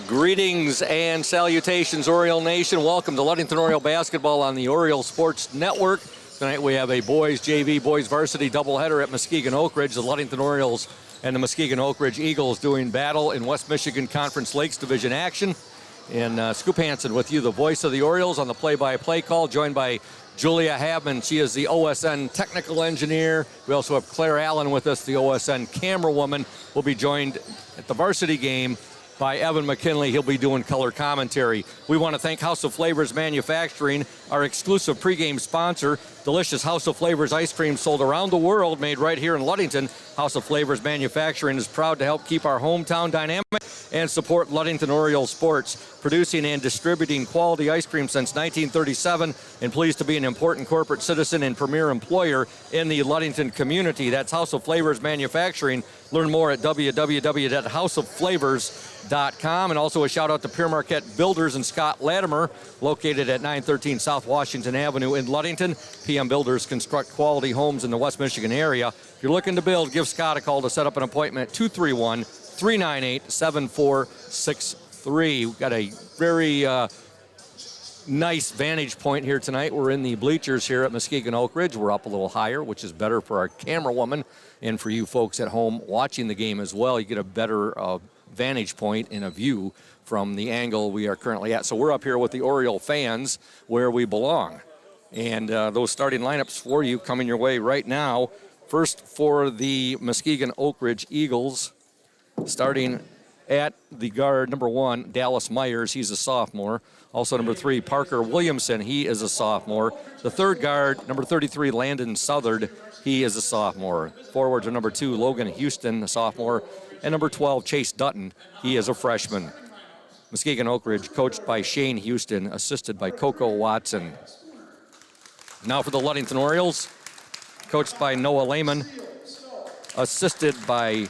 Greetings and salutations, Oriole Nation. Welcome to Ludington Oriole Basketball on the Oriole Sports Network. Tonight we have a boys JV, boys varsity doubleheader at Muskegon Oakridge. The Ludington Orioles and the Muskegon Oakridge Eagles doing battle in West Michigan Conference Lakes Division action. And Scoop Hansen with you, the voice of the Orioles, on the play-by-play call, joined by Julia Habman. She is the OSN technical engineer. We also have Claire Allen with us, the OSN camera woman. We'll be joined at the varsity game by Evan McKinley. He'll be doing color commentary. We want to thank House of Flavors Manufacturing, our exclusive pregame sponsor. Delicious House of Flavors ice cream sold around the world, made right here in Ludington. House of Flavors Manufacturing is proud to help keep our hometown dynamic and support Ludington Oriole sports, producing and distributing quality ice cream since 1937, and pleased to be an important corporate citizen and premier employer in the Ludington community. That's House of Flavors Manufacturing. Learn more at www.houseofflavors.com. And also a shout out to Pierre Marquette Builders and Scott Latimer, located at 913 South Washington Avenue in Ludington. PM Builders construct quality homes in the West Michigan area. If you're looking to build, give Scott a call to set up an appointment at 231-398-7463. We've got a very nice vantage point here tonight. We're in the bleachers here at Muskegon Oakridge. We're up a little higher, which is better for our camera woman and for you folks at home watching the game as well. You get a better vantage point and a view from the angle we are currently at. So we're up here with the Oriole fans where we belong. And those starting lineups for you coming your way right now. First for the Muskegon Oakridge Eagles, starting at the guard, number 1, Dallas Myers. He's a sophomore. Also number 3, Parker Williamson. He is a sophomore. The third guard, number 33, Landon Southard. He is a sophomore. Forwards are number 2, Logan Houston, a sophomore. And number 12, Chase Dutton. He is a freshman. Muskegon Oakridge, coached by Shane Houston, assisted by Coco Watson. Now for the Ludington Orioles, coached by Noah Lehman, assisted by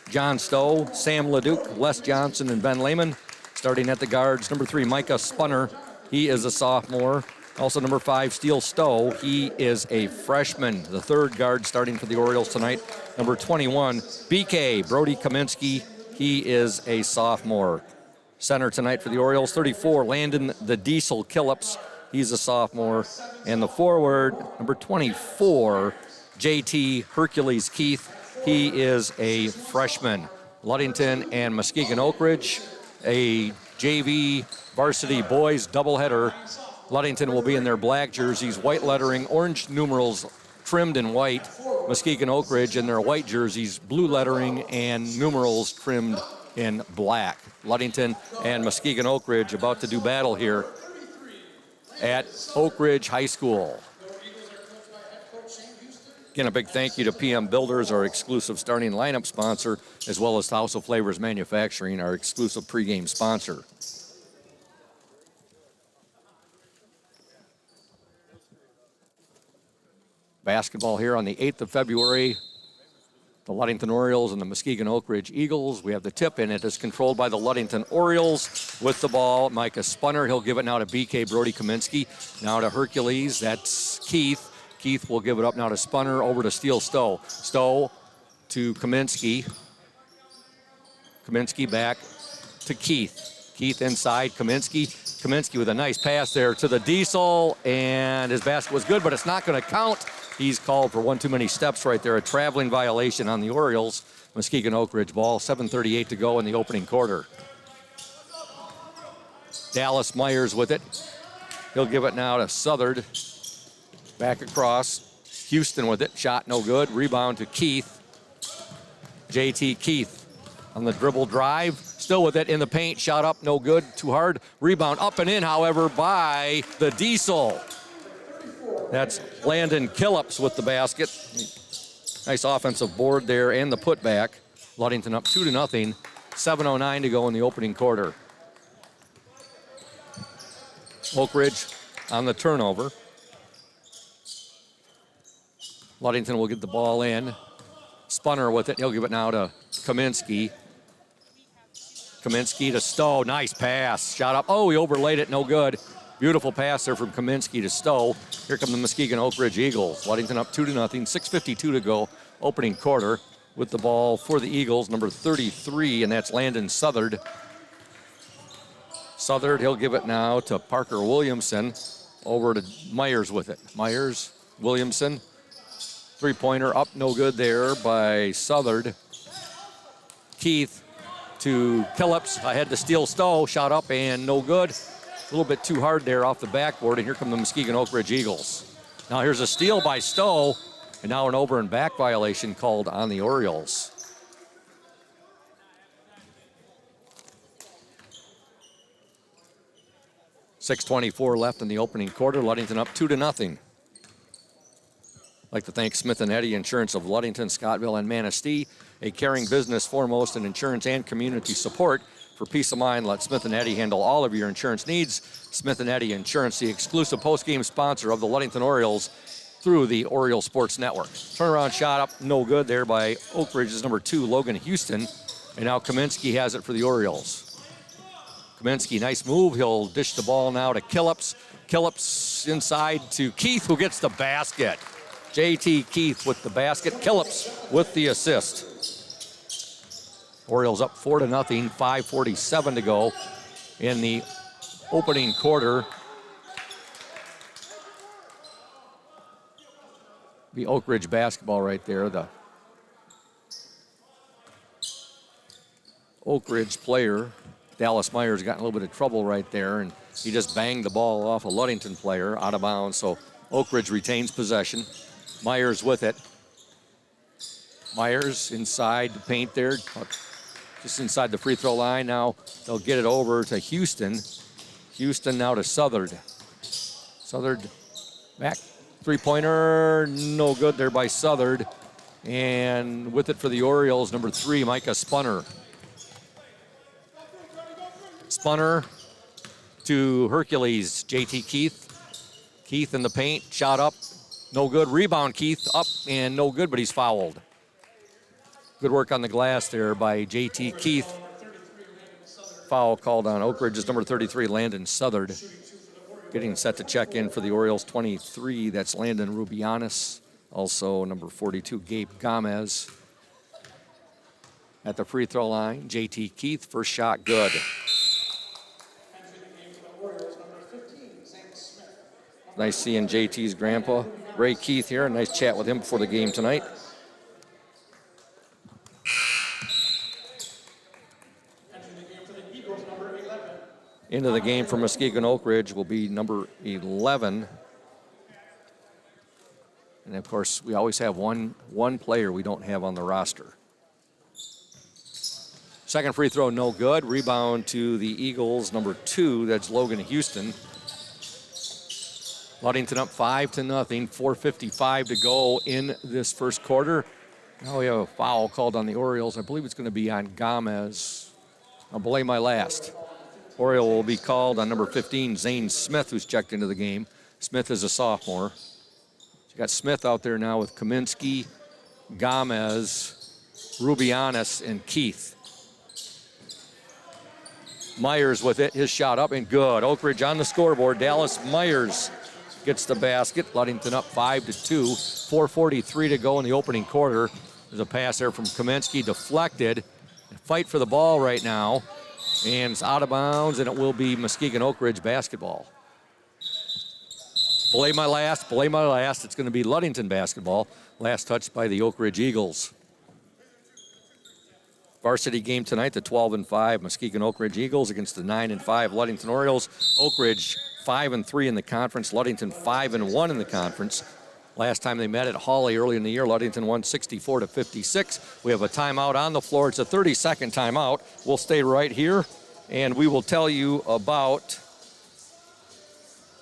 John Stowe, Sam Leduc, Les Johnson, and Ben Lehman. Starting at the guards, number 3, Micah Spunner. He is a sophomore. Also number 5, Steele Stowe. He is a freshman. The third guard starting for the Orioles tonight, number 21, BK Brody Kaminsky. He is a sophomore. Center tonight for the Orioles, 34, Landon the Diesel Killips. He's a sophomore. And the forward, number 24, JT Hercules Keith. He is a freshman. Ludington and Muskegon Oakridge, a JV varsity boys doubleheader. Ludington will be in their black jerseys, white lettering, orange numerals trimmed in white. Muskegon Oakridge in their white jerseys, blue lettering and numerals trimmed in black. Ludington and Muskegon Oakridge about to do battle here at Oakridge High School. Again, a big thank you to PM Builders, our exclusive starting lineup sponsor, as well as House of Flavors Manufacturing, our exclusive pregame sponsor. Basketball here on the 8th of February. The Ludington Orioles and the Muskegon Oakridge Eagles. We have the tip, and it is controlled by the Ludington Orioles with the ball. Micah Spunner, he'll give it now to BK Brody Kaminsky. Now to Hercules, that's Keith. Keith will give it up now to Spunner, over to Steele Stowe. Stowe to Kaminsky. Kaminsky back to Keith. Keith inside, Kaminsky. Kaminsky with a nice pass there to the Diesel, and his basket was good, but it's not going to count. He's called for one too many steps right there, a traveling violation on the Orioles. Muskegon Oakridge ball, 7:38 to go in the opening quarter. Dallas Myers with it. He'll give it now to Southard. Back across. Houston with it. Shot no good. Rebound to Keith. JT Keith on the dribble drive. Still with it in the paint. Shot up no good. Too hard. Rebound up and in, however, by the Diesel. That's Landon Killips with the basket. Nice offensive board there and the putback. Ludington up 2-0. 7:09 to go in the opening quarter. Oakridge on the turnover. Ludington will get the ball in. Spunner with it. He'll give it now to Kaminsky. Kaminsky to Stowe. Nice pass. Shot up. Oh, he overlaid it. No good. Beautiful pass there from Kaminsky to Stowe. Here come the Muskegon Oakridge Eagles. Ludington up 2-0. 6:52 to go. Opening quarter. With the ball for the Eagles, number 33, and that's Landon Southard. Southard, he'll give it now to Parker Williamson. Over to Myers with it. Myers, Williamson. Three-pointer up, no good there by Southard. Keith to Killips, ahead to Steele Stowe. Shot up and no good. A little bit too hard there off the backboard, and here come the Muskegon Oakridge Eagles. Now here's a steal by Stowe, and now an over and back violation called on the Orioles. .6:24 left in the opening quarter. Ludington up 2-0. I'd like to thank Smith & Eddy Insurance of Ludington, Scottville, and Manistee, a caring business foremost in insurance and community support. For peace of mind, let Smith & Eddy handle all of your insurance needs. Smith & Eddy Insurance, the exclusive postgame sponsor of the Ludington Orioles through the Oriole Sports Network. Turnaround shot up, no good there by Oakridge's number 2, Logan Houston. And now Kaminsky has it for the Orioles. Kaminsky, nice move. He'll dish the ball now to Killips. Killips inside to Keith, who gets the basket. JT Keith with the basket. Killips with the assist. Orioles up 4-0, 5:47 to go in the opening quarter. The Oakridge basketball right there. The Oakridge player, Dallas Myers, got in a little bit of trouble right there, and he just banged the ball off a Ludington player out of bounds, so Oakridge retains possession. Myers with it. Myers inside the paint there, just inside the free throw line. Now they'll get it over to Houston. Houston now to Southard. Southard back. Three-pointer, no good there by Southard. And with it for the Orioles, number 3, Micah Spunner. Spunner to Hercules, JT Keith. Keith in the paint, shot up, no good. Rebound, Keith, up and no good, but he's fouled. Good work on the glass there by JT Keith. Foul called on Oakridge's number 33, Landon Southard. Getting set to check in for the Orioles, 23, that's Landon Rubianis. Also number 42, Gabe Gomez. At the free throw line, JT Keith, first shot good. Nice seeing JT's grandpa, Ray Keith, here. Nice chat with him before the game tonight. Into the game for Muskegon Oakridge will be number 11. And of course, we always have one player we don't have on the roster. Second free throw, no good. Rebound to the Eagles, number 2, that's Logan Houston. Ludington up 5-0, 4:55 to go in this first quarter. Now we have a foul called on the Orioles. I believe it's going to be on Gomez. I'll belay my last. Oriole will be called on number 15, Zane Smith, who's checked into the game. Smith is a sophomore. You got Smith out there now with Kaminsky, Gomez, Rubianis, and Keith. Myers with it, his shot up and good. Oakridge on the scoreboard. Dallas Myers gets the basket. Ludington up 5-2, 4:43 to go in the opening quarter. There's a pass there from Kaminsky, deflected. Fight for the ball right now. And it's out of bounds, and it will be Muskegon Oakridge basketball. Belay my last. It's going to be Ludington basketball. Last touch by the Oakridge Eagles. Varsity game tonight, the 12-5 Muskegon Oakridge Eagles against the 9-5 Ludington Orioles. Oakridge 5-3 in the conference. Ludington 5-1 in the conference. Last time they met at Hawley early in the year, Ludington won 64-56. We have a timeout on the floor. It's a 30-second timeout. We'll stay right here, and we will tell you about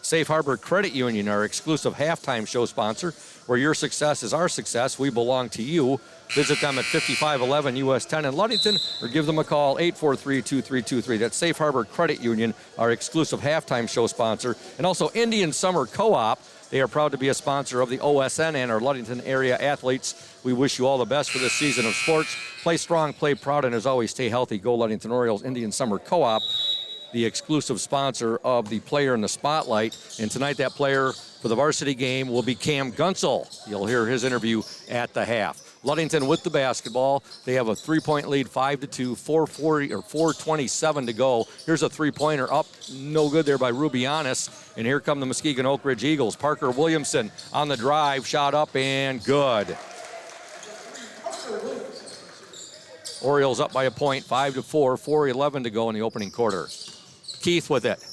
Safe Harbor Credit Union, our exclusive halftime show sponsor. Where your success is our success, we belong to you. Visit them at 5511 US 10 in Ludington, or give them a call, 843-2323. That's Safe Harbor Credit Union, our exclusive halftime show sponsor. And also Indian Summer Co-op. They are proud to be a sponsor of the OSN and our Ludington area athletes. We wish you all the best for this season of sports. Play strong, play proud, and as always, stay healthy. Go Ludington Orioles. Indian Summer Co-op, the exclusive sponsor of the player in the spotlight. And tonight that player for the varsity game will be Cam Gunsel. You'll hear his interview at the half. Ludington with the basketball. They have a 3-point lead, 5-2, 4:27 to go. Here's a three-pointer up, no good there by Rubianis. And here come the Muskegon Oakridge Eagles. Parker Williamson on the drive, shot up and good. Orioles up by a point, 5-4, 4:11 to go in the opening quarter. Keith with it.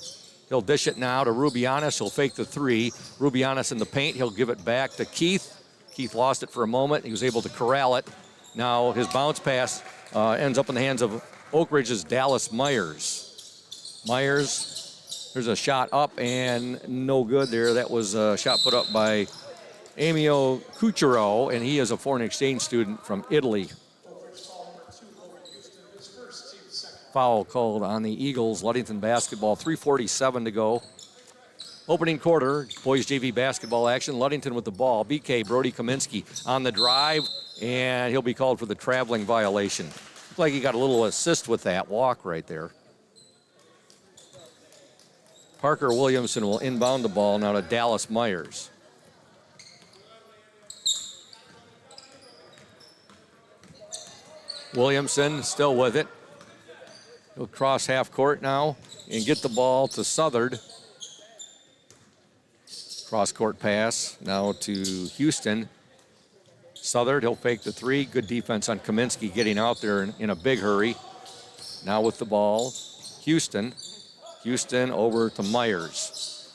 He'll dish it now to Rubianis. He'll fake the three. Rubianis in the paint. He'll give it back to Keith. Keith lost it for a moment. He was able to corral it. Now his bounce pass ends up in the hands of Oakridge's Dallas Myers. Myers, there's a shot up and no good there. That was a shot put up by Amio Cucero, and he is a foreign exchange student from Italy. Foul called on the Eagles. Ludington basketball, 3:47 to go. Opening quarter, boys JV basketball action. Ludington with the ball. BK Brody Kaminsky on the drive, and he'll be called for the traveling violation. Looks like he got a little assist with that walk right there. Parker Williamson will inbound the ball now to Dallas Myers. Williamson still with it. He'll cross half court now and get the ball to Southard. Cross court pass now to Houston. Southard, he'll fake the three. Good defense on Kaminsky getting out there in a big hurry. Now with the ball, Houston. Houston over to Myers.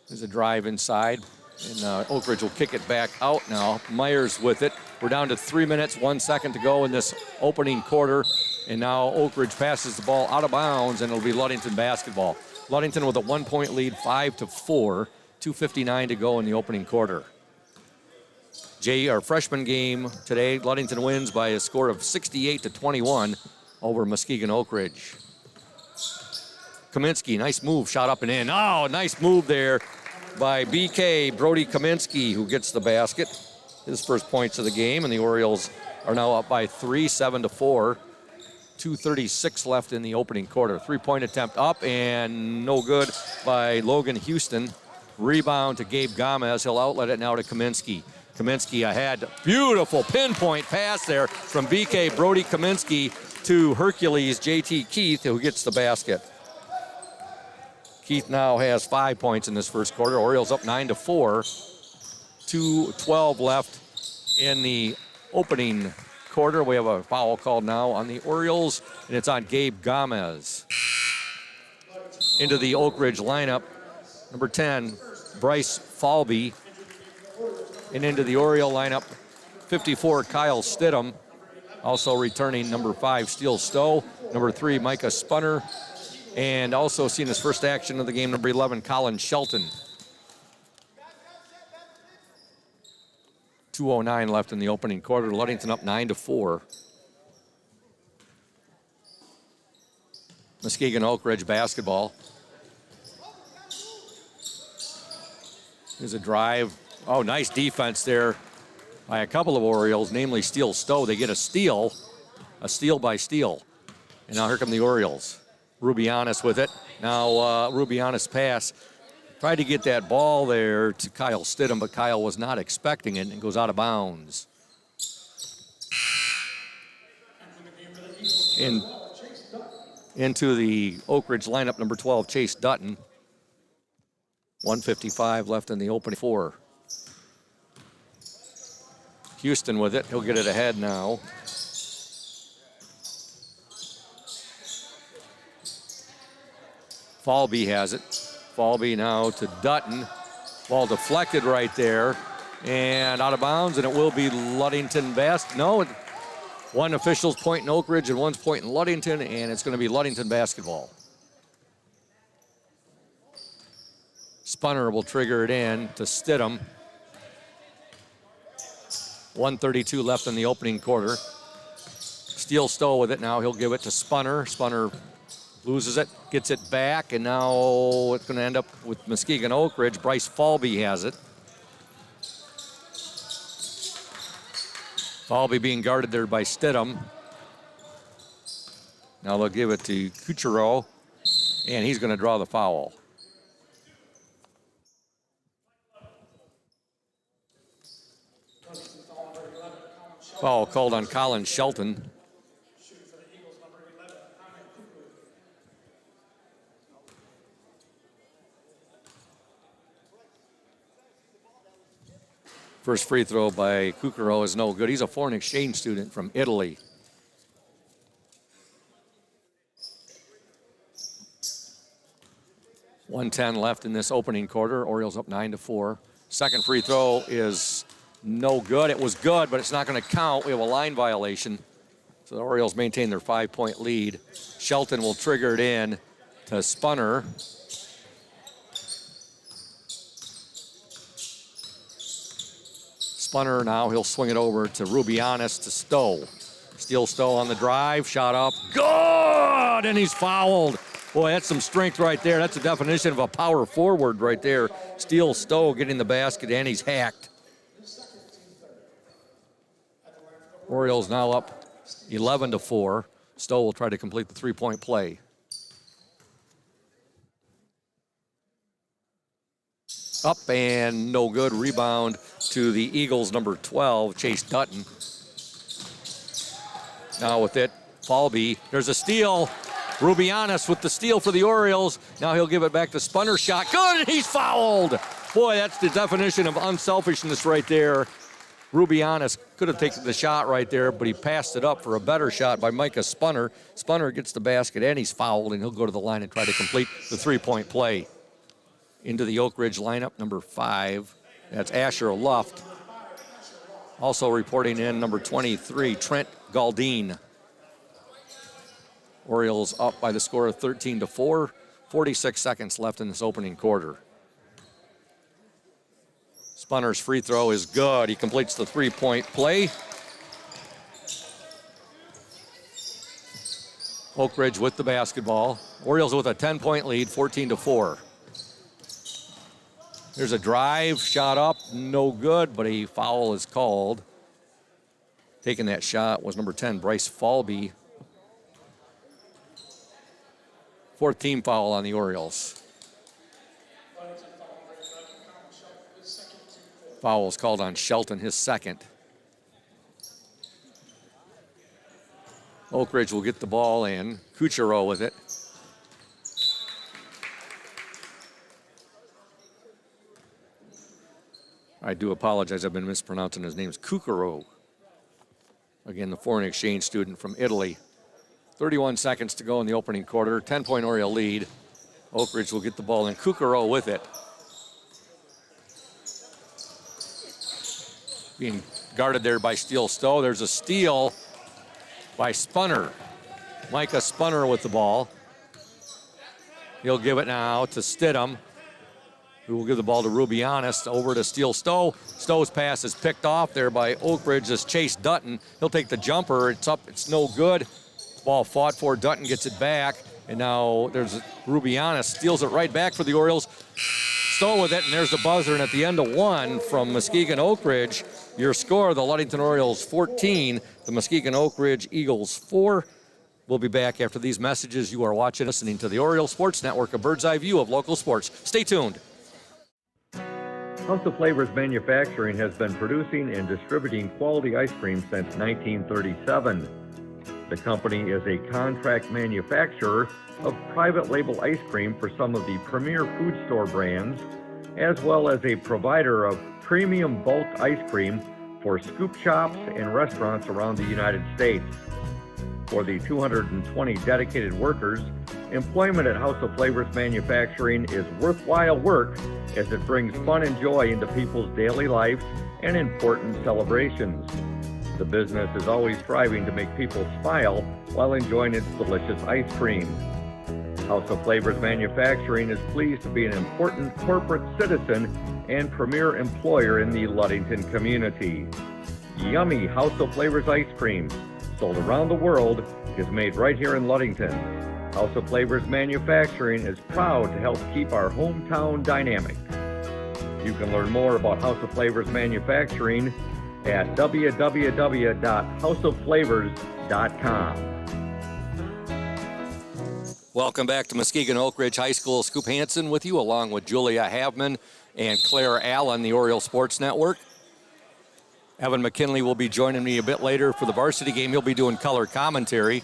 There's a drive inside, and Oakridge will kick it back out now. Myers with it. We're down to 3 minutes, 1 second to go in this opening quarter. And now Oakridge passes the ball out of bounds, and it'll be Ludington basketball. Ludington with a 1-point lead, 5-4, 2:59 to go in the opening quarter. Our freshman game today, Ludington wins by a score of 68-21 over Muskegon Oakridge. Kaminsky, nice move, shot up and in. Oh, nice move there by BK Brody Kaminsky, who gets the basket. His first points of the game, and the Orioles are now up by 3, 7-4. 2:36 left in the opening quarter. Three-point attempt up and no good by Logan Houston. Rebound to Gabe Gomez. He'll outlet it now to Kaminsky. Kaminsky ahead. Beautiful pinpoint pass there from BK Brody Kaminsky to Hercules JT Keith, who gets the basket. Keith now has 5 points in this first quarter. Orioles up 9-4. 2:12 left in the opening quarter. We have a foul called now on the Orioles, and it's on Gabe Gomez. Into the Oakridge lineup, number 10, Bryce Falby. And into the Oriole lineup, 54, Kyle Stidham. Also returning number 5, Steele Stowe. Number 3, Micah Spunner. And also seeing his first action of the game, number 11, Colin Shelton. 2:09 left in the opening quarter. Ludington up 9-4. Muskegon Oakridge basketball. There's a drive. Oh, nice defense there by a couple of Orioles, namely Steele Stowe. They get a steal by Steele. And now here come the Orioles. Rubianis with it. Now Rubianis pass. Tried to get that ball there to Kyle Stidham, but Kyle was not expecting it and goes out of bounds. Into the Oakridge lineup, number 12, Chase Dutton. 1:55 left in the opening 4. Houston with it. He'll get it ahead now. Falby has it. Falby now to Dutton. Ball deflected right there and out of bounds, and it will be Ludington No, one official's point in Oakridge and one's point in Ludington, and it's going to be Ludington basketball. Spunner will trigger it in to Stidham. 1:32 left in the opening quarter. Steele Stowe with it now. He'll give it to Spunner. Spunner loses it, gets it back, and now it's going to end up with Muskegon Oakridge. Bryce Falby has it. Falby being guarded there by Stidham. Now they'll give it to Cucero, and he's going to draw the foul. Foul called on Colin Shelton. First free throw by Kukuro is no good. He's a foreign exchange student from Italy. .110 left in this opening quarter. Orioles up 9-4. Second free throw is no good. It was good, but it's not going to count. We have a line violation. So the Orioles maintain their 5-point lead. Shelton will trigger it in to Spunner. Spunner now, he'll swing it over to Rubianis to Stowe. Steele Stowe on the drive, shot up, good, and he's fouled. Boy, that's some strength right there. That's a definition of a power forward right there. Steele Stowe getting the basket, and he's hacked. Orioles now up 11-4. Stowe will try to complete the three-point play. Up and no good. Rebound to the Eagles, number 12, Chase Dutton. Now with it, Falby. There's a steal. Rubianis with the steal for the Orioles. Now he'll give it back to Spunner. Shot good, and he's fouled. Boy, that's the definition of unselfishness right there. Rubianis could have taken the shot right there, but he passed it up for a better shot by Micah Spunner. Spunner gets the basket, and he's fouled, and he'll go to the line and try to complete the three-point play. Into the Oakridge lineup, number 5. That's Asher Luft. Also reporting in, number 23, Trent Galdine. Orioles up by the score of 13-4. 46 seconds left in this opening quarter. Spunner's free throw is good. He completes the three-point play. Oakridge with the basketball. Orioles with a 10-point lead, 14-4. There's a drive, shot up, no good, but a foul is called. Taking that shot was number 10, Bryce Falby. Fourth team foul on the Orioles. Foul is called on Shelton, his second. Oakridge will get the ball in. Kuchero with it. I do apologize, I've been mispronouncing his name. It's Kukuro. Again, the foreign exchange student from Italy. 31 seconds to go in the opening quarter. 10-point Oriole lead. Oakridge will get the ball in. Kukuro with it. Being guarded there by Steele Stowe. There's a steal by Spunner. Micah Spunner with the ball. He'll give it now to Stidham, who will give the ball to Rubianis, over to Steele Stowe. Stowe's pass is picked off there by Oakridge as Chase Dutton. He'll take the jumper. It's up. It's no good. Ball fought for. Dutton gets it back. And now there's Rubianis. Steals it right back for the Orioles. Stowe with it, and there's the buzzer. And at the end of one from Muskegon Oakridge, your score, the Ludington Orioles 14, the Muskegon Oakridge Eagles 4. We'll be back after these messages. You are watching, listening to the Oriole Sports Network, a bird's eye view of local sports. Stay tuned. House of Flavors Manufacturing has been producing and distributing quality ice cream since 1937. The company is a contract manufacturer of private label ice cream for some of the premier food store brands, as well as a provider of premium bulk ice cream for scoop shops and restaurants around the United States. For the 220 dedicated workers, employment at House of Flavors Manufacturing is worthwhile work as it brings fun and joy into people's daily lives and important celebrations. The business is always striving to make people smile while enjoying its delicious ice cream. House of Flavors Manufacturing is pleased to be an important corporate citizen and premier employer in the Ludington community. Yummy House of Flavors ice cream, sold around the world, is made right here in Ludington. House of Flavors Manufacturing is proud to help keep our hometown dynamic. You can learn more about House of Flavors Manufacturing at www.houseofflavors.com. Welcome back to Muskegon Oakridge High School. Scoop Hansen with you, along with Julia Havman and Claire Allen, the Oriole Sports Network. Evan McKinley will be joining me a bit later for the varsity game. He'll be doing color commentary.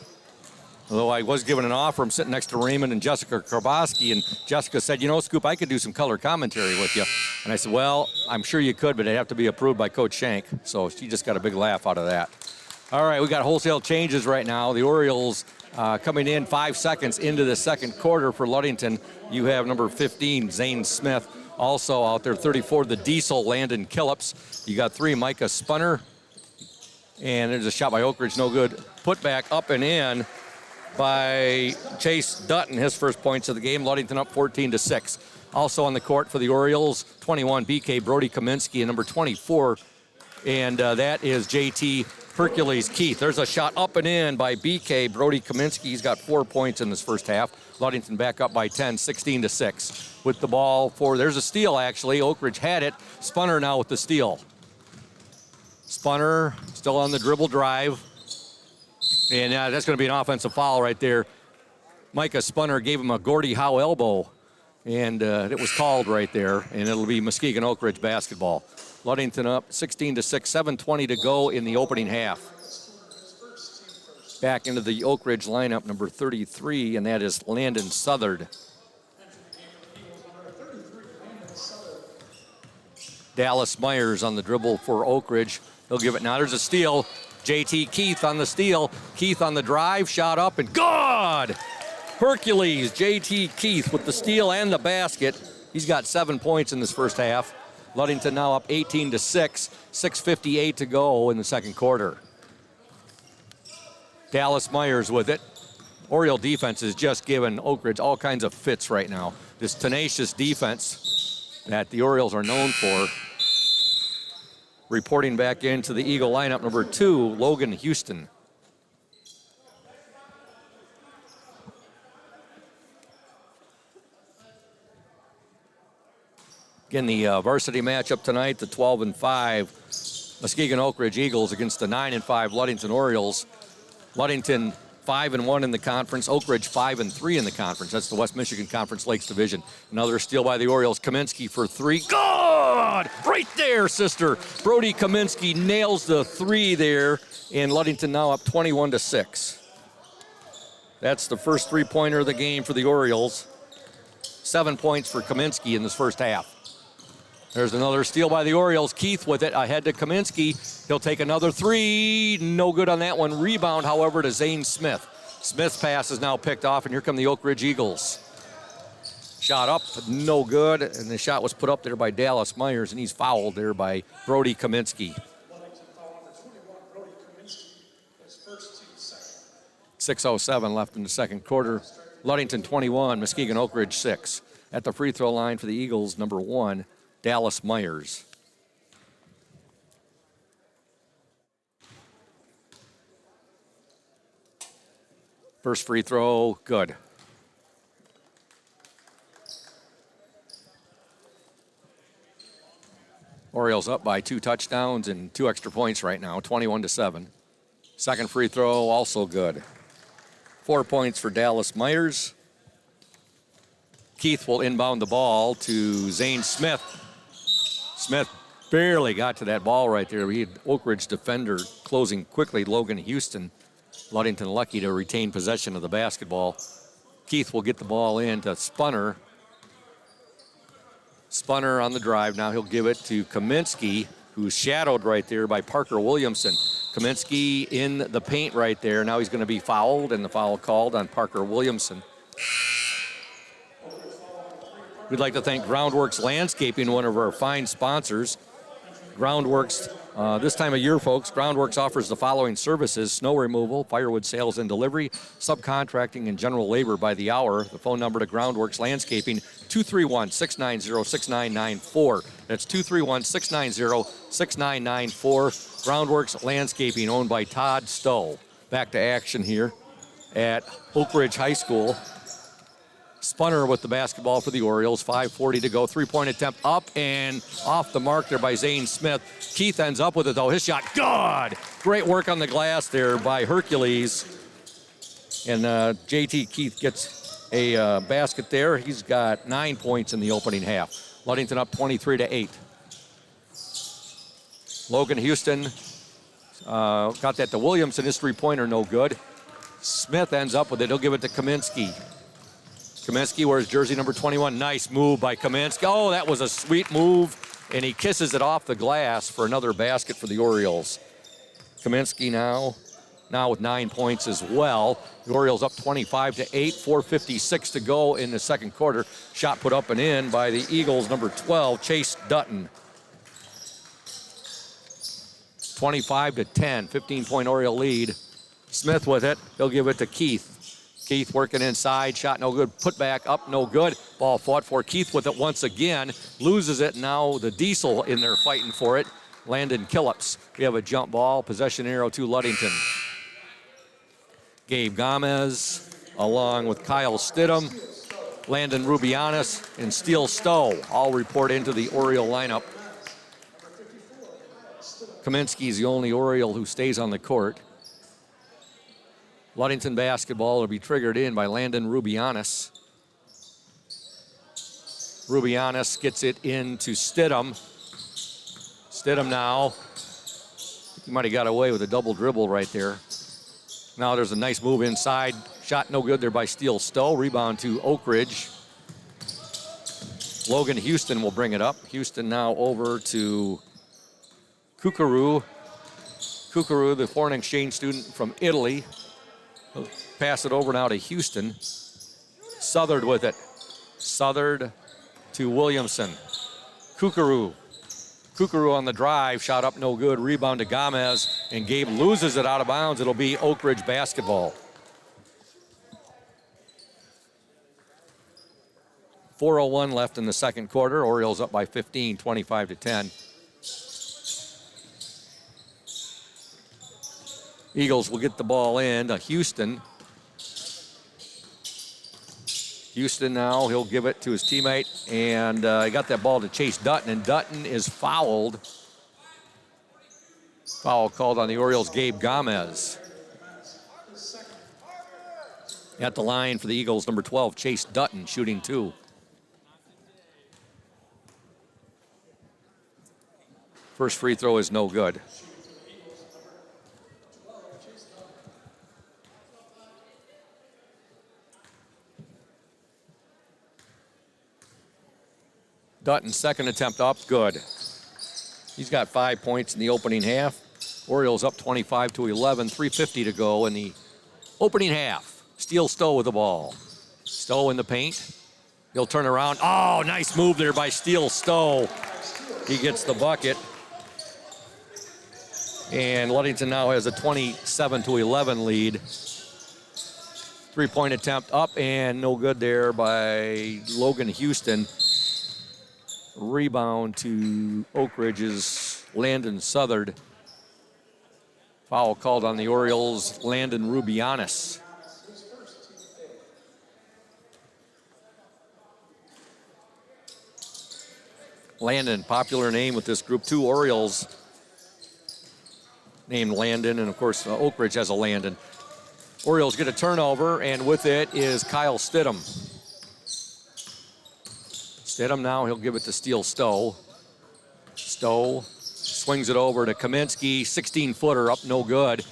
Although I was given an offer, I'm sitting next to Raymond and Jessica Karboski, and Jessica said, you know, Scoop, I could do some color commentary with you. And I said, well, I'm sure you could, but it'd have to be approved by Coach Shank. So she just got a big laugh out of that. All right, we got wholesale changes right now. The Orioles coming in 5 seconds into the second quarter for Ludington. You have number 15, Zane Smith, also out there. 34, the Diesel, Landon Killips. You got 3, Micah Spunner. And there's a shot by Oakridge, no good. Put back up and in by Chase Dutton, his first points of the game. Ludington up 14-6. Also on the court for the Orioles, 21, BK Brody Kaminsky, and number 24, and that is JT Hercules Keith. There's a shot up and in by BK Brody Kaminsky. He's got 4 points in this first half. Ludington back up by 10, 16-6. With the ball there's a steal actually. Oakridge had it. Spunner now with the steal. Spunner still on the dribble drive. And that's going to be an offensive foul right there. Micah Spunner gave him a Gordie Howe elbow, and it was called right there, and it'll be Muskegon Oakridge basketball. Ludington up 16-6, 7:20 to go in the opening half. Back into the Oakridge lineup, number 33, and that is Landon Southard. Dallas Myers on the dribble for Oakridge. He'll give it now. There's a steal. JT Keith on the steal. Keith on the drive, shot up, and good! Hercules, JT Keith with the steal and the basket. He's got 7 points in this first half. Ludington now up 18-6, 6:58 to go in the second quarter. Dallas Myers with it. Oriole defense is just giving Oakridge all kinds of fits right now. This tenacious defense that the Orioles are known for. Reporting back into the Eagle lineup, number 2, Logan Houston. Again, the varsity matchup tonight, the 12-5 Muskegon Oakridge Eagles against the 9-5 Ludington Orioles. Ludington 5-1 in the conference, Oakridge 5-3 in the conference. That's the West Michigan Conference Lakes Division. Another steal by the Orioles. Kaminsky for 3. Good! Right there, sister. Brody Kaminsky nails the 3 there, and Ludington now up 21-6. That's the first 3-pointer of the game for the Orioles. 7 points for Kaminsky in this first half. There's another steal by the Orioles. Keith with it ahead to Kaminsky. He'll take another 3. No good on that one. Rebound, however, to Zane Smith. Smith's pass is now picked off, and here come the Oakridge Eagles. Shot up, no good, and the shot was put up there by Dallas Myers, and he's fouled there by Brody Kaminsky. 6:07 left in the second quarter. Ludington 21, Muskegon Oakridge 6. At the free throw line for the Eagles, number 1, Dallas Myers. First free throw, good. Orioles up by 2 touchdowns and 2 extra points right now, 21-7. Second free throw, also good. 4 points for Dallas Myers. Keith will inbound the ball to Zane Smith. Smith barely got to that ball right there. He had Oakridge defender closing quickly, Logan Houston. Ludington lucky to retain possession of the basketball. Keith will get the ball in to Spunner. Spunner on the drive. Now he'll give it to Kaminsky, who's shadowed right there by Parker Williamson. Kaminsky in the paint right there. Now he's going to be fouled, and the foul called on Parker Williamson. We'd like to thank Groundworks Landscaping, one of our fine sponsors. Groundworks, this time of year, folks, Groundworks offers the following services: snow removal, firewood sales and delivery, subcontracting, and general labor by the hour. The phone number to Groundworks Landscaping, 231-690-6994. That's 231-690-6994. Groundworks Landscaping, owned by Todd Stowe. Back to action here at Oakridge High School. Spunner with the basketball for the Orioles. 5:40 to go. 3-point attempt up and off the mark there by Zane Smith. Keith ends up with it, though. His shot, good! Great work on the glass there by Hercules. And JT Keith gets a basket there. He's got 9 points in the opening half. Ludington up 23-8. Logan Houston got that to Williamson. His three-pointer no good. Smith ends up with it. He'll give it to Kaminsky. Kaminsky wears jersey number 21. Nice move by Kaminsky. Oh, that was a sweet move. And he kisses it off the glass for another basket for the Orioles. Kaminsky now with 9 points as well. The Orioles up 25-8, 4:56 to go in the second quarter. Shot put up and in by the Eagles, number 12, Chase Dutton. 25-10, 15-point Oriole lead. Smith with it. He'll give it to Keith. Keith working inside. Shot no good. Put back up no good. Ball fought for. Keith with it once again. Loses it. Now the Diesel in there fighting for it. Landon Killips. We have a jump ball. Possession arrow to Ludington. Gabe Gomez along with Kyle Stidham, Landon Rubianis, and Steele Stowe all report into the Oriole lineup. Kaminsky's the only Oriole who stays on the court. Ludington basketball will be triggered in by Landon Rubianis. Rubianis gets it into Stidham. Stidham now. He might have got away with a double dribble right there. Now there's a nice move inside. Shot no good there by Steele Stowe. Rebound to Oakridge. Logan Houston will bring it up. Houston now over to Kukuru. Kukuru, the foreign exchange student from Italy. He'll pass it over now to Houston. Southard with it. Southard to Williamson. Kukuru. Kukuru on the drive, shot up no good, rebound to Gomez, and Gabe loses it out of bounds. It'll be Oakridge basketball. 4:01 left in the second quarter. Orioles up by 15, 25-10. Eagles will get the ball in to Houston. Houston now, he'll give it to his teammate, and he got that ball to Chase Dutton, and Dutton is fouled. Foul called on the Orioles, Gabe Gomez. At the line for the Eagles, number 12, Chase Dutton, shooting two. First free throw is no good. Dutton's second attempt up, good. He's got 5 points in the opening half. Orioles up 25-11, 3:50 to go in the opening half. Steele Stowe with the ball. Stowe in the paint. He'll turn around. Oh, nice move there by Steele Stowe. He gets the bucket. And Ludington now has a 27-11 lead. Three-point attempt up and no good there by Logan Houston. Rebound to Oakridge's Landon Southard. Foul called on the Orioles, Landon Rubianis. Landon, popular name with this group. Two Orioles named Landon, and of course Oakridge has a Landon. Orioles get a turnover, and with it is Kyle Stidham. Stidham now, he'll give it to Steele Stowe. Stowe swings it over to Kaminsky, 16-footer up, no good.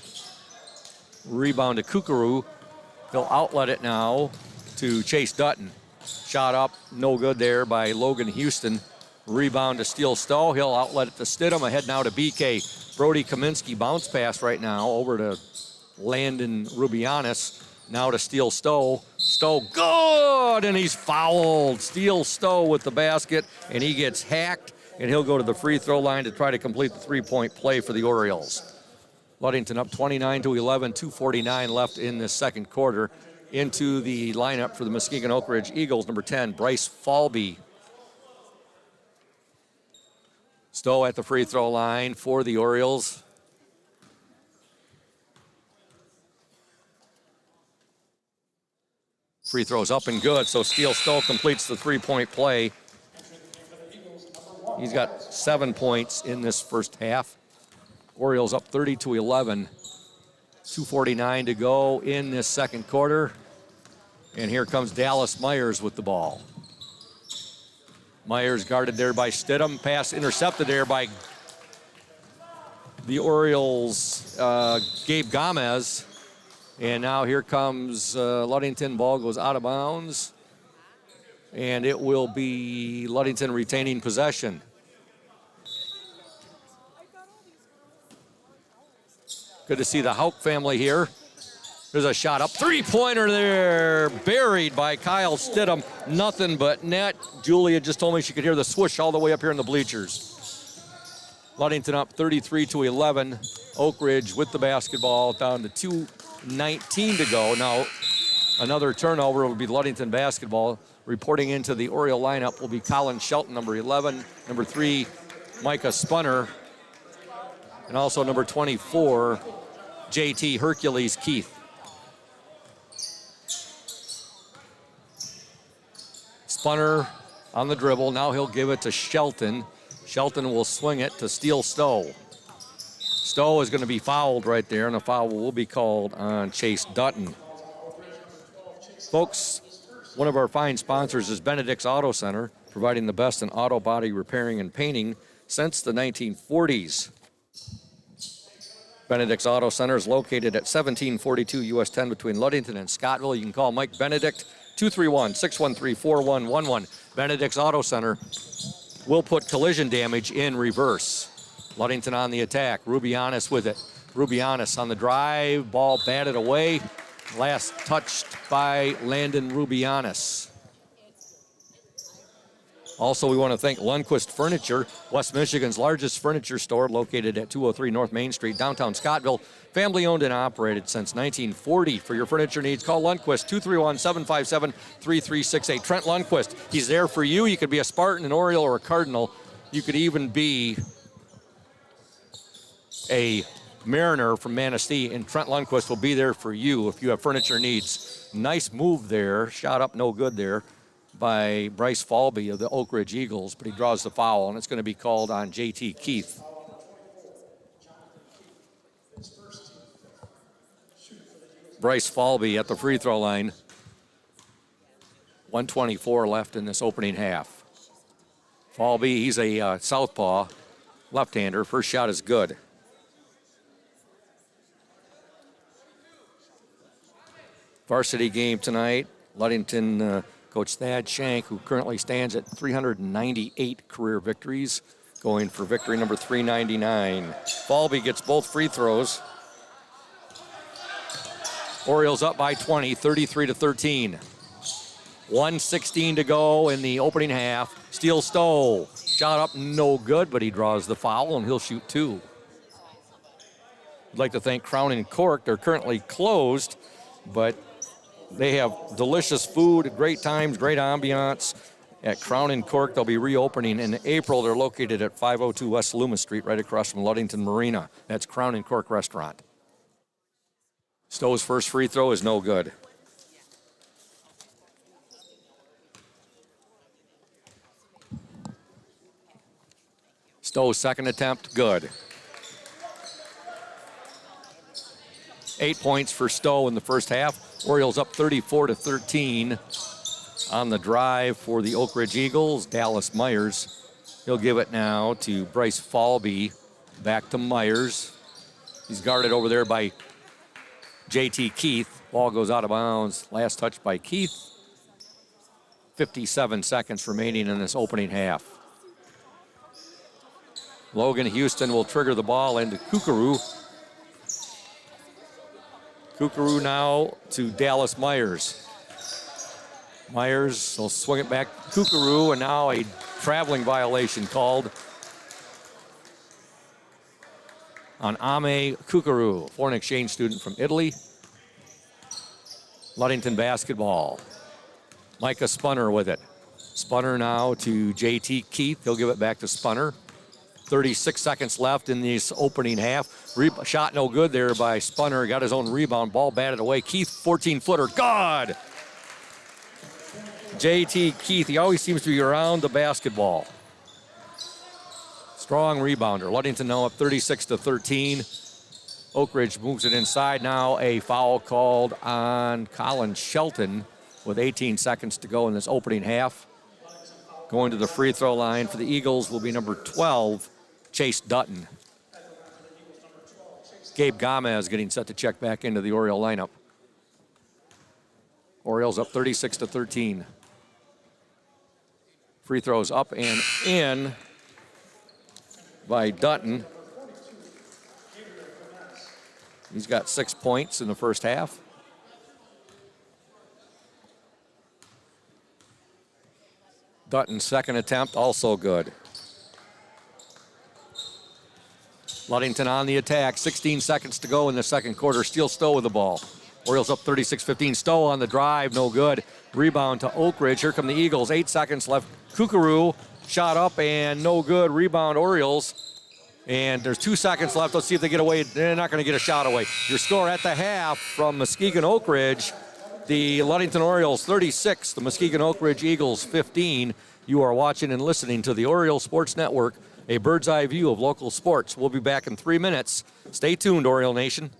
Rebound to Kukuru. He'll outlet it now to Chase Dutton. Shot up, no good there by Logan Houston. Rebound to Steele Stowe. He'll outlet it to Stidham. Ahead now to BK. Brody Kaminsky bounce pass right now over to Landon Rubianis. Now to Steele Stowe. Stowe, good, and he's fouled. Steele Stowe with the basket, and he gets hacked, and he'll go to the free throw line to try to complete the three-point play for the Orioles. Ludington up 29-11, 2:49 left in this second quarter. Into the lineup for the Muskegon Oakridge Eagles, number 10, Bryce Falby. Stowe at the free throw line for the Orioles. Free throws up and good, so Steele Stowe completes the three-point play. He's got 7 points in this first half. Orioles up 30-11. 2:49 to go in this second quarter. And here comes Dallas Myers with the ball. Myers guarded there by Stidham. Pass intercepted there by the Orioles, Gabe Gomez. And now here comes Ludington. Ball goes out of bounds. And it will be Ludington retaining possession. Good to see the Hauk family here. There's a shot up. Three-pointer there. Buried by Kyle Stidham. Nothing but net. Julia just told me she could hear the swoosh all the way up here in the bleachers. Ludington up 33-11. Oakridge with the basketball down to 2:19 to go. Now, another turnover will be Ludington basketball. Reporting into the Oriole lineup will be Colin Shelton, number 11. Number 3, Micah Spunner. And also number 24, JT Hercules Keith. Spunner on the dribble. Now he'll give it to Shelton. Shelton will swing it to Steele Stowe. Stowe is going to be fouled right there, and a foul will be called on Chase Dutton. Folks, one of our fine sponsors is Benedict's Auto Center, providing the best in auto body repairing and painting since the 1940s. Benedict's Auto Center is located at 1742 US 10 between Ludington and Scottville. You can call Mike Benedict, 231-613-4111. Benedict's Auto Center will put collision damage in reverse. Ludington on the attack. Rubianis with it. Rubianis on the drive. Ball batted away. Last touched by Landon Rubianis. Also, we want to thank Lundquist Furniture, West Michigan's largest furniture store located at 203 North Main Street, downtown Scottville. Family owned and operated since 1940. For your furniture needs, call Lundquist, 231-757-3368. Trent Lundquist, he's there for you. You could be a Spartan, an Oriole, or a Cardinal. You could even be a Mariner from Manistee, and Trent Lundquist will be there for you if you have furniture needs. Nice move there. Shot up no good there by Bryce Falby of the Oakridge Eagles, but he draws the foul, and it's going to be called on JT Keith. Bryce Falby at the free throw line. 1:24 left in this opening half. Falby, he's a southpaw, left-hander. First shot is good. Varsity game tonight. Ludington coach Thad Shank, who currently stands at 398 career victories, going for victory number 399. Falby gets both free throws. Orioles up by 20, 33-13. 1:16 to go in the opening half. Steele Stowe, shot up no good, but he draws the foul and he'll shoot two. I'd like to thank Crown and Cork. They're currently closed, but they have delicious food, great times, great ambiance at Crown and Cork. They'll be reopening in April. They're located at 502 West Loomis Street, right across from Ludington Marina. That's Crown and Cork Restaurant. Stowe's first free throw is no good. Stowe's second attempt, good. 8 points for Stowe in the first half. Orioles up 34-13 on the drive for the Oakridge Eagles. Dallas Myers, he'll give it now to Bryce Falby. Back to Myers. He's guarded over there by JT Keith. Ball goes out of bounds. Last touch by Keith. 57 seconds remaining in this opening half. Logan Houston will trigger the ball into Kukuru. Kukuru now to Dallas Myers. Myers will swing it back to Kukuru, and now a traveling violation called on Ame Kukuru, foreign exchange student from Italy. Ludington basketball. Micah Spunner with it. Spunner now to JT Keith. He'll give it back to Spunner. 36 seconds left in this opening half. Shot no good there by Spunner. Got his own rebound. Ball batted away. Keith, 14-footer. God! JT Keith, he always seems to be around the basketball. Strong rebounder. Ludington now up 36-13. Oakridge moves it inside. Now a foul called on Colin Shelton with 18 seconds to go in this opening half. Going to the free throw line for the Eagles will be number 12, Chase Dutton. Gabe Gomez getting set to check back into the Oriole lineup. Orioles up 36-13. Free throws up and in by Dutton. He's got 6 points in the first half. Dutton's second attempt, also good. Ludington on the attack, 16 seconds to go in the second quarter. Steele Stowe with the ball. Orioles up 36-15. Stowe on the drive, no good. Rebound to Oakridge. Here come the Eagles, 8 seconds left. Kukuru, shot up and no good. Rebound Orioles. And there's 2 seconds left. Let's see if they get away. They're not going to get a shot away. Your score at the half from Muskegon Oakridge. The Ludington Orioles 36, the Muskegon Oakridge Eagles 15. You are watching and listening to the Oriole Sports Network, a bird's eye view of local sports. We'll be back in 3 minutes. Stay tuned, Oriole Nation.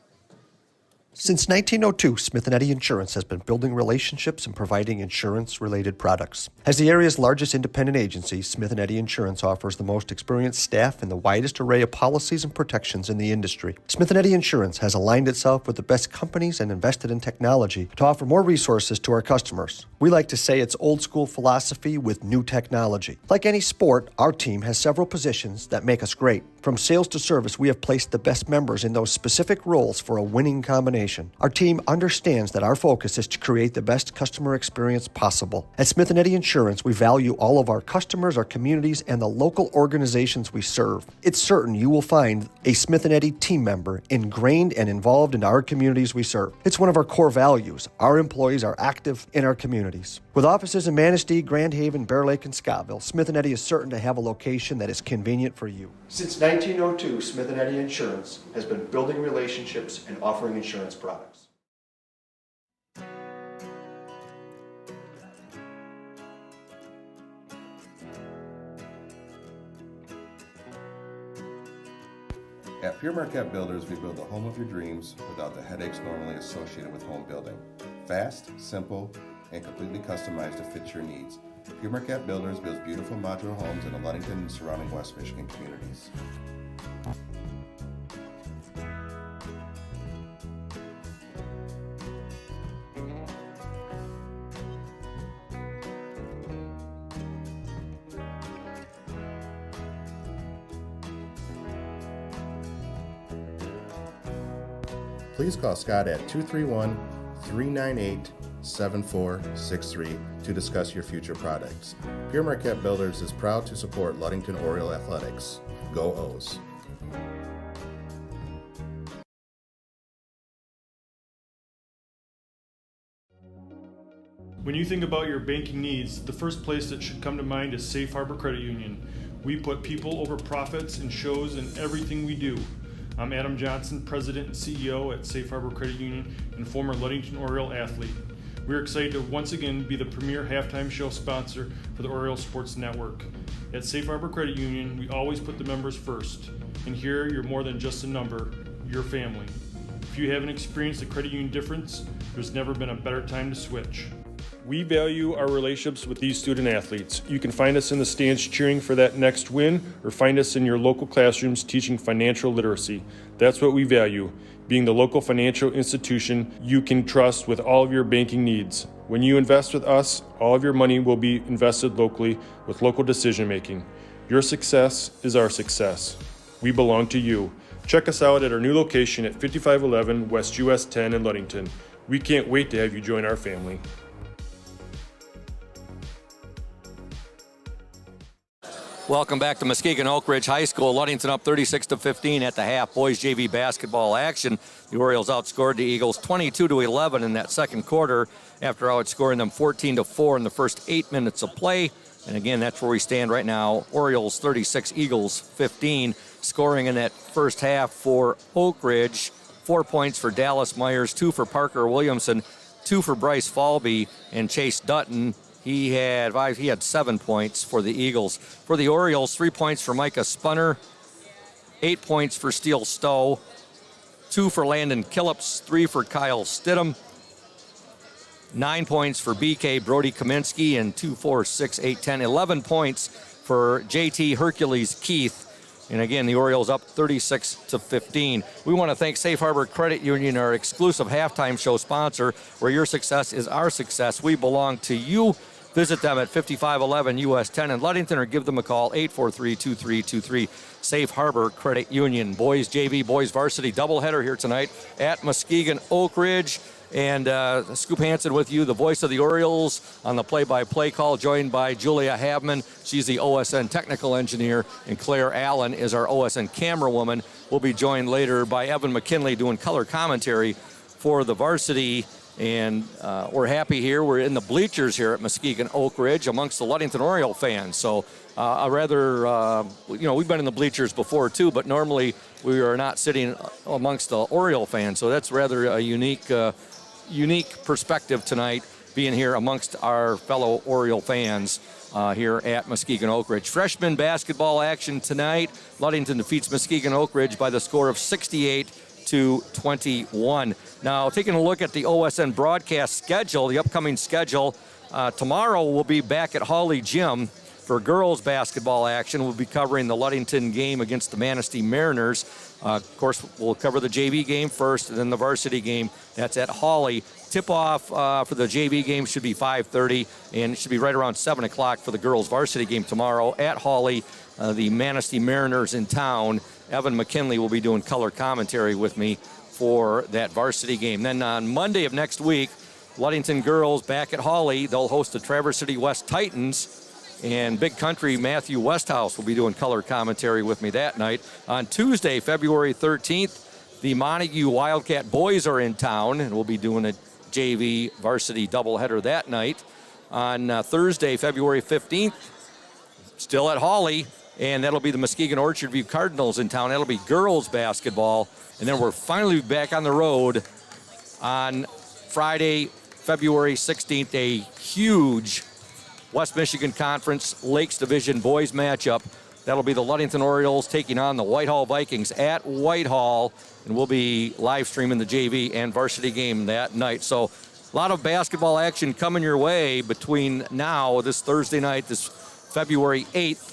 Since 1902, Smith & Eddy Insurance has been building relationships and providing insurance-related products. As the area's largest independent agency, Smith & Eddy Insurance offers the most experienced staff and the widest array of policies and protections in the industry. Smith & Eddy Insurance has aligned itself with the best companies and invested in technology to offer more resources to our customers. We like to say it's old-school philosophy with new technology. Like any sport, our team has several positions that make us great. From sales to service, we have placed the best members in those specific roles for a winning combination. Our team understands that our focus is to create the best customer experience possible. At Smith & Eddy Insurance, we value all of our customers, our communities, and the local organizations we serve. It's certain you will find a Smith & Eddy team member ingrained and involved in our communities we serve. It's one of our core values. Our employees are active in our communities. With offices in Manistee, Grand Haven, Bear Lake, and Scottville, Smith & Eddy is certain to have a location that is convenient for you. Since 1902, Smith & Eddy Insurance has been building relationships and offering insurance products. At Pure Marquette Builders, we build the home of your dreams without the headaches normally associated with home building. Fast, simple, and completely customized to fit your needs. Pure Marquette Builders builds beautiful modular homes in the Ludington and surrounding West Michigan communities. Please call Scott at 231-398-7463 to discuss your future projects. Pure Marquette Builders is proud to support Ludington Oriole Athletics. Go O's! When you think about your banking needs, the first place that should come to mind is Safe Harbor Credit Union. We put people over profits and shows in everything we do. I'm Adam Johnson, President and CEO at Safe Harbor Credit Union and former Ludington Oriole athlete. We're excited to once again be the premier halftime show sponsor for the Oriole Sports Network. At Safe Harbor Credit Union, we always put the members first. And here, you're more than just a number, you're family. If you haven't experienced the credit union difference, there's never been a better time to switch. We value our relationships with these student athletes. You can find us in the stands cheering for that next win, or find us in your local classrooms teaching financial literacy. That's what we value, being the local financial institution you can trust with all of your banking needs. When you invest with us, all of your money will be invested locally with local decision making. Your success is our success. We belong to you. Check us out at our new location at 5511 West US 10 in Ludington. We can't wait to have you join our family. Welcome back to Muskegon Oakridge High School. Ludington up 36-15 at the half. Boys JV basketball action. The Orioles outscored the Eagles 22-11 in that second quarter after outscoring them 14-4 in the first 8 minutes of play. And again, that's where we stand right now. Orioles 36, Eagles 15. Scoring in that first half for Oakridge. 4 points for Dallas Myers, 2 for Parker Williamson, 2 for Bryce Falby, and Chase Dutton. He had 7 points for the Eagles. For the Orioles, 3 points for Micah Spunner, 8 points for Steele Stowe, 2 for Landon Killips, 3 for Kyle Stidham, 9 points for BK Brody Kaminsky, and 2, 4, 6, 8, 10, 11 points for JT Hercules Keith. And again, the Orioles up 36-15. We want to thank Safe Harbor Credit Union, our exclusive halftime show sponsor, where your success is our success. We belong to you. Visit them at 5511 US 10 in Ludington or give them a call, 843-2323. Safe Harbor Credit Union. Boys JV, boys varsity doubleheader here tonight at Muskegon Oakridge. And Scoop Hansen with you, the voice of the Orioles on the play-by-play call, joined by Julia Havman. She's the OSN technical engineer, and Claire Allen is our OSN camera woman. We'll be joined later by Evan McKinley doing color commentary for the varsity. And we're happy here. We're in the bleachers here at Muskegon Oakridge amongst the Ludington Oriole fans. So we've been in the bleachers before too, but normally we are not sitting amongst the Oriole fans. So that's rather a unique perspective tonight, being here amongst our fellow Oriole fans here at Muskegon Oakridge. Freshman basketball action tonight. Ludington defeats Muskegon Oakridge by the score of 68-21. Now, taking a look at the OSN broadcast schedule, the upcoming schedule, tomorrow we'll be back at Hawley Gym for girls basketball action. We'll be covering the Ludington game against the Manistee Mariners. Of course, we'll cover the JV game first, and then the varsity game. That's at Hawley. Tip-off for the JV game should be 5:30, and it should be right around 7 o'clock for the girls varsity game tomorrow at Hawley. The Manistee Mariners in town. Evan McKinley will be doing color commentary with me for that varsity game. Then on Monday of next week, Ludington girls back at Hawley. They'll host the Traverse City West Titans. And Big Country Matthew Westhouse will be doing color commentary with me that night. On Tuesday, February 13th, the Montague Wildcat boys are in town, and we'll be doing a JV varsity doubleheader that night. On Thursday, February 15th, still at Hawley, and that'll be the Muskegon Orchard View Cardinals in town. That'll be girls basketball. And then we're finally back on the road on Friday, February 16th, a huge West Michigan Conference Lakes Division boys matchup. That'll be the Ludington Orioles taking on the Whitehall Vikings at Whitehall, and we'll be live streaming the JV and varsity game that night. So a lot of basketball action coming your way between now, this Thursday night, this February 8th,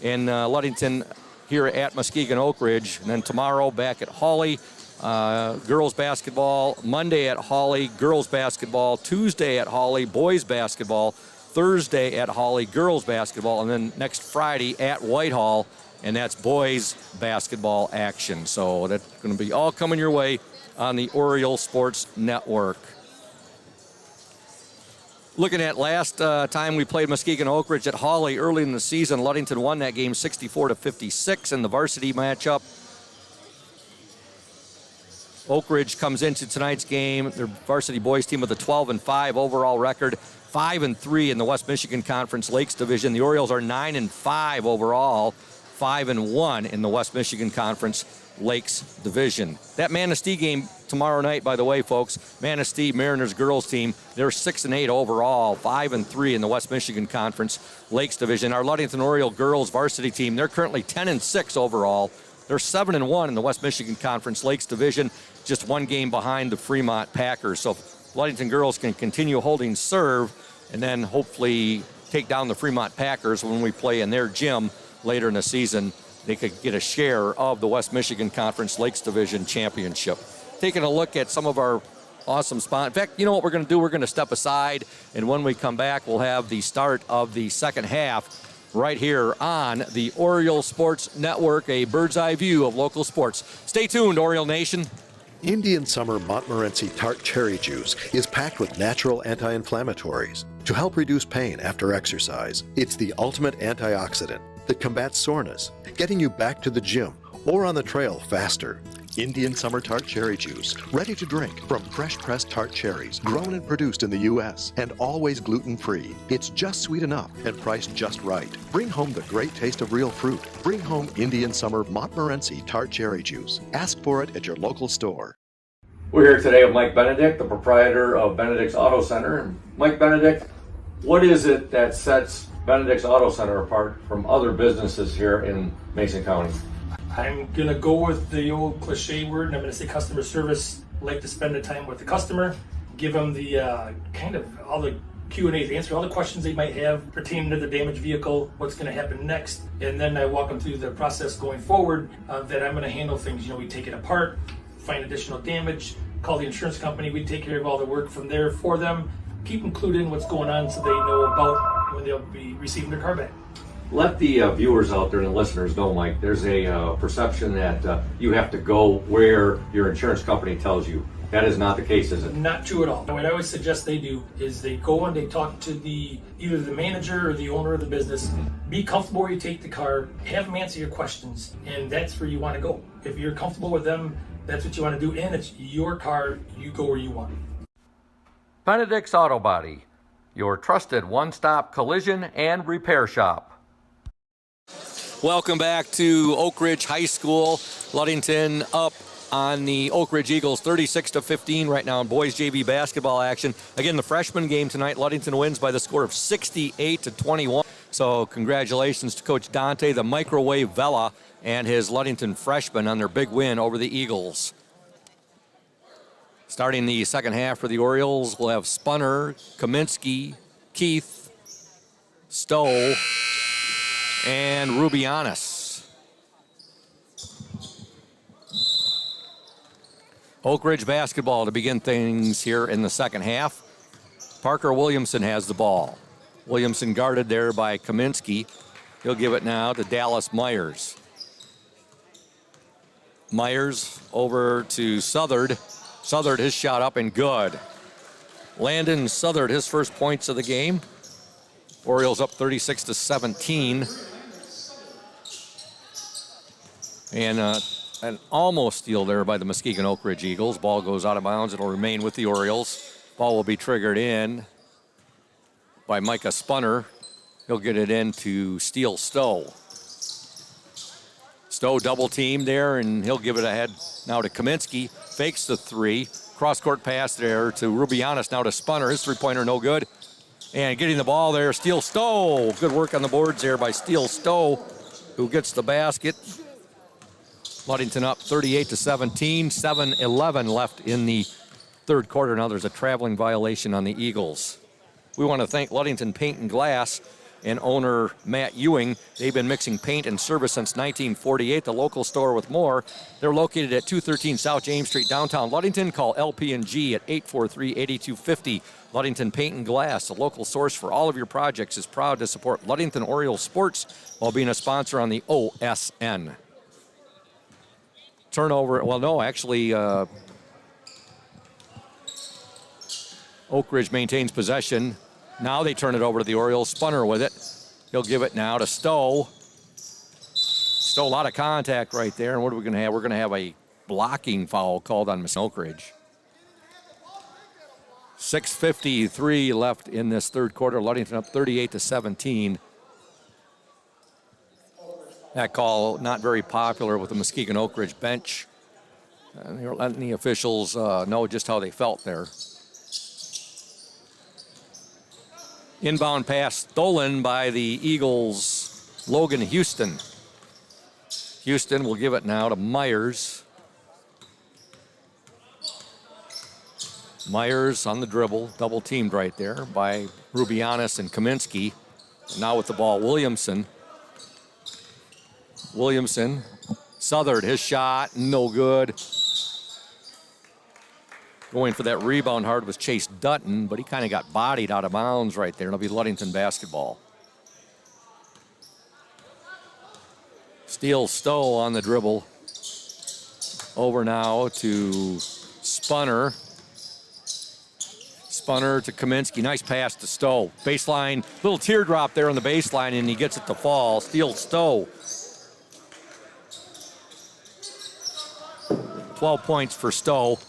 in Ludington here at Muskegon Oakridge, and then tomorrow back at Hawley. Girls basketball Monday at Hawley, girls basketball Tuesday at Hawley, boys basketball Thursday at Hawley, girls basketball, and then next Friday at Whitehall, and that's boys basketball action. So that's going to be all coming your way on the Oriole Sports Network. Looking at last time we played Muskegon Oakridge at Hawley early in the season, Ludington won that game 64-56 in the varsity matchup. Oakridge comes into tonight's game, their varsity boys team with a 12-5 overall record, 5-3 in the West Michigan Conference Lakes Division. The Orioles are 9-5 overall, 5-1 in the West Michigan Conference Lakes Division. That Manistee game tomorrow night, by the way, folks, Manistee Mariners girls team, they're 6-8 overall, 5-3 in the West Michigan Conference Lakes Division. Our Ludington Oriole girls varsity team, they're currently 10-6 overall. They're 7-1 in the West Michigan Conference Lakes Division, just one game behind the Fremont Packers. So Ludington girls can continue holding serve and then hopefully take down the Fremont Packers when we play in their gym later in the season. They could get a share of the West Michigan Conference Lakes Division Championship. Taking a look at some of our awesome spots. In fact, you know what we're going to do? We're going to step aside, and when we come back, we'll have the start of the second half right here on the Oriole Sports Network, a bird's eye view of local sports. Stay tuned, Oriole Nation. Indian Summer Montmorency Tart Cherry Juice is packed with natural anti-inflammatories to help reduce pain after exercise. It's the ultimate antioxidant that combats soreness, getting you back to the gym or on the trail faster. Indian Summer Tart Cherry Juice, ready to drink from fresh-pressed tart cherries, grown and produced in the U.S., and always gluten-free. It's just sweet enough and priced just right. Bring home the great taste of real fruit. Bring home Indian Summer Montmorency Tart Cherry Juice. Ask for it at your local store. We're here today with Mike Benedict, the proprietor of Benedict's Auto Center. Mike Benedict, what is it that sets Benedict's Auto Center apart from other businesses here in Mason County? I'm going to go with the old cliche word, and I'm going to say customer service. Like to spend the time with the customer, give them the kind of all the Q&As, answer all the questions they might have pertaining to the damaged vehicle, what's going to happen next, and then I walk them through the process going forward that I'm going to handle things. We take it apart, find additional damage, call the insurance company, we take care of all the work from there for them, keep them clued in what's going on so they know about when they'll be receiving their car back. Let the viewers out there and the listeners know, Mike, there's a perception that you have to go where your insurance company tells you. That is not the case, is it? Not true at all. What I always suggest they do is they go and they talk to either the manager or the owner of the business. Be comfortable where you take the car, have them answer your questions, and that's where you want to go. If you're comfortable with them, that's what you want to do, and it's your car, you go where you want. Benedict's Auto Body, your trusted one-stop collision and repair shop. Welcome back to Oakridge High School. Ludington up on the Oakridge Eagles 36-15 right now in boys JV basketball action. Again, the freshman game tonight, Ludington wins by the score of 68-21. So congratulations to Coach Dante, the microwave Vela, and his Ludington freshmen on their big win over the Eagles. Starting the second half for the Orioles, we'll have Spunner, Kaminsky, Keith, Stowe, and Rubianis. Oakridge basketball to begin things here in the second half. Parker Williamson has the ball. Williamson guarded there by Kaminsky. He'll give it now to Dallas Myers. Myers over to Southard. Southard, his shot up and good. Landon Southard, his first points of the game. Orioles up 36-17. And an almost steal there by the Muskegon Oakridge Eagles. Ball goes out of bounds. It'll remain with the Orioles. Ball will be triggered in by Micah Spunner. He'll get it in to Steele Stowe. Stowe double teamed there, and he'll give it ahead now to Kaminsky. Fakes the three. Cross-court pass there to Rubianis, now to Spunner. His three-pointer no good. And getting the ball there, Steele Stowe. Good work on the boards there by Steele Stowe, who gets the basket. Ludington up 38-17, 7:11 left in the third quarter. Now there's a traveling violation on the Eagles. We want to thank Ludington Paint and Glass and owner Matt Ewing. They've been mixing paint and service since 1948, the local store with more. They're located at 213 South James Street, downtown Ludington. Call LP&G at 843-8250. Ludington Paint and Glass, the local source for all of your projects, is proud to support Ludington Orioles sports while being a sponsor on the OSN. Turnover, well, no, actually, Oakridge maintains possession. Now they turn it over to the Orioles. Spunner with it. He'll give it now to Stowe. Stowe, a lot of contact right there. And what are we going to have? We're going to have a blocking foul called on Miss Oakridge. 6:53 left in this third quarter. Ludington up 38-17. That call not very popular with the Muskegon Oakridge bench. They were letting the officials know just how they felt there. Inbound pass stolen by the Eagles' Logan Houston. Houston will give it now to Myers. Myers on the dribble, double teamed right there by Rubianis and Kaminsky. And now with the ball, Williamson. Williamson, Southard, his shot, no good. Going for that rebound hard was Chase Dutton, but he kind of got bodied out of bounds right there. It'll be Ludington basketball. Steele Stowe on the dribble. Over now to Spunner. Spunner to Kaminsky. Nice pass to Stowe. Baseline, little teardrop there on the baseline, and he gets it to fall. Steele Stowe. 12 points for Stowe.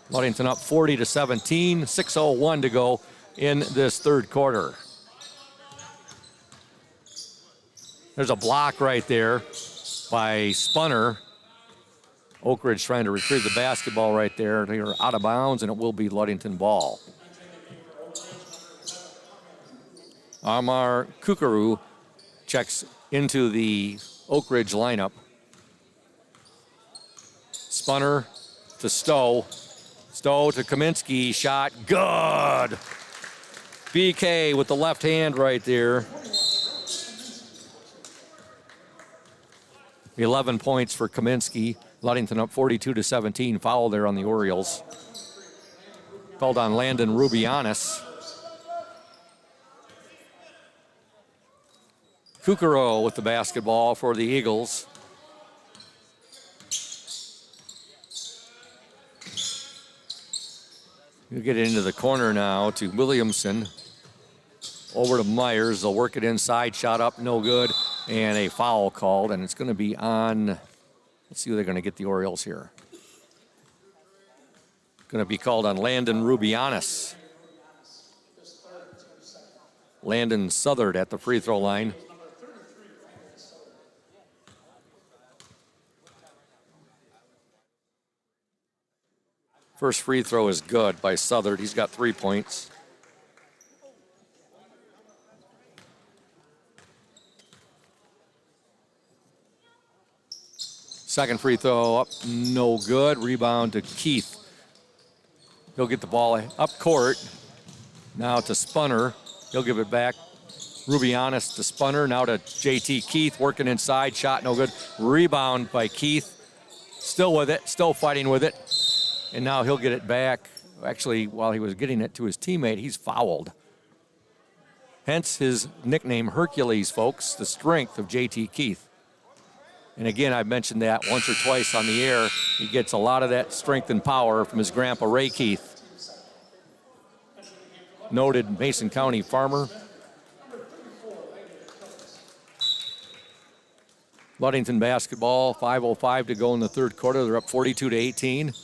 Ludington up 40-17, 6:01 to go in this third quarter. There's a block right there by Spunner. Oakridge trying to retrieve the basketball right there. They are out of bounds, and it will be Ludington ball. Amar Kukuru checks into the Oakridge lineup. Spunner to Stowe. Stowe to Kaminsky, shot good. BK with the left hand right there. 11 points for Kaminsky. Ludington up 42-17. Foul there on the Orioles. Called on Landon Rubianis. Kukuro with the basketball for the Eagles. He'll get it into the corner now to Williamson. Over to Myers. They'll work it inside. Shot up, no good. And a foul called, and it's going to be on. Let's see who they're going to get the Orioles here. Going to be called on Landon Rubianis. Landon Southard at the free throw line. First free throw is good by Southard. He's got 3 points. Second free throw up, no good. Rebound to Keith. He'll get the ball up court. Now to Spunner. He'll give it back. Rubianis to Spunner. Now to JT Keith working inside. Shot no good. Rebound by Keith. Still with it. Still fighting with it. And now he'll get it back. Actually, while he was getting it to his teammate, he's fouled. Hence his nickname Hercules, folks. The strength of JT Keith. And again, I've mentioned that once or twice on the air. He gets a lot of that strength and power from his grandpa, Ray Keith. Noted Mason County farmer. Ludington basketball, 5:05 to go in the third quarter. They're up 42-18.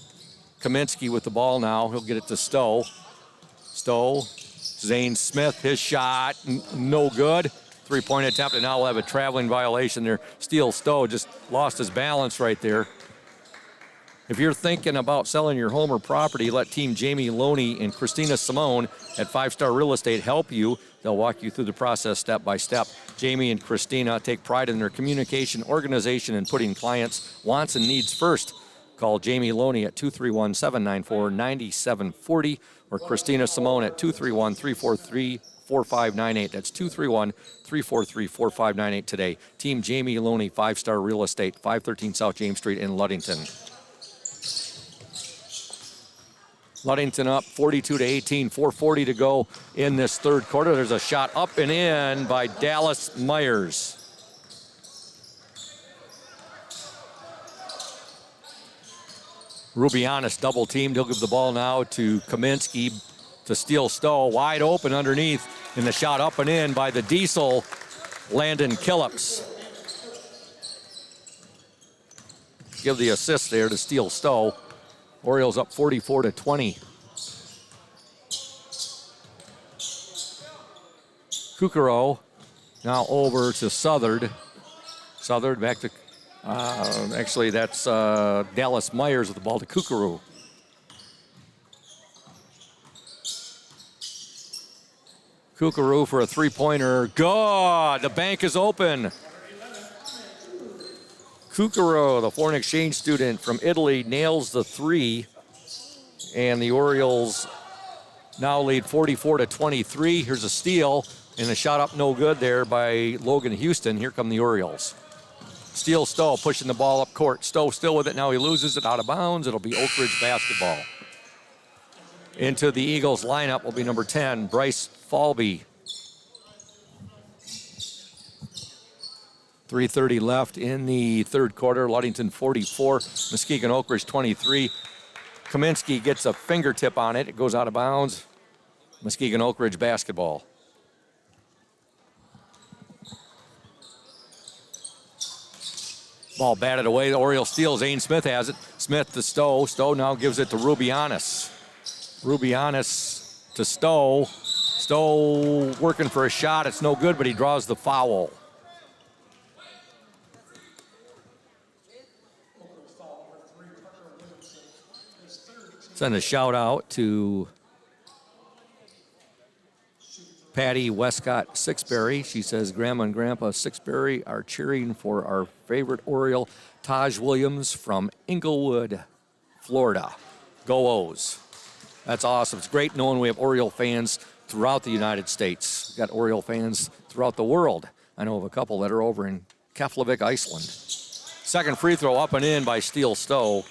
Kaminsky with the ball now. He'll get it to Stowe. Stowe, Zane Smith, his shot, no good. Three-point attempt, and now we'll have a traveling violation there. Steele Stowe just lost his balance right there. If you're thinking about selling your home or property, let Team Jamie Loney and Christina Simone at 5 Star Real Estate help you. They'll walk you through the process step by step. Jamie and Christina take pride in their communication, organization, and putting clients' wants and needs first. Call Jamie Loney at 231-794-9740 or Christina Simone at 231-343-4598. That's 231-343-4598 today. Team Jamie Loney, 5 Star Real Estate, 513 South James Street in Ludington. Ludington up 42-18, 4:40 to go in this third quarter. There's a shot up and in by Dallas Myers. Rubianis double teamed. He'll give the ball now to Kaminsky to Steele Stowe. Wide open underneath, and the shot up and in by the Diesel, Landon Killips. Give the assist there to Steele Stowe. Orioles up 44-20. Kukuro now over to Southard. Southard back to, actually that's Dallas Myers with the ball to Kukuro. Kukuro for a three-pointer. Good! The bank is open. Kukuro, the foreign exchange student from Italy, nails the three. And the Orioles now lead 44-23. Here's a steal, and a shot up no good there by Logan Houston. Here come the Orioles. Steele Stowe pushing the ball up court. Stowe still with it. Now he loses it out of bounds. It'll be Oakridge basketball. Into the Eagles lineup will be number 10, Bryce Falby. 3:30 left in the third quarter. Ludington 44, Muskegon Oakridge 23. Kaminsky gets a fingertip on it. It goes out of bounds. Muskegon Oakridge basketball. Ball batted away. The Orioles steal. Zane Smith has it. Smith to Stowe. Stowe now gives it to Rubianis. Rubianis to Stowe. Stowe working for a shot. It's no good, but he draws the foul. Send a shout out to Patty Westcott Sixbury. She says, Grandma and Grandpa Sixbury are cheering for our favorite Oriole, Taj Williams from Inglewood, Florida. Go O's. That's awesome. It's great knowing we have Oriole fans throughout the United States. We've got Oriole fans throughout the world. I know of a couple that are over in Keflavik, Iceland. Second free throw up and in by Steele Stowe.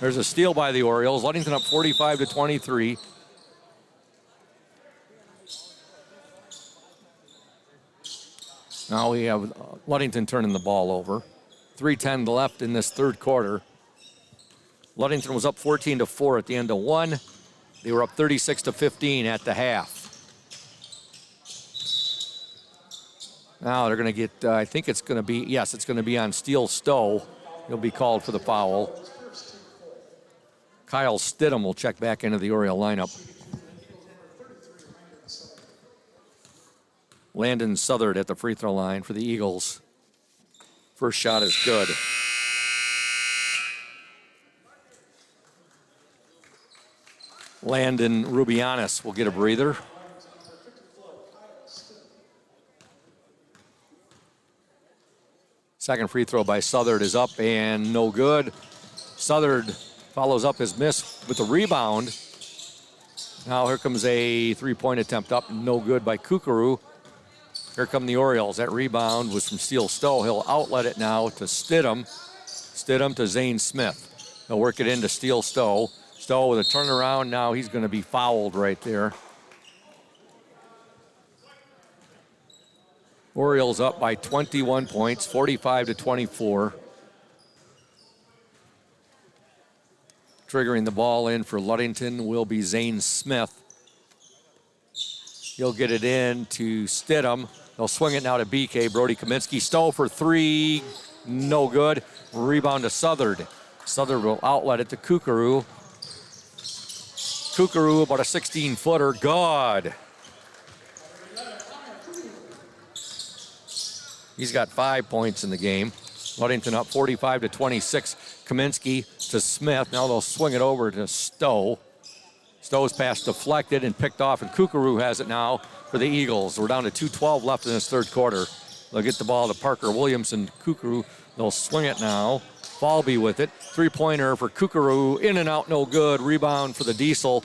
There's a steal by the Orioles. Ludington up 45-23. Now we have Ludington turning the ball over. 3:10 left in this third quarter. Ludington was up 14-4 at the end of one. They were up 36-15 at the half. Now they're going to get, I think it's going to be, yes, it's going to be on Steele Stowe. He'll be called for the foul. Kyle Stidham will check back into the Oriole lineup. Landon Southard at the free throw line for the Eagles. First shot is good. Landon Rubianis will get a breather. Second free throw by Southard is up and no good. Southard follows up his miss with a rebound. Now here comes a three-point attempt up, no good by Kukuru. Here come the Orioles. That rebound was from Steele Stowe. He'll outlet it now to Stidham. Stidham to Zane Smith. He'll work it into Steele Stowe. Stowe with a turnaround. Now he's going to be fouled right there. Orioles up by 21 points, 45-24. Triggering the ball in for Ludington will be Zane Smith. He'll get it in to Stidham. They'll swing it now to BK, Brody Kaminsky. Stowe for three, no good. Rebound to Southard. Southard will outlet it to Kukuru. Kukuru, about a 16-footer, good. He's got 5 points in the game. Ludington up 45-26. Kaminsky to Smith. Now they'll swing it over to Stowe. Stowe's pass deflected and picked off, and Kukuru has it now for the Eagles. We're down to 2:12 left in this third quarter. They'll get the ball to Parker Williamson. Kukuru, they'll swing it now. Falby with it. Three-pointer for Kukuru. In and out, no good. Rebound for the Diesel.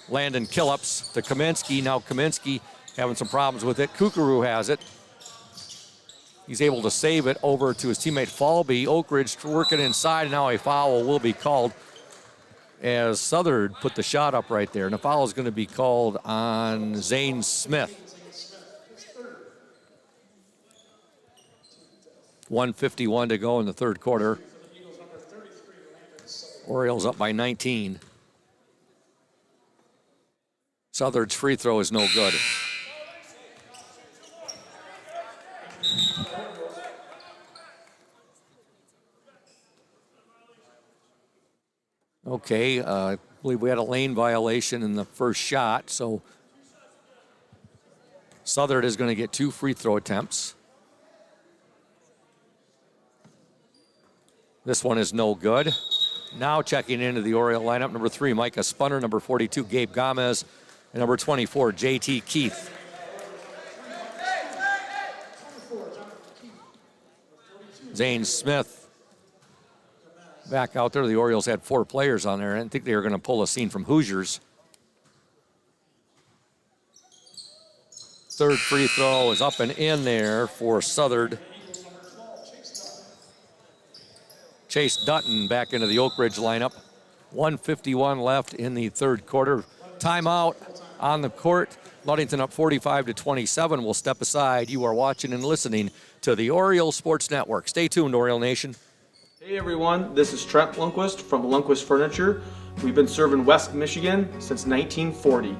Landon Killips to Kaminsky. Now Kaminsky having some problems with it. Kukuru has it. He's able to save it over to his teammate Falby. Oakridge working inside. Now a foul will be called as Southard put the shot up right there. And the foul is going to be called on Zane Smith. 1:51 to go in the third quarter. Orioles up by 19. Southard's free throw is no good. Okay, I believe we had a lane violation in the first shot, so Southard is going to get 2 free throw attempts. This one is no good. Now checking into the Oriole lineup, number 3, Micah Spunner, number 42, Gabe Gomez, and number 24, JT Keith. Zane Smith back out there. The Orioles had 4 players on there. I didn't think they were going to pull a scene from Hoosiers. Third free throw is up and in there for Southard. Chase Dutton back into the Oakridge lineup. 1:51 left in the third quarter. Timeout on the court. Ludington up 45-27. We'll step aside. You are watching and listening to the Oriole Sports Network. Stay tuned, Oriole Nation. Hey everyone, this is Trent Lundquist from Lundquist Furniture. We've been serving West Michigan since 1940.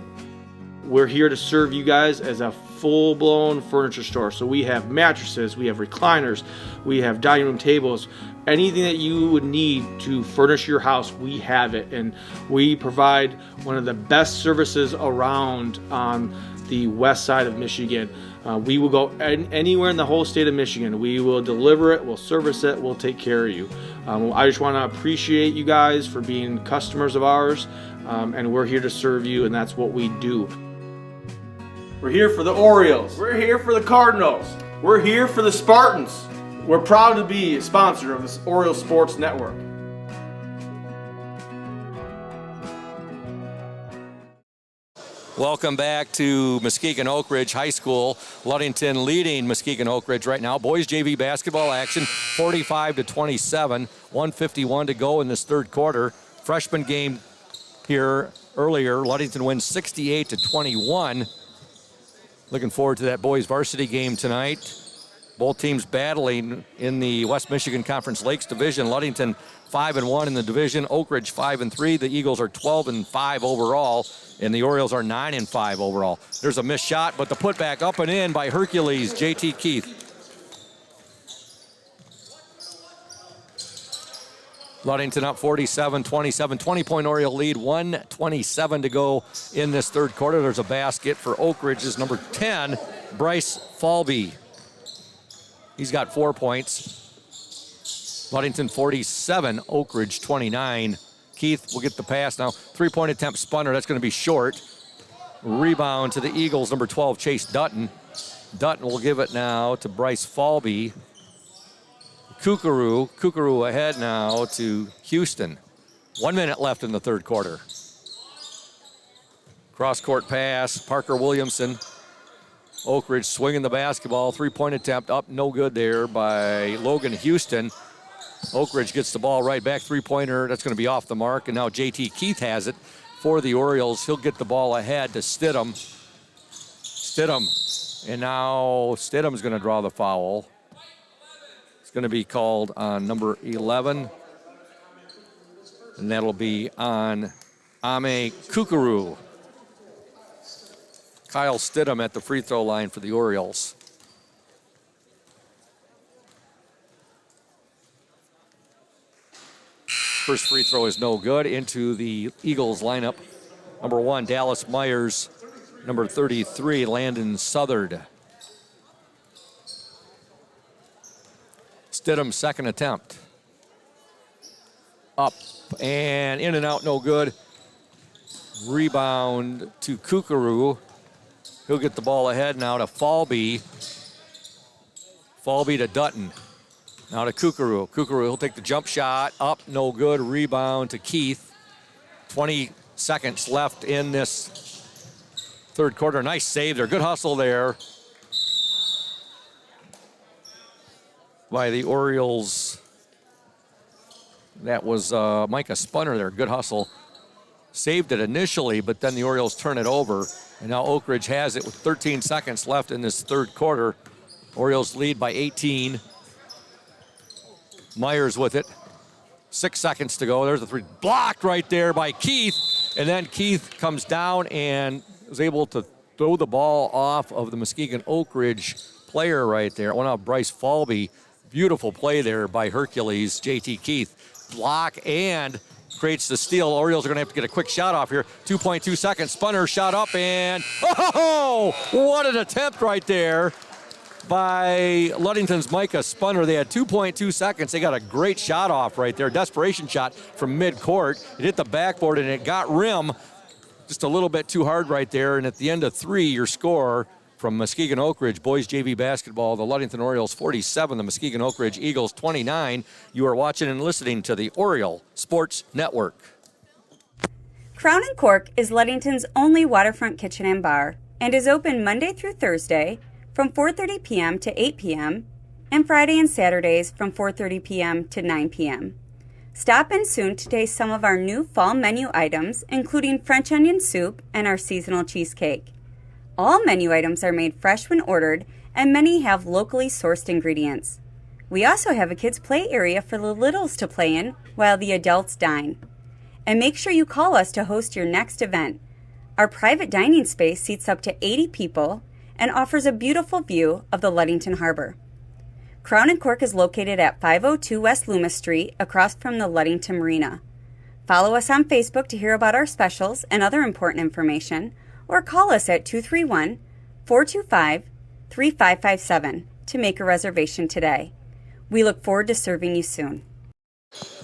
We're here to serve you guys as a full-blown furniture store. So we have mattresses, we have recliners, we have dining room tables, anything that you would need to furnish your house, we have it. And we provide one of the best services around on the west side of Michigan. We will go anywhere in the whole state of Michigan. We will deliver it, we'll service it, we'll take care of you. I just want to appreciate you guys for being customers of ours, and we're here to serve you, and that's what we do. We're here for the Orioles. We're here for the Cardinals. We're here for the Spartans. We're proud to be a sponsor of this Oriole Sports Network. Welcome back to Muskegon Oakridge High School. Ludington leading Muskegon Oakridge right now. Boys JV basketball action, 45-27, 1:51 to go in this third quarter. Freshman game here earlier. Ludington wins 68-21. Looking forward to that boys varsity game tonight. Both teams battling in the West Michigan Conference Lakes Division. Ludington 5-1 in the division. Oakridge 5-3. The Eagles are 12-5 overall, and the Orioles are 9-5 overall. There's a missed shot, but the putback up and in by Hercules, JT Keith. Ludington up 47-27, 20-point Oriole lead, 1:27 to go in this third quarter. There's a basket for Oakridge's number 10, Bryce Falby. He's got 4 points. Ludington 47, Oakridge 29. Keith will get the pass now. Three-point attempt spunner, that's going to be short. Rebound to the Eagles, number 12, Chase Dutton. Dutton will give it now to Bryce Falby. Kukuru ahead now to Houston. 1 minute left in the third quarter. Cross-court pass, Parker Williamson. Oakridge swinging the basketball. Three-point attempt up, no good there by Logan Houston. Oakridge gets the ball right back. Three-pointer, that's going to be off the mark. And now JT Keith has it for the Orioles. He'll get the ball ahead to Stidham. And now Stidham's going to draw the foul. It's going to be called on number 11. And that'll be on Ame Kukuru. Kyle Stidham at the free throw line for the Orioles. First free throw is no good. Into the Eagles lineup. Number 1, Dallas Myers. Number 33, Landon Southard. Stidham's second attempt. Up and in and out, no good. Rebound to Kukuru. He'll get the ball ahead now to Falby. Falby to Dutton. Now to Kukuru. Kukuru, he'll take the jump shot. Up, no good. Rebound to Keith. 20 seconds left in this third quarter. Nice save there. Good hustle there by the Orioles. That was Micah Spunner there. Good hustle. Saved it initially, but then the Orioles turn it over. And now Oakridge has it with 13 seconds left in this third quarter. Orioles lead by 18. Myers with it. 6 seconds to go. There's a three. Blocked right there by Keith. And then Keith comes down and is able to throw the ball off of the Muskegon Oakridge player right there. One out Bryce Falby. Beautiful play there by Hercules, JT Keith. Block and creates the steal. Orioles are going to have to get a quick shot off here. 2.2 seconds. Spunner shot up and, oh, what an attempt right there by Ludington's Micah Spunner. They had 2.2 seconds. They got a great shot off right there. Desperation shot from mid-court. It hit the backboard and it got rim just a little bit too hard right there. And at the end of 3, your score from Muskegon Oakridge boys JV basketball, the Ludington Orioles 47, the Muskegon Oakridge Eagles 29. You are watching and listening to the Oriole Sports Network. Crown & Cork is Ludington's only waterfront kitchen and bar and is open Monday through Thursday from 4:30 p.m. to 8 p.m. and Friday and Saturdays from 4:30 p.m. to 9 p.m. Stop in soon to taste some of our new fall menu items, including French onion soup and our seasonal cheesecake. All menu items are made fresh when ordered, and many have locally sourced ingredients. We also have a kids' play area for the littles to play in while the adults dine. And make sure you call us to host your next event. Our private dining space seats up to 80 people and offers a beautiful view of the Ludington Harbor. Crown & Cork is located at 502 West Loomis Street, across from the Ludington Marina. Follow us on Facebook to hear about our specials and other important information, or call us at 231-425-3557 to make a reservation today. We look forward to serving you soon.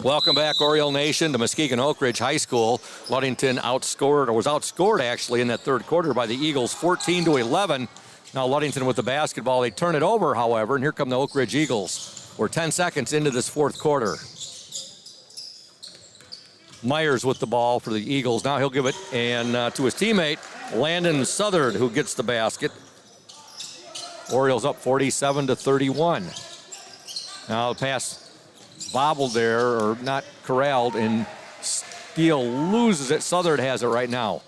Welcome back, Oriole Nation, to Muskegon Oakridge High School. Ludington was outscored actually in that third quarter by the Eagles 14-11. Now Ludington with the basketball. They turn it over, however, and here come the Oakridge Eagles. We're 10 seconds into this fourth quarter. Myers with the ball for the Eagles. Now he'll give it and to his teammate, Landon Southard, who gets the basket. Orioles up 47-31. Now the pass bobbled there, or not corralled, and Steele loses it. Southard has it right now.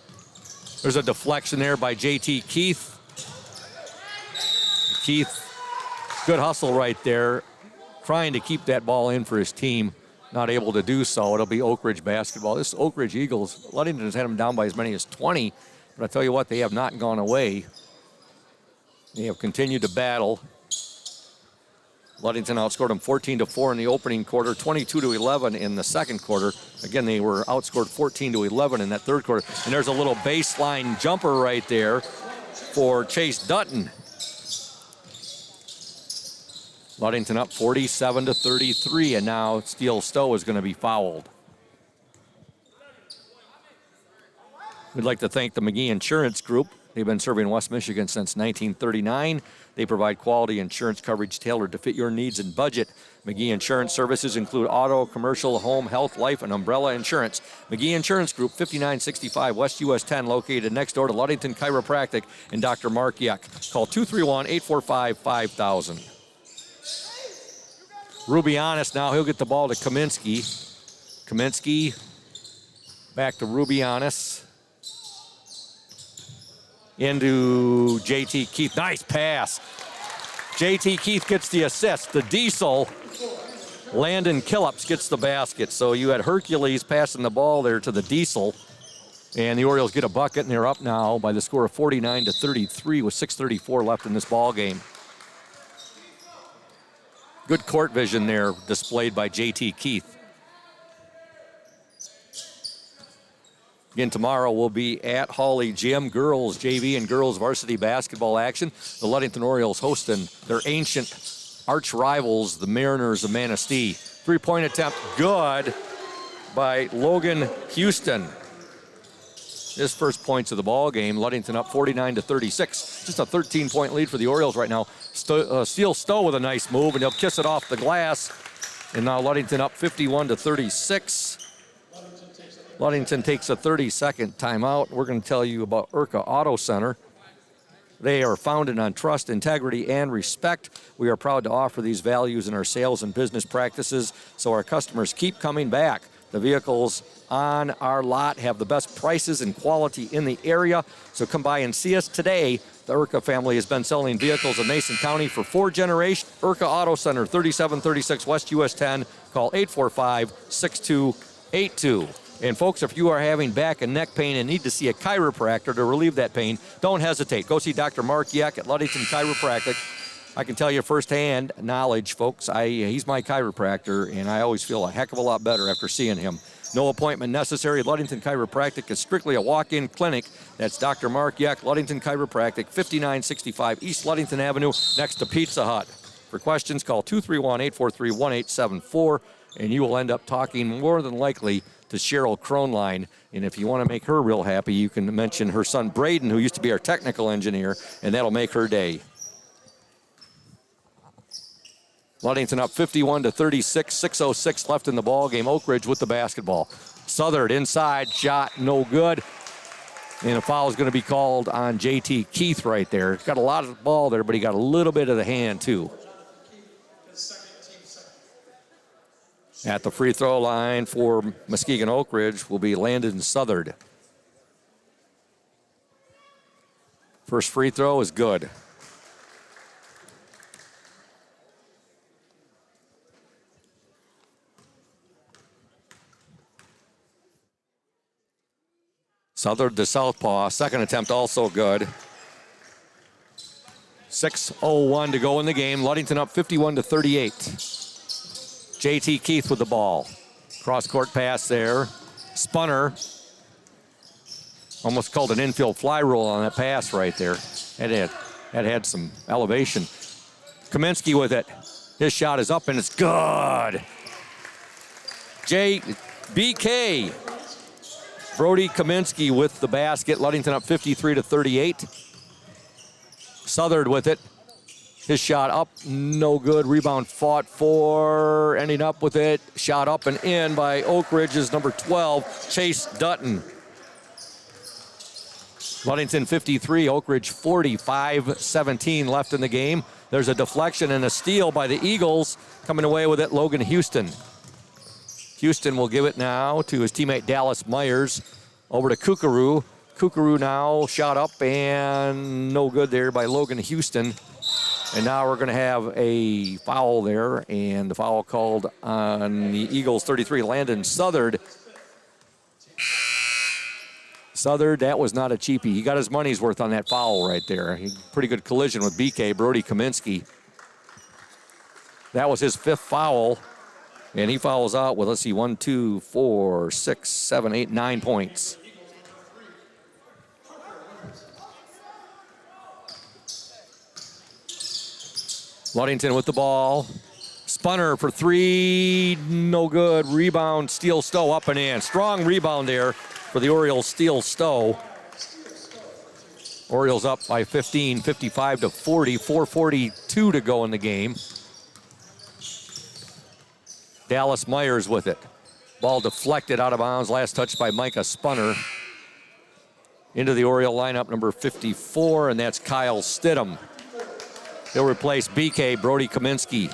There's a deflection there by J.T. Keith. Keith, good hustle right there, trying to keep that ball in for his team. Not able to do so. It'll be Oakridge basketball. This Oakridge Eagles, Ludington has had them down by as many as 20, but I tell you what, they have not gone away. They have continued to battle. Ludington outscored them 14-4 in the opening quarter, 22-11 in the second quarter. Again, they were outscored 14-11 in that third quarter. And there's a little baseline jumper right there for Chase Dutton. Ludington up 47-33, and now Steele Stowe is going to be fouled. We'd like to thank the McGee Insurance Group. They've been serving West Michigan since 1939. They provide quality insurance coverage tailored to fit your needs and budget. McGee Insurance services include auto, commercial, home, health, life, and umbrella insurance. McGee Insurance Group, 5965 West US 10, located next door to Ludington Chiropractic and Dr. Mark Yeck. Call 231-845-5000. Rubianis now, he'll get the ball to Kaminsky. Kaminsky back to Rubianis. Into J.T. Keith. Nice pass. J.T. Keith gets the assist. The Diesel, Landon Killups, gets the basket. So you had Hercules passing the ball there to the Diesel. And the Orioles get a bucket, and they're up now by the score of 49-33 with 6:34 left in this ball game. Good court vision there displayed by J.T. Keith. Again, tomorrow we'll be at Hawley Gym. Girls, JV and girls varsity basketball action. The Ludington Orioles hosting their ancient arch rivals, the Mariners of Manistee. Three-point attempt, good by Logan Houston. His first points of the ball game. Ludington up 49-36. Just a 13-point lead for the Orioles right now. Steele Stowe with a nice move, and he'll kiss it off the glass. And now Ludington up 51-36. Ludington takes a 30-second timeout. We're going to tell you about IRCA Auto Center. They are founded on trust, integrity, and respect. We are proud to offer these values in our sales and business practices so our customers keep coming back. The vehicles on our lot have the best prices and quality in the area, so come by and see us today. The IRCA family has been selling vehicles in Mason County for 4 generations. IRCA Auto Center, 3736 West US 10. Call 845-6282. And folks, if you are having back and neck pain and need to see a chiropractor to relieve that pain, don't hesitate. Go see Dr. Mark Yeck at Ludington Chiropractic. I can tell you firsthand knowledge, folks. He's my chiropractor, and I always feel a heck of a lot better after seeing him. No appointment necessary. Ludington Chiropractic is strictly a walk-in clinic. That's Dr. Mark Yeck, Ludington Chiropractic, 5965 East Ludington Avenue, next to Pizza Hut. For questions, call 231-843-1874, and you will end up talking more than likely to Cheryl Kronline. And if you want to make her real happy, you can mention her son Braden, who used to be our technical engineer, and that'll make her day. Ludington up 51-36, 6:06 left in the ball game. Oakridge with the basketball. Southard inside, shot no good. And a foul is going to be called on J.T. Keith right there. Got a lot of the ball there, but he got a little bit of the hand too. At the free throw line for Muskegon Oakridge will be Landon Southard. First free throw is good. Southard the southpaw. Second attempt also good. 6:01 to go in the game. Ludington up 51-38. J.T. Keith with the ball. Cross-court pass there. Spunner. Almost called an infield fly rule on that pass right there. That had some elevation. Kaminsky with it. His shot is up and it's good. BK. Brody Kaminsky with the basket. Ludington up 53-38. Southard with it. His shot up, no good. Rebound fought for, ending up with it. Shot up and in by Oakridge's number 12, Chase Dutton. Ludington 53, Oakridge 45-17 left in the game. There's a deflection and a steal by the Eagles. Coming away with it, Logan Houston. Houston will give it now to his teammate Dallas Myers. Over to Kukuru. Kukuru now shot up and no good there by Logan Houston. And now we're going to have a foul there, and the foul called on the Eagles 33, Landon Southard. Southard, that was not a cheapie. He got his money's worth on that foul right there. Pretty good collision with BK, Brody Kaminsky. That was his 5th foul, and he fouls out with, let's see, 1, 2, 4, 6, 7, 8, 9 points. Ludington with the ball. Spunner for 3, no good. Rebound, Steele Stowe up and in. Strong rebound there for the Orioles, Steele Stowe. Orioles up by 15, 55-40, 4:42 to go in the game. Dallas Myers with it. Ball deflected out of bounds, last touch by Micah Spunner. Into the Oriole lineup, number 54, and that's Kyle Stidham. He'll replace BK, Brody Kaminsky.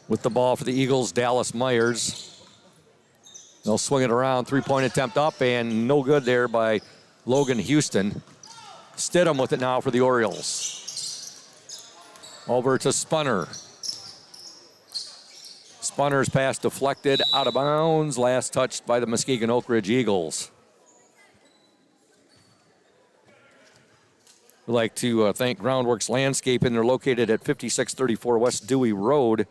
With the ball for the Eagles, Dallas Myers. They'll swing it around, 3-point attempt up, and no good there by Logan Houston. Stidham with it now for the Orioles. Over to Spunner. Spunner's pass deflected out of bounds, last touched by the Muskegon Oakridge Eagles. We'd like to thank Groundworks Landscaping. They're located at 5634 West Dewey Road.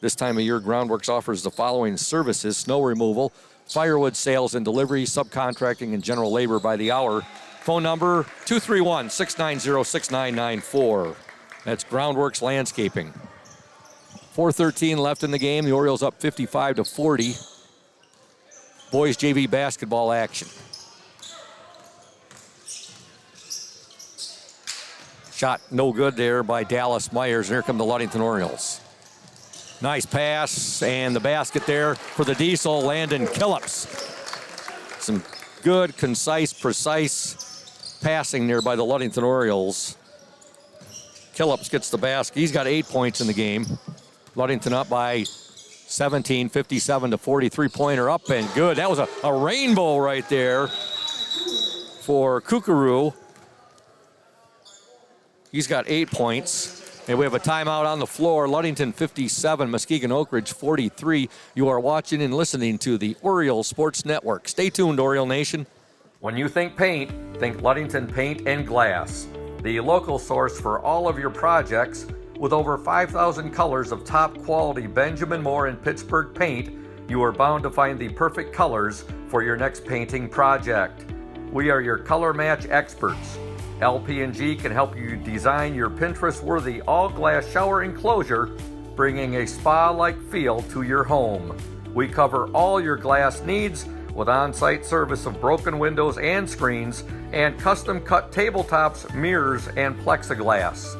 This time of year, Groundworks offers the following services: snow removal, firewood sales and delivery, subcontracting, and general labor by the hour. Phone number 231-690-6994. That's Groundworks Landscaping. 4:13 left in the game. The Orioles up 55-40. Boys JV basketball action. Shot no good there by Dallas Myers. And here come the Ludington Orioles. Nice pass and the basket there for the Diesel, Landon Killips. Some good, concise, precise passing there by the Ludington Orioles. Killips gets the basket. He's got 8 points in the game. Ludington up by 17, 57-40. 3-pointer up and good. That was a rainbow right there for Kukuru. He's got 8 points. And we have a timeout on the floor. Ludington 57, Muskegon Oakridge 43. You are watching and listening to the Oriole Sports Network. Stay tuned, Oriole Nation. When you think paint, think Ludington Paint and Glass. The local source for all of your projects. With over 5,000 colors of top quality Benjamin Moore and Pittsburgh paint, you are bound to find the perfect colors for your next painting project. We are your color match experts. LP&G can help you design your Pinterest-worthy all-glass shower enclosure, bringing a spa-like feel to your home. We cover all your glass needs with on-site service of broken windows and screens and custom-cut tabletops, mirrors, and plexiglass.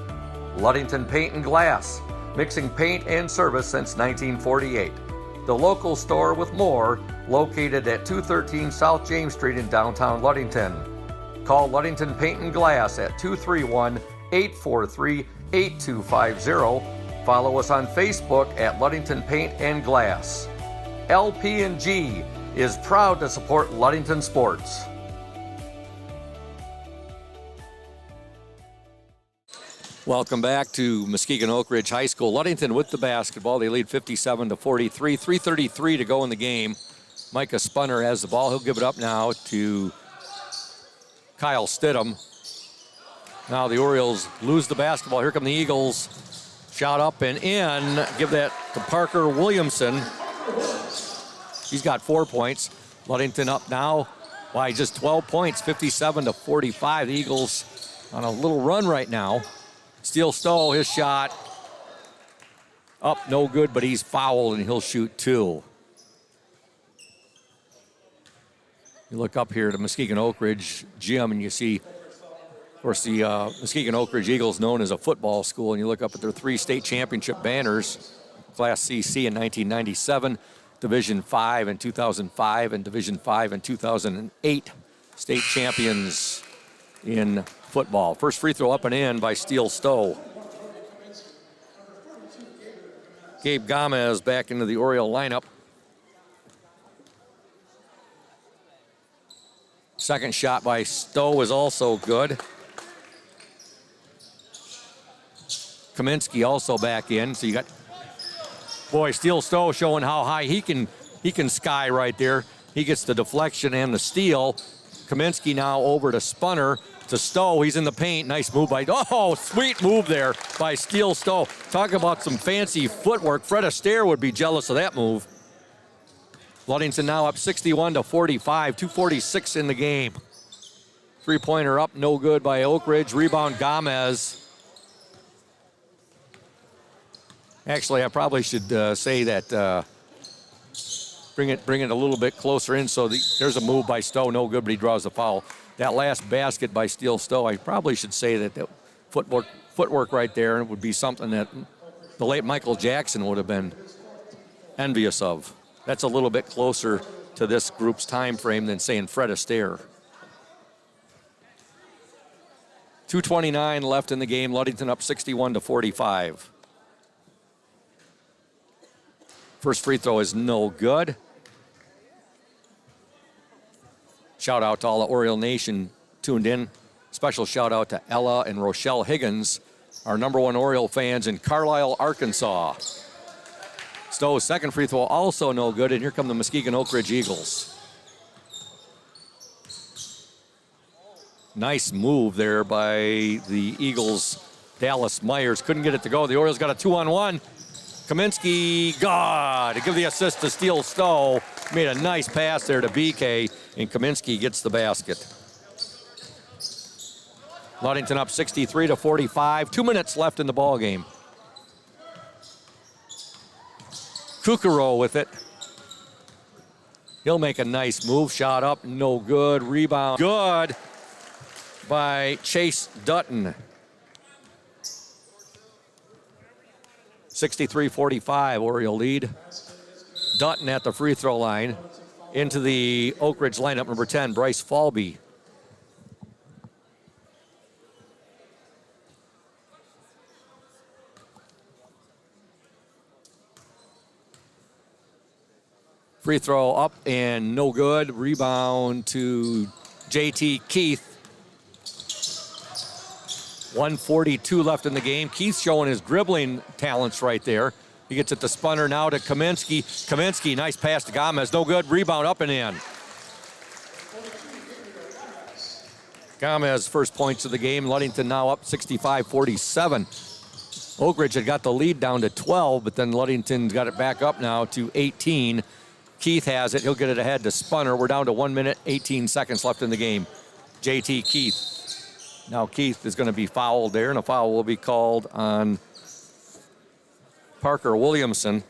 Ludington Paint and Glass, mixing paint and service since 1948. The local store with more, located at 213 South James Street in downtown Ludington. Call Ludington Paint and Glass at 231-843-8250. Follow us on Facebook at Ludington Paint and Glass. LP&G is proud to support Ludington sports. Welcome back to Muskegon Oakridge High School. Ludington with the basketball. They lead 57-43. 3:33 to go in the game. Micah Spunner has the ball. He'll give it up now to Kyle Stidham. Now the Orioles lose the basketball. Here come the Eagles. Shot up and in. Give that to Parker Williamson. He's got 4 points. Ludington up now by just 12 points, 57-45. The Eagles on a little run right now. Steele Stowe, his shot. Up, no good, but he's fouled and he'll shoot 2. You look up here to Muskegon Oakridge gym and you see, of course, the Muskegon Oakridge Eagles, known as a football school, and you look up at their 3 state championship banners, Class CC in 1997, Division 5 in 2005, and Division 5 in 2008. State champions in football. First free throw up and in by Steele Stowe. Gabe Gomez back into the Oriole lineup. Second shot by Stowe is also good. Kaminsky also back in. So you got, boy, Steele Stowe showing how high he can sky right there. He gets the deflection and the steal. Kaminsky now over to Spunner, to Stowe. He's in the paint. Nice move by, oh, sweet move there by Steele Stowe. Talk about some fancy footwork. Fred Astaire would be jealous of that move. Ludington now up 61-45, 2:46 in the game. Three-pointer up, no good by Oakridge. Rebound Gomez. Actually, I probably should say that bring it a little bit closer in. So there's a move by Stowe, no good, but he draws the foul. That last basket by Steele Stowe, I probably should say that the footwork right there would be something that the late Michael Jackson would have been envious of. That's a little bit closer to this group's time frame than saying Fred Astaire. 2:29 left in the game. Ludington up 61-45. First free throw is no good. Shout out to all the Oriole Nation tuned in. Special shout out to Ella and Rochelle Higgins, our #1 Oriole fans in Carlisle, Arkansas. Stowe's second free throw also no good, and here come the Muskegon Oakridge Eagles. Nice move there by the Eagles. Dallas Myers couldn't get it to go. The Orioles got a 2-on-1. Kaminsky, God, to give the assist to Steele Stowe. Made a nice pass there to BK, and Kaminsky gets the basket. Ludington up 63-45. 2 minutes left in the ball game. Kukuro with it. He'll make a nice move. Shot up, no good. Rebound, good by Chase Dutton. 63-45, Oriole lead. Dutton at the free throw line. Into the Oakridge lineup, number 10, Bryce Falby. Free throw up and no good. Rebound to JT Keith. 1:42 left in the game. Keith showing his dribbling talents right there. He gets it to Spunner, now to Kaminsky. Kaminsky, nice pass to Gomez. No good. Rebound up and in. Gomez first points of the game. Ludington now up 65-47. Oakridge had got the lead down to 12, but then Ludington got it back up now to 18. Keith has it. He'll get it ahead to Spunner. We're down to 1 minute, 18 seconds left in the game. JT Keith. Now Keith is going to be fouled there, and a foul will be called on Parker Williamson.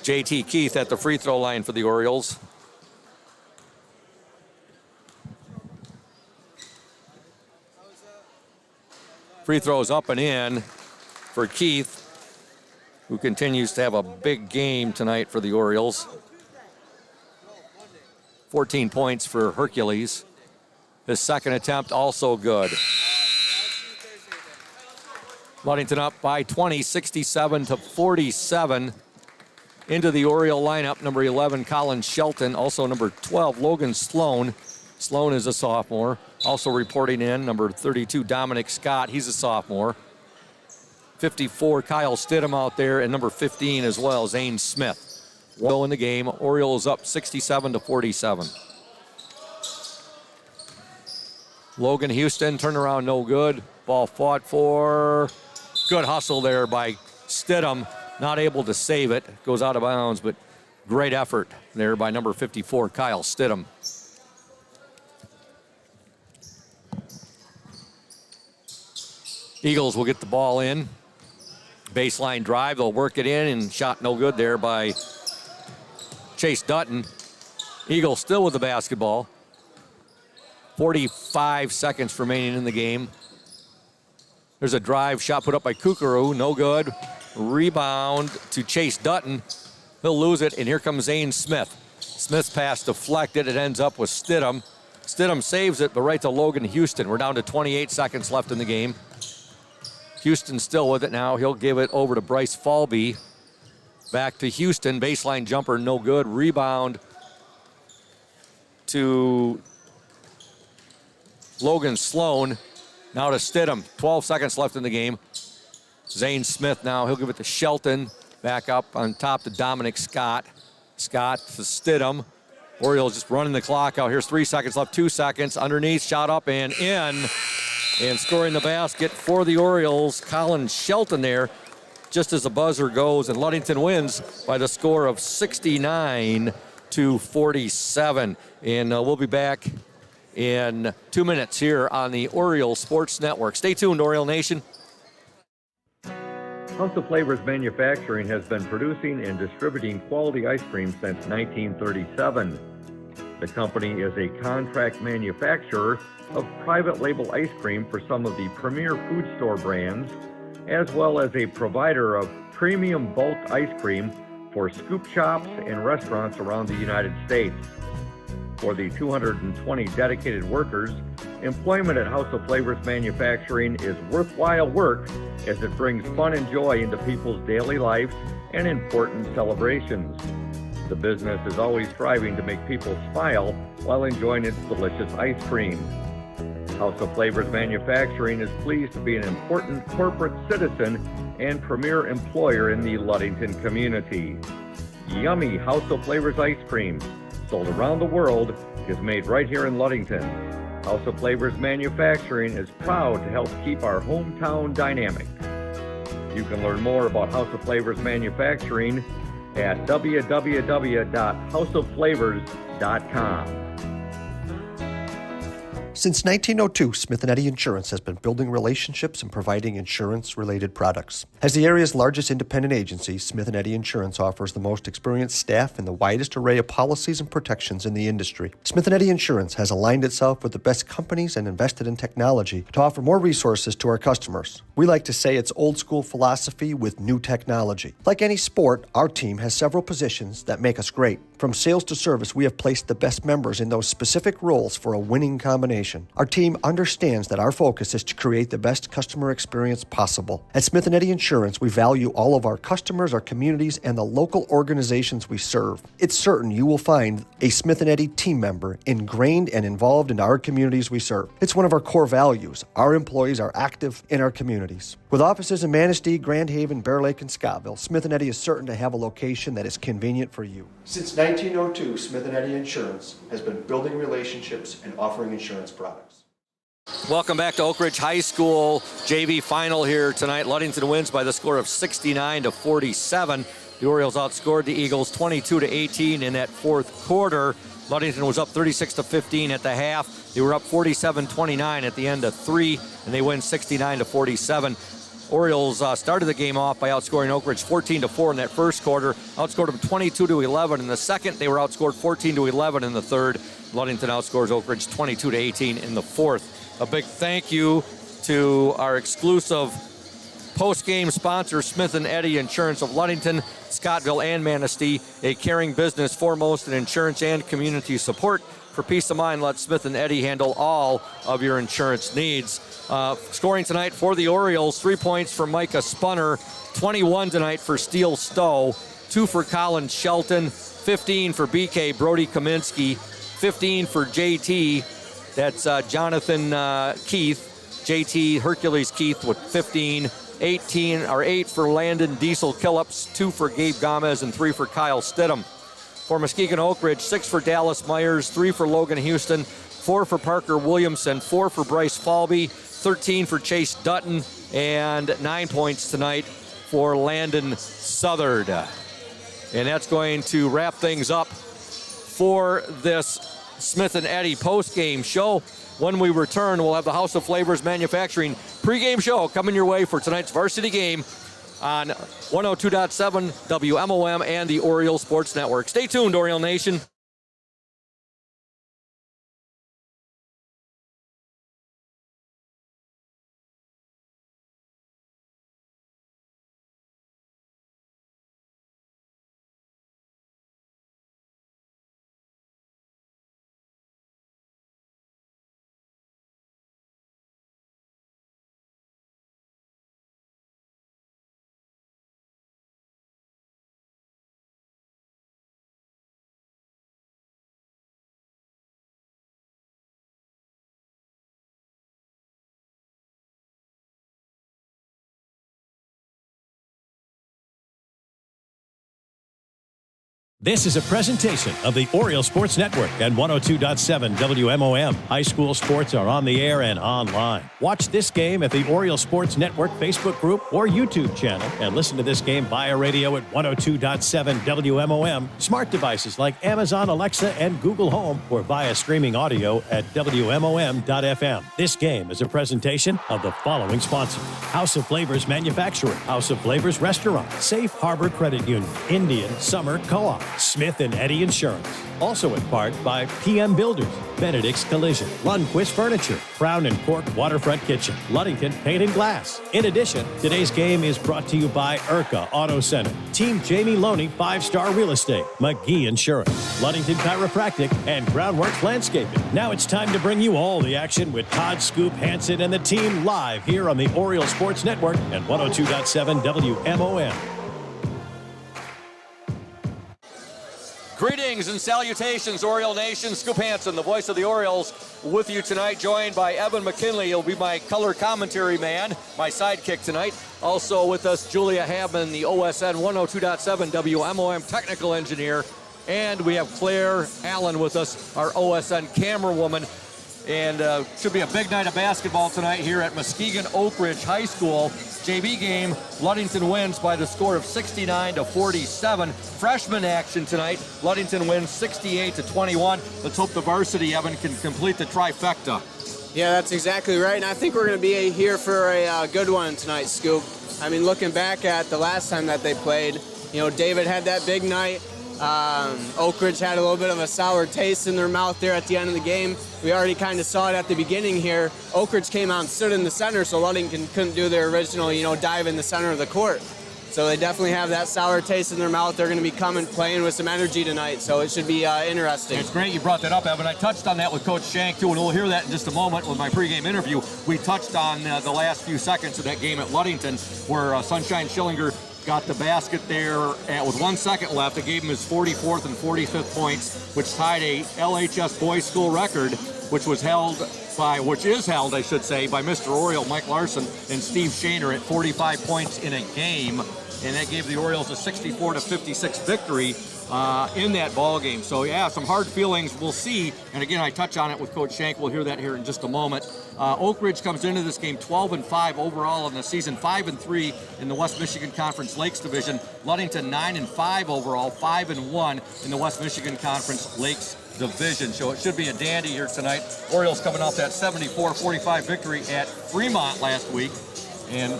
JT Keith at the free throw line for the Orioles. Free throws up and in for Keith, who continues to have a big game tonight for the Orioles. 14 points for Hercules. His second attempt also good. Ludington up by 20, 67-47. Into the Oriole lineup, number 11, Colin Shelton. Also number 12, Logan Sloan. Sloan is a sophomore. Also reporting in, number 32, Dominic Scott. He's a sophomore. 54, Kyle Stidham out there, and number 15 as well, Zane Smith. One in the game. Orioles up 67-47. Logan Houston, turnaround no good. Ball fought for. Good hustle there by Stidham. Not able to save it. Goes out of bounds, but great effort there by number 54, Kyle Stidham. Eagles will get the ball in. Baseline drive, they'll work it in, and shot no good there by Chase Dutton. Eagles still with the basketball. 45 seconds remaining in the game. There's a drive shot put up by Kukuru, no good. Rebound to Chase Dutton. He'll lose it, and here comes Zane Smith. Smith's pass deflected. It ends up with Stidham. Stidham saves it, but right to Logan Houston. We're down to 28 seconds left in the game. Houston still with it now. He'll give it over to Bryce Falby. Back to Houston. Baseline jumper, no good. Rebound to Logan Sloan. Now to Stidham. 12 seconds left in the game. Zane Smith now. He'll give it to Shelton. Back up on top to Dominic Scott. Scott to Stidham. Orioles just running the clock out. Here's 3 seconds left, 2 seconds. Underneath, shot up and in. And scoring the basket for the Orioles, Colin Shelton there, just as the buzzer goes. And Ludington wins by the score of 69-47. And we'll be back in 2 minutes here on the Oriole Sports Network. Stay tuned, Oriole Nation. House of Flavors Manufacturing has been producing and distributing quality ice cream since 1937. The company is a contract manufacturer of private label ice cream for some of the premier food store brands, as well as a provider of premium bulk ice cream for scoop shops and restaurants around the United States. For the 220 dedicated workers, employment at House of Flavors Manufacturing is worthwhile work as it brings fun and joy into people's daily lives and important celebrations. The business is always striving to make people smile while enjoying its delicious ice cream. House of Flavors Manufacturing is pleased to be an important corporate citizen and premier employer in the Ludington community. Yummy House of Flavors ice cream, sold around the world, is made right here in Ludington. House of Flavors Manufacturing is proud to help keep our hometown dynamic. You can learn more about House of Flavors Manufacturing at www.houseofflavors.com. Since 1902, Smith & Eddy Insurance has been building relationships and providing insurance-related products. As the area's largest independent agency, Smith & Eddy Insurance offers the most experienced staff and the widest array of policies and protections in the industry. Smith & Eddy Insurance has aligned itself with the best companies and invested in technology to offer more resources to our customers. We like to say it's old-school philosophy with new technology. Like any sport, our team has several positions that make us great. From sales to service, we have placed the best members in those specific roles for a winning combination. Our team understands that our focus is to create the best customer experience possible. At Smith & Eddy Insurance, we value all of our customers, our communities, and the local organizations we serve. It's certain you will find a Smith & Eddy team member ingrained and involved in our communities we serve. It's one of our core values. Our employees are active in our communities. With offices in Manistee, Grand Haven, Bear Lake, and Scottville, Smith & Eddy is certain to have a location that is convenient for you. Since 1902, Smith & Eddy Insurance has been building relationships and offering insurance products. Welcome back to Oakridge High School JV final here tonight. Ludington wins by the score of 69-47. The Orioles outscored the Eagles 22-18 in that fourth quarter. Ludington was up 36-15 at the half. They were up 47-29 at the end of 3, and they win 69-47. Orioles started the game off by outscoring Oakridge 14-4 in that first quarter. Outscored them 22-11 in the second. They were outscored 14-11 in the third. Ludington outscores Oakridge 22-18 in the fourth. A big thank you to our exclusive post-game sponsor, Smith & Eddy Insurance of Ludington, Scottville, and Manistee. A caring business foremost in insurance and community support. For peace of mind, let Smith & Eddy handle all of your insurance needs. Scoring tonight for the Orioles, 3 points for Micah Spunner, 21 tonight for Steele Stowe, 2 for Colin Shelton, 15 for BK Brody Kaminsky, 15 for JT, that's Jonathan Keith, JT Hercules Keith with 15, 8 for Landon Diesel Killips, 2 for Gabe Gomez, and 3 for Kyle Stidham. For Muskegon Oakridge, 6 for Dallas Myers, 3 for Logan Houston, 4 for Parker Williamson, 4 for Bryce Falby, 13 for Chase Dutton, and 9 points tonight for Landon Southard. And that's going to wrap things up for this Smith & Eddy post-game show. When we return, we'll have the House of Flavors Manufacturing pregame show coming your way for tonight's varsity game on 102.7 WMOM and the Oriole Sports Network. Stay tuned, Oriole Nation. This is a presentation of the Oriole Sports Network and 102.7 WMOM. High school sports are on the air and online. Watch this game at the Oriole Sports Network Facebook group or YouTube channel and listen to this game via radio at 102.7 WMOM, smart devices like Amazon Alexa and Google Home, or via streaming audio at WMOM.FM. This game is a presentation of the following sponsors: House of Flavors Manufacturing, House of Flavors Restaurant, Safe Harbor Credit Union, Indian Summer Co-op, Smith & Eddy Insurance. Also in part by PM Builders, Benedict's Collision, Lundquist Furniture, Crown & Cork Waterfront Kitchen, Ludington Paint and Glass. In addition, today's game is brought to you by Urca Auto Center, Team Jamie Loney 5-Star Real Estate, McGee Insurance, Ludington Chiropractic, and Groundworks Landscaping. Now it's time to bring you all the action with Todd Scoop Hansen and the team live here on the Oriole Sports Network and 102.7 WMOM. Greetings and salutations, Oriole Nation. Scoop Hansen, the voice of the Orioles, with you tonight, joined by Evan McKinley. He'll be my color commentary man, my sidekick tonight. Also with us, Julia Habman, the OSN 102.7 WMOM technical engineer. And we have Claire Allen with us, our OSN camera woman. And should be a big night of basketball tonight here at Muskegon Oakridge High School. JV game, Ludington wins by the score of 69-47. Freshman action tonight, Ludington wins 68-21. Let's hope the varsity, Evan, can complete the trifecta. Yeah, that's exactly right, and I think we're going to be here for a good one tonight, Scoop. I mean, looking back at the last time that they played, you know, David had that big night. Oakridge had a little bit of a sour taste in their mouth there at the end of the game. We already kind of saw it at the beginning here. Oakridge came out and stood in the center, so Ludington couldn't do their original, dive in the center of the court. So they definitely have that sour taste in their mouth. They're going to be playing with some energy tonight, so it should be interesting. It's great you brought that up, Evan. I touched on that with Coach Shank, too, and we'll hear that in just a moment with my pregame interview. We touched on the last few seconds of that game at Ludington, where Sunshine Schillinger got the basket there with 1 second left. It gave him his 44th and 45th points, which tied a LHS boys school record, which is held by Mr. Oriole Mike Larson and Steve Shaner at 45 points in a game, and that gave the Orioles a 64-56 victory in that ball game. So yeah, some hard feelings. We'll see. And again, I touch on it with Coach Shank. We'll hear that here in just a moment. Oakridge comes into this game 12-5 overall in the season, 5-3 in the West Michigan Conference Lakes Division. Ludington 9-5 overall, 5-1 in the West Michigan Conference Lakes Division. So it should be a dandy here tonight. Orioles coming off that 74-45 victory at Fremont last week. And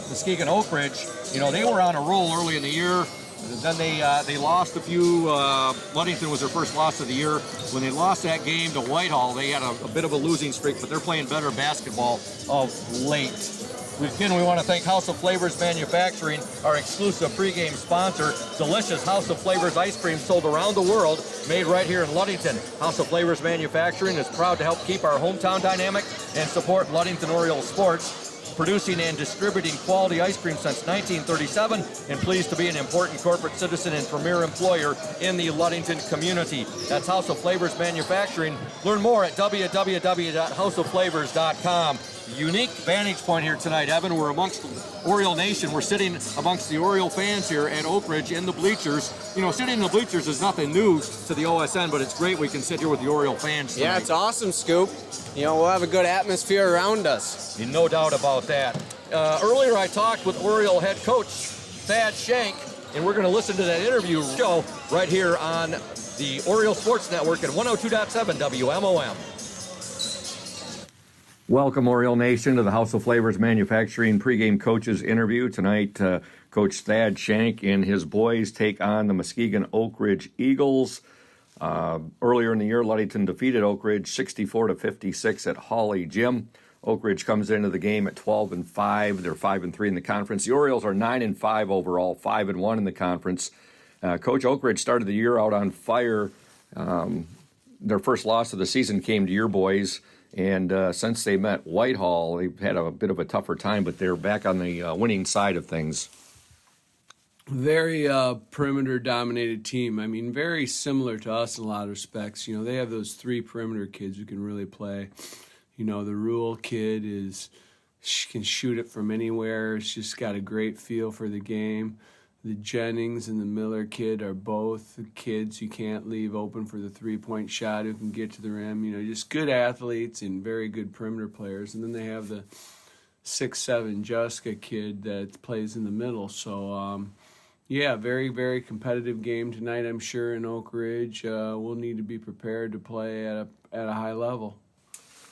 Muskegon Oakridge, they were on a roll early in the year. Then they lost a few. Ludington was their first loss of the year. When they lost that game to Whitehall, they had a bit of a losing streak, but they're playing better basketball of late. Again, we want to thank House of Flavors Manufacturing, our exclusive pregame sponsor. Delicious House of Flavors ice cream sold around the world, made right here in Ludington. House of Flavors Manufacturing is proud to help keep our hometown dynamic and support Ludington Oriole sports, producing and distributing quality ice cream since 1937, and pleased to be an important corporate citizen and premier employer in the Ludington community. That's House of Flavors Manufacturing. Learn more at www.houseofflavors.com. Unique vantage point here tonight, Evan. We're amongst Oriole Nation. We're sitting amongst the Oriole fans here at Oakridge in the bleachers. Sitting in the bleachers is nothing new to the OSN, but it's great we can sit here with the Oriole fans tonight. Yeah, it's awesome, Scoop. We'll have a good atmosphere around us. No doubt about that. Earlier I talked with Oriole head coach Thad Shank, and we're going to listen to that interview show right here on the Oriole Sports Network at 102.7 WMOM. Welcome, Oriole Nation, to the House of Flavors Manufacturing pregame coaches interview. Tonight, Coach Thad Shank and his boys take on the Muskegon Oakridge Eagles. Earlier in the year, Ludington defeated Oakridge 64-56 at Hawley Gym. Oakridge comes into the game at 12-5. They're 5-3 in the conference. The Orioles are 9-5 overall, 5-1 in the conference. Coach, Oakridge started the year out on fire. Their first loss of the season came to your boys. And since they met Whitehall, they've had a bit of a tougher time, but they're back on the winning side of things. Very perimeter-dominated team. I mean, very similar to us in a lot of respects. You know, they have those three perimeter kids who can really play. You know, the Rule kid can shoot it from anywhere. It's just got a great feel for the game. The Jennings and the Miller kid are both kids you can't leave open for the three-point shot who can get to the rim. You know, just good athletes and very good perimeter players. And then they have the 6'7" Juska kid that plays in the middle. So, yeah, very, very competitive game tonight, I'm sure, in Oakridge. We'll need to be prepared to play at a high level.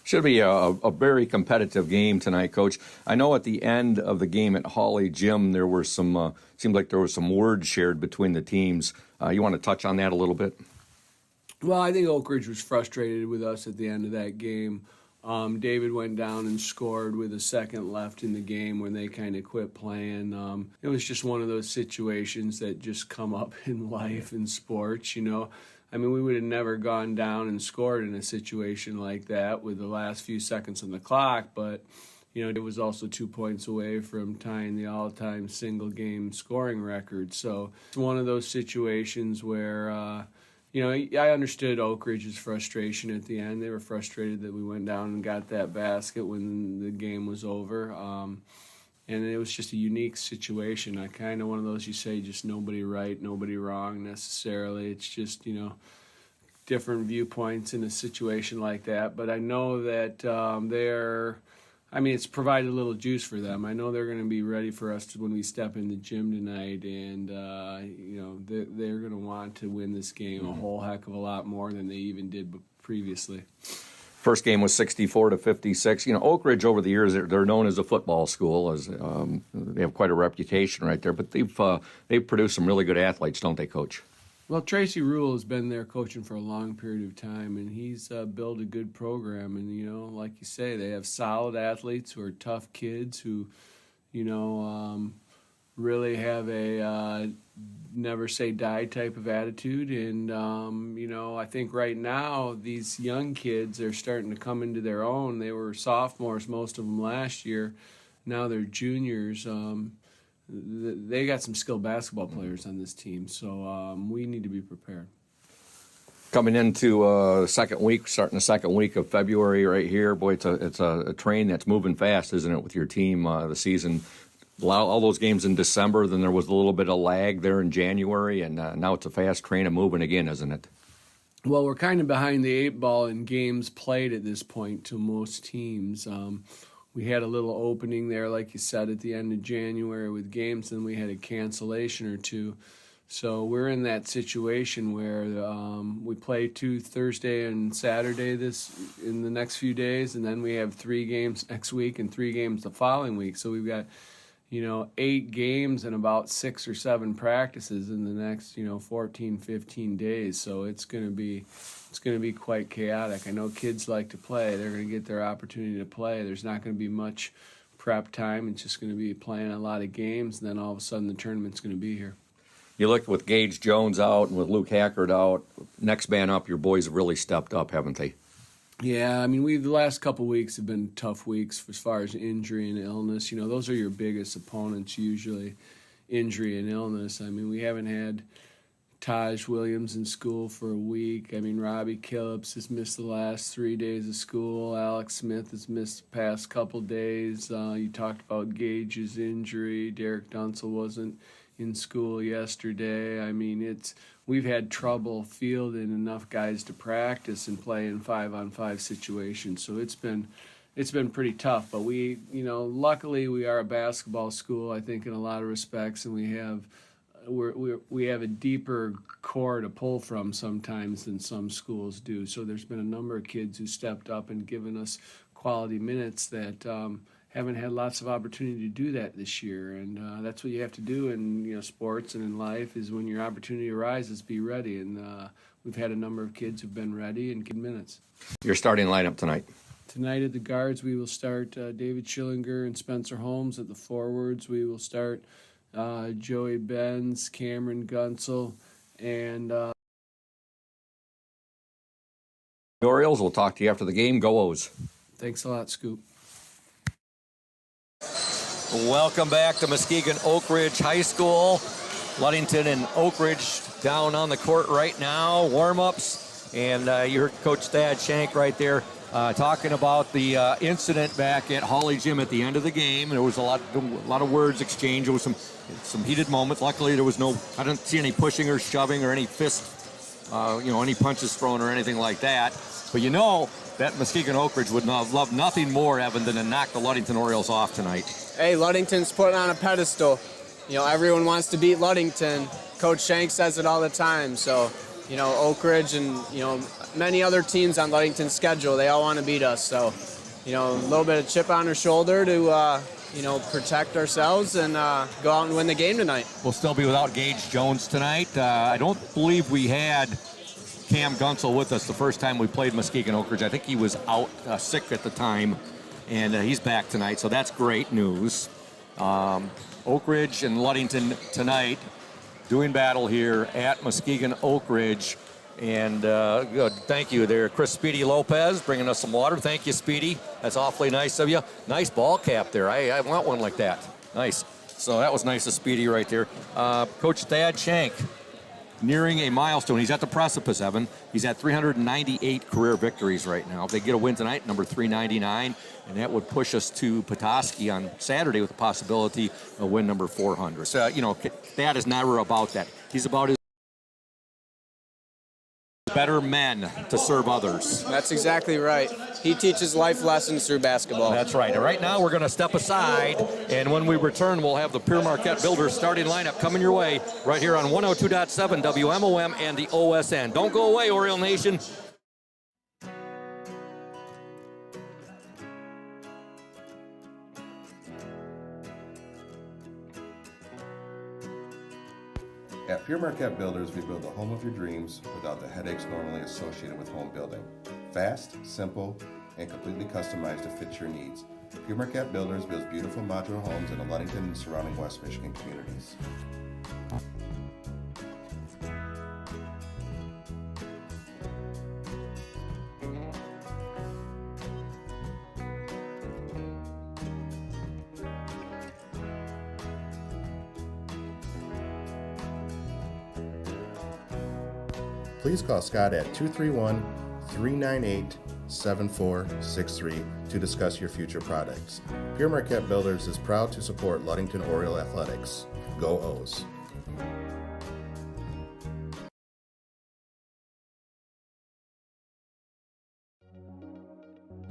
Should be a very competitive game tonight, Coach. I know at the end of the game at Hawley Gym, there were some, seemed like there was some words shared between the teams. You want to touch on that a little bit? Well, I think Oakridge was frustrated with us at the end of that game. David went down and scored with a second left in the game when they kind of quit playing. It was just one of those situations that just come up in life and sports, you know. I mean, we would have never gone down and scored in a situation like that with the last few seconds on the clock, but, you know, it was also 2 points away from tying the all-time single-game scoring record. So it's one of those situations where, you know, I understood Oakridge's frustration at the end. They were frustrated that we went down and got that basket when the game was over. And it was just a unique situation. I kind of one of those you say just nobody right, nobody wrong necessarily. It's just, you know, different viewpoints in a situation like that. But I know that it's provided a little juice for them. I know they're going to be ready for us when we step in the gym tonight. And, you know, they're going to want to win this game a whole heck of a lot more than they even did previously. First game was 64-56. You know, Oakridge over the years, they're known as a football school. As they have quite a reputation right there. But they've produced some really good athletes, don't they, Coach? Well, Tracy Rule has been there coaching for a long period of time, and he's built a good program. And, you know, like you say, they have solid athletes who are tough kids who, you know, really have a never say die type of attitude. And, you know, I think right now these young kids are starting to come into their own. They were sophomores, most of them last year. Now they're juniors. They got some skilled basketball players on this team, so we need to be prepared. Coming into second week, starting the second week of February right here. Boy, it's a train that's moving fast, isn't it, with your team, the season. All those games in December, then there was a little bit of lag there in January, and now it's a fast train and moving again, isn't it? Well, we're kind of behind the eight ball in games played at this point to most teams. We had a little opening there, like you said, at the end of January with games, then we had a cancellation or two. So we're in that situation where we play 2 Thursday and Saturday in the next few days, and then we have 3 games next week and 3 games the following week. So we've got, you know, 8 games and about 6 or 7 practices in the next, you know, 14, 15 days. So it's going to be quite chaotic. I know kids like to play. They're going to get their opportunity to play. There's not going to be much prep time. It's just going to be playing a lot of games, and then all of a sudden the tournament's going to be here. You look with Gage Jones out and with Luke Hackard out, next man up, your boys have really stepped up, haven't they? Yeah, I mean, the last couple weeks have been tough weeks as far as injury and illness. You know, those are your biggest opponents usually, injury and illness. I mean, we haven't had Taj Williams in school for a week. I mean, Robbie Killips has missed the last 3 days of school. Alex Smith has missed the past couple days. You talked about Gage's injury. Derek Dunsel wasn't in school yesterday. I mean, we've had trouble fielding enough guys to practice and play in 5-on-5 situations. So it's been pretty tough. But we, you know, luckily we are a basketball school, I think, in a lot of respects, and we have a deeper core to pull from sometimes than some schools do. So there's been a number of kids who stepped up and given us quality minutes that haven't had lots of opportunity to do that this year. And that's what you have to do in sports and in life, is when your opportunity arises, be ready. And we've had a number of kids who've been ready and get minutes. Your starting lineup tonight. Tonight at the guards, we will start David Schillinger and Spencer Holmes. At the forwards, we will start Joey Benz, Cameron Gunsel, and The Orioles, we'll talk to you after the game. Go O's. thanks a lot, Scoop. Welcome back to Muskegon Oakridge High School. Ludington and Oakridge down on the court right now. Warm-ups. And you heard Coach Thad Shank right there talking about the incident back at Hawley Gym at the end of the game. There was a lot of words exchanged. There was some heated moments. Luckily, there was I didn't see any pushing or shoving or any any punches thrown or anything like that. But that Muskegon Oakridge would love nothing more, Evan, than to knock the Ludington Orioles off tonight. Hey, Ludington's put on a pedestal. Everyone wants to beat Ludington. Coach Shank says it all the time. So, Oakridge and, many other teams on Ludington's schedule, they all want to beat us. So, a little bit of chip on our shoulder to, protect ourselves and go out and win the game tonight. We'll still be without Gage Jones tonight. I don't believe we had Cam Gunsel with us the first time we played Muskegon Oakridge. I think he was out sick at the time, and he's back tonight, so that's great news. Oakridge and Ludington tonight doing battle here at Muskegon Oakridge. And good. Thank you there, Chris Speedy Lopez, bringing us some water. Thank you, Speedy. That's awfully nice of you. Nice ball cap there. I want one like that. Nice. So that was nice of Speedy right there. Coach Thad Shank, nearing a milestone. He's at the precipice, Evan. He's at 398 career victories right now. If they get a win tonight, number 399, and that would push us to Petoskey on Saturday with the possibility of win number 400. So, Thad is never about that. He's about his better men to serve others. That's exactly right. He teaches life lessons through basketball. That's right. And right now we're going to step aside, and when we return, we'll have the Pure Marquette Builders starting lineup coming your way right here on 102.7 WMOM and the OSN. Don't go away, Oriole Nation. At Pure Marquette Builders, we build the home of your dreams without the headaches normally associated with home building. Fast, simple, and completely customized to fit your needs. Pure Marquette Builders builds beautiful modular homes in the Ludington and surrounding West Michigan communities. Please call Scott at 231-398-7463 to discuss your future products. Pure Marquette Builders is proud to support Ludington Oriole Athletics. Go O's!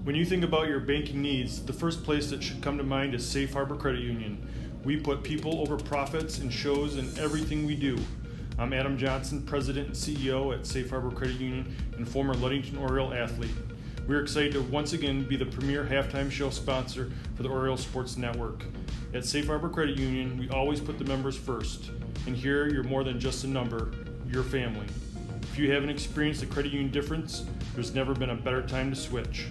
When you think about your banking needs, the first place that should come to mind is Safe Harbor Credit Union. We put people over profits and shows in everything we do. I'm Adam Johnson, President and CEO at Safe Harbor Credit Union and former Ludington Oriole athlete. We're excited to once again be the premier halftime show sponsor for the Oriole Sports Network. At Safe Harbor Credit Union, we always put the members first. And here, you're more than just a number, you're family. If you haven't experienced a credit union difference, there's never been a better time to switch.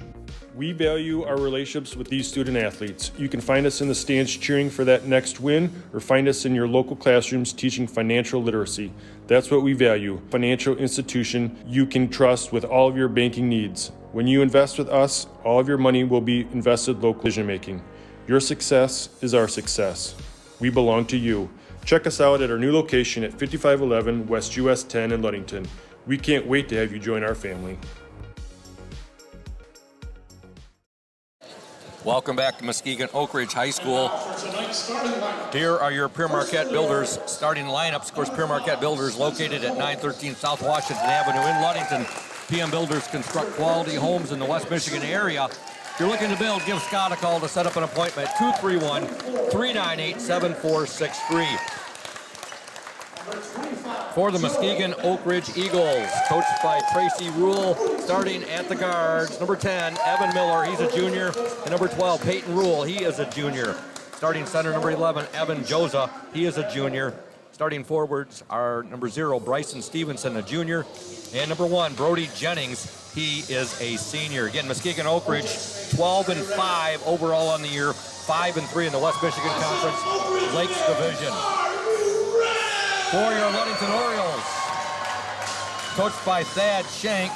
We value our relationships with these student athletes. You can find us in the stands cheering for that next win, or find us in your local classrooms teaching financial literacy. That's what we value, financial institution you can trust with all of your banking needs. When you invest with us, all of your money will be invested local decision making. Your success is our success. We belong to you. Check us out at our new location at 5511 West US 10 in Ludington. We can't wait to have you join our family. Welcome back to Muskegon Oakridge High School. Here are your Pure Marquette Builders starting lineups. Of course, Pure Marquette Builders located at 913 South Washington Avenue in Ludington. PM Builders construct quality homes in the West Michigan area. If you're looking to build, give Scott a call to set up an appointment. 231-398-7463. for the Muskegon Oakridge Eagles, coached by Tracy Rule, starting at the guards. Number 10, Evan Miller, he's a junior. And number 12, Peyton Rule, he is a junior. Starting center, number 11, Evan Joza, he is a junior. Starting forwards are number 0, Bryson Stevenson, a junior. And number 1, Brody Jennings, he is a senior. Again, Muskegon Oakridge, 12-5 overall on the year, 5-3 in the West Michigan Conference Lakes Division. For your Ludington Orioles, coached by Thad Shank,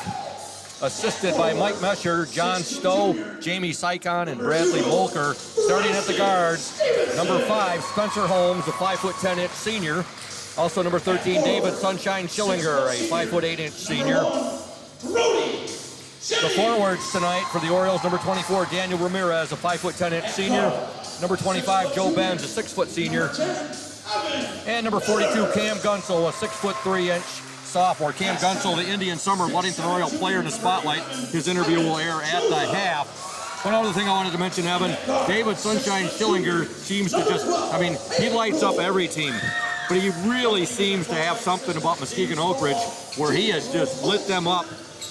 assisted by Mike Mesher, John Stowe, Jamie Sycon, and Bradley Volker. Starting at the guards, number 5, Spencer Holmes, a 5'10" senior. Also number 13, David Sunshine Schillinger, a 5'8" senior. The forwards tonight for the Orioles, number 24, Daniel Ramirez, a 5'10" senior. Number 25, Joe Benz, a 6' senior. And number 42, Cam Gunsel, a 6'3" sophomore. Cam Gunsel, the Indian Summer Ludington Oriole player in the spotlight. His interview will air at the half. One other thing I wanted to mention, Evan, David Sunshine Schillinger seems to just, he lights up every team. But he really seems to have something about Muskegon Oakridge where he has just lit them up,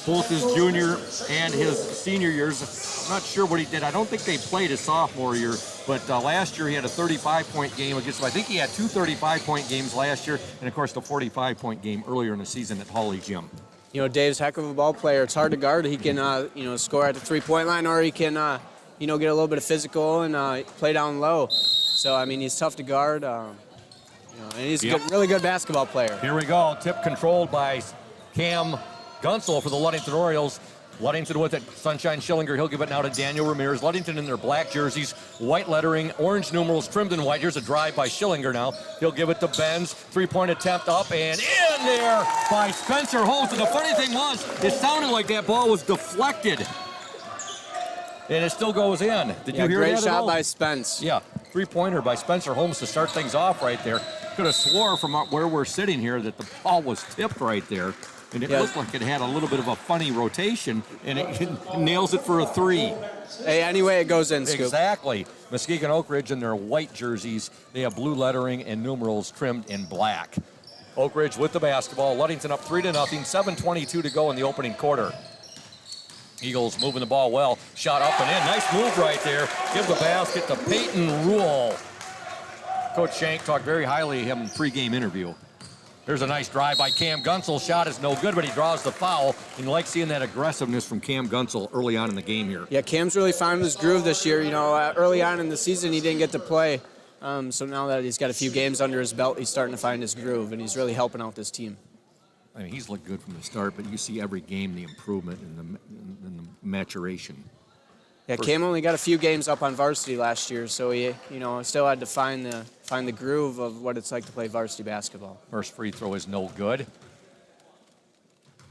both his junior and his senior years. I'm not sure what he did. I don't think they played his sophomore year, but last year he had a 35-point game against them. I think he had 2 35-point games last year, and of course the 45-point game earlier in the season at Hawley Gym. You know, Dave's a heck of a ball player. It's hard to guard. He can, score at the three-point line, or he can, get a little bit of physical and play down low. So, he's tough to guard. And he's a really good basketball player. Here we go. Tip controlled by Cam Gunsel for the Ludington Orioles. Ludington with it. Sunshine Schillinger, he'll give it now to Daniel Ramirez. Ludington in their black jerseys, white lettering, orange numerals trimmed in white. Here's a drive by Schillinger now. He'll give it to Benz. 3-point attempt up and in there by Spencer Holmes. And the funny thing was, it sounded like that ball was deflected. And it still goes in. Did you hear that great at shot all? by Spence. Yeah, 3-pointer by Spencer Holmes to start things off right there. Could have swore from where we're sitting here that the ball was tipped right there. And it looked like it had a little bit of a funny rotation, and it nails it for a 3. Hey, anyway, it goes in, Scoop. Exactly. Muskegon Oakridge in their white jerseys. They have blue lettering and numerals trimmed in black. Oakridge with the basketball. Ludington up 3-0. 7:22 to go in the opening quarter. Eagles moving the ball well. Shot up and in. Nice move right there. Give the basket to Peyton Rule. Coach Shank talked very highly of him in pregame interview. There's a nice drive by Cam Gunsel. Shot is no good, but he draws the foul. And you like seeing that aggressiveness from Cam Gunsel early on in the game here. Yeah, Cam's really found his groove this year. Early on in the season, he didn't get to play. So now that he's got a few games under his belt, he's starting to find his groove, and he's really helping out this team. He's looked good from the start, but you see every game the improvement and the maturation. Yeah, Cam only got a few games up on varsity last year, so he, still had to find the groove of what it's like to play varsity basketball. First free throw is no good.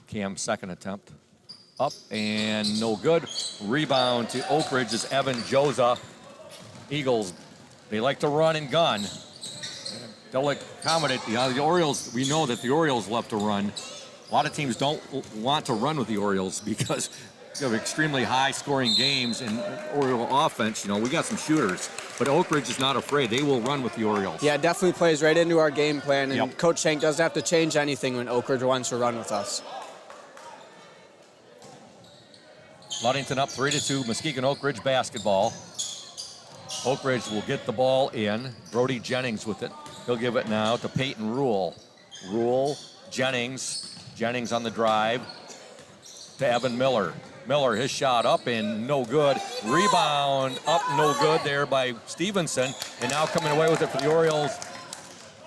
Cam's second attempt. Up and no good. Rebound to Oakridge is Evan Joza. Eagles, they like to run and gun. They'll accommodate the Orioles. We know that the Orioles love to run. A lot of teams don't want to run with the Orioles because you have extremely high-scoring games in Oriole offense. We got some shooters, but Oakridge is not afraid. They will run with the Orioles. Yeah, it definitely plays right into our game plan, and Coach Shank doesn't have to change anything when Oakridge wants to run with us. Ludington up 3-2, Muskegon Oakridge basketball. Oakridge will get the ball in. Brody Jennings with it. He'll give it now to Peyton Rule. Rule, Jennings on the drive to Evan Miller. Miller, his shot up and no good. Rebound up, no good there by Stevenson. And now coming away with it for the Orioles,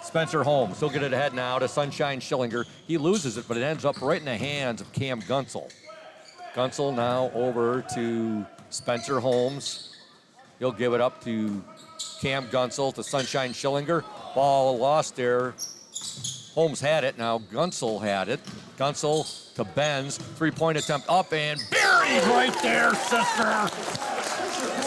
Spencer Holmes. He'll get it ahead now to Sunshine Schillinger. He loses it, but it ends up right in the hands of Cam Gunsel. Gunsel now over to Spencer Holmes. He'll give it up to Cam Gunsel to Sunshine Schillinger. Ball lost there. Holmes had it. Now Gunsel had it. Gunsel to Benz. 3-point attempt up and buried right there, sister.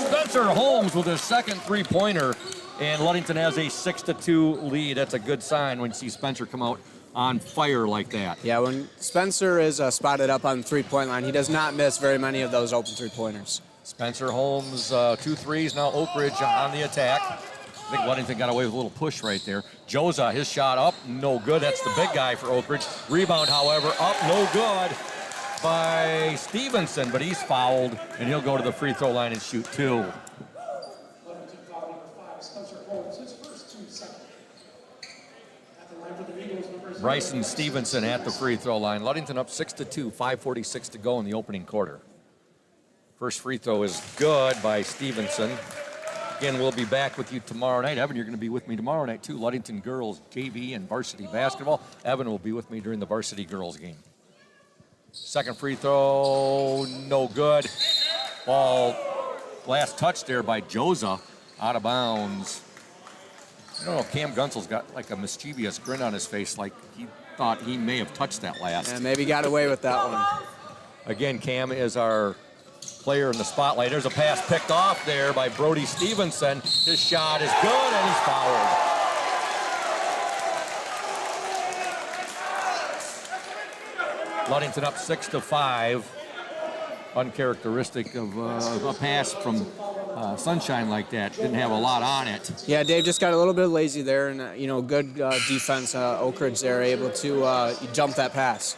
Spencer Holmes with his second 3-pointer. And Ludington has a 6-2 lead. That's a good sign when you see Spencer come out on fire like that. Yeah, when Spencer is spotted up on the 3-point line, he does not miss very many of those open 3-pointers. Spencer Holmes, 2 threes. Now Oakridge on the attack. I think Ludington got away with a little push right there. Joza, his shot up, no good. That's the big guy for Oakridge. Rebound, however, up, no good by Stevenson, but he's fouled, and he'll go to the free throw line and shoot 2. Bryson Stevenson at the free throw line. Ludington up 6-2, 5:46 to go in the opening quarter. First free throw is good by Stevenson. Again, we'll be back with you tomorrow night. Evan, you're going to be with me tomorrow night, too. Ludington girls JV and Varsity Basketball. Evan will be with me during the varsity girls game. Second free throw, no good. Ball, last touch there by Joza, out of bounds. I don't know, Cam Gunsel's got like a mischievous grin on his face, like he thought he may have touched that last. Yeah, maybe got away with that one. Again, Cam is our player in the spotlight. There's a pass picked off there by Brody Stevenson. His shot is good, and he's fouled. Ludington up 6-5. Uncharacteristic of a pass from Sunshine like that. Didn't have a lot on it. Yeah, Dave just got a little bit lazy there, and good defense. Oakridge there, able to jump that pass.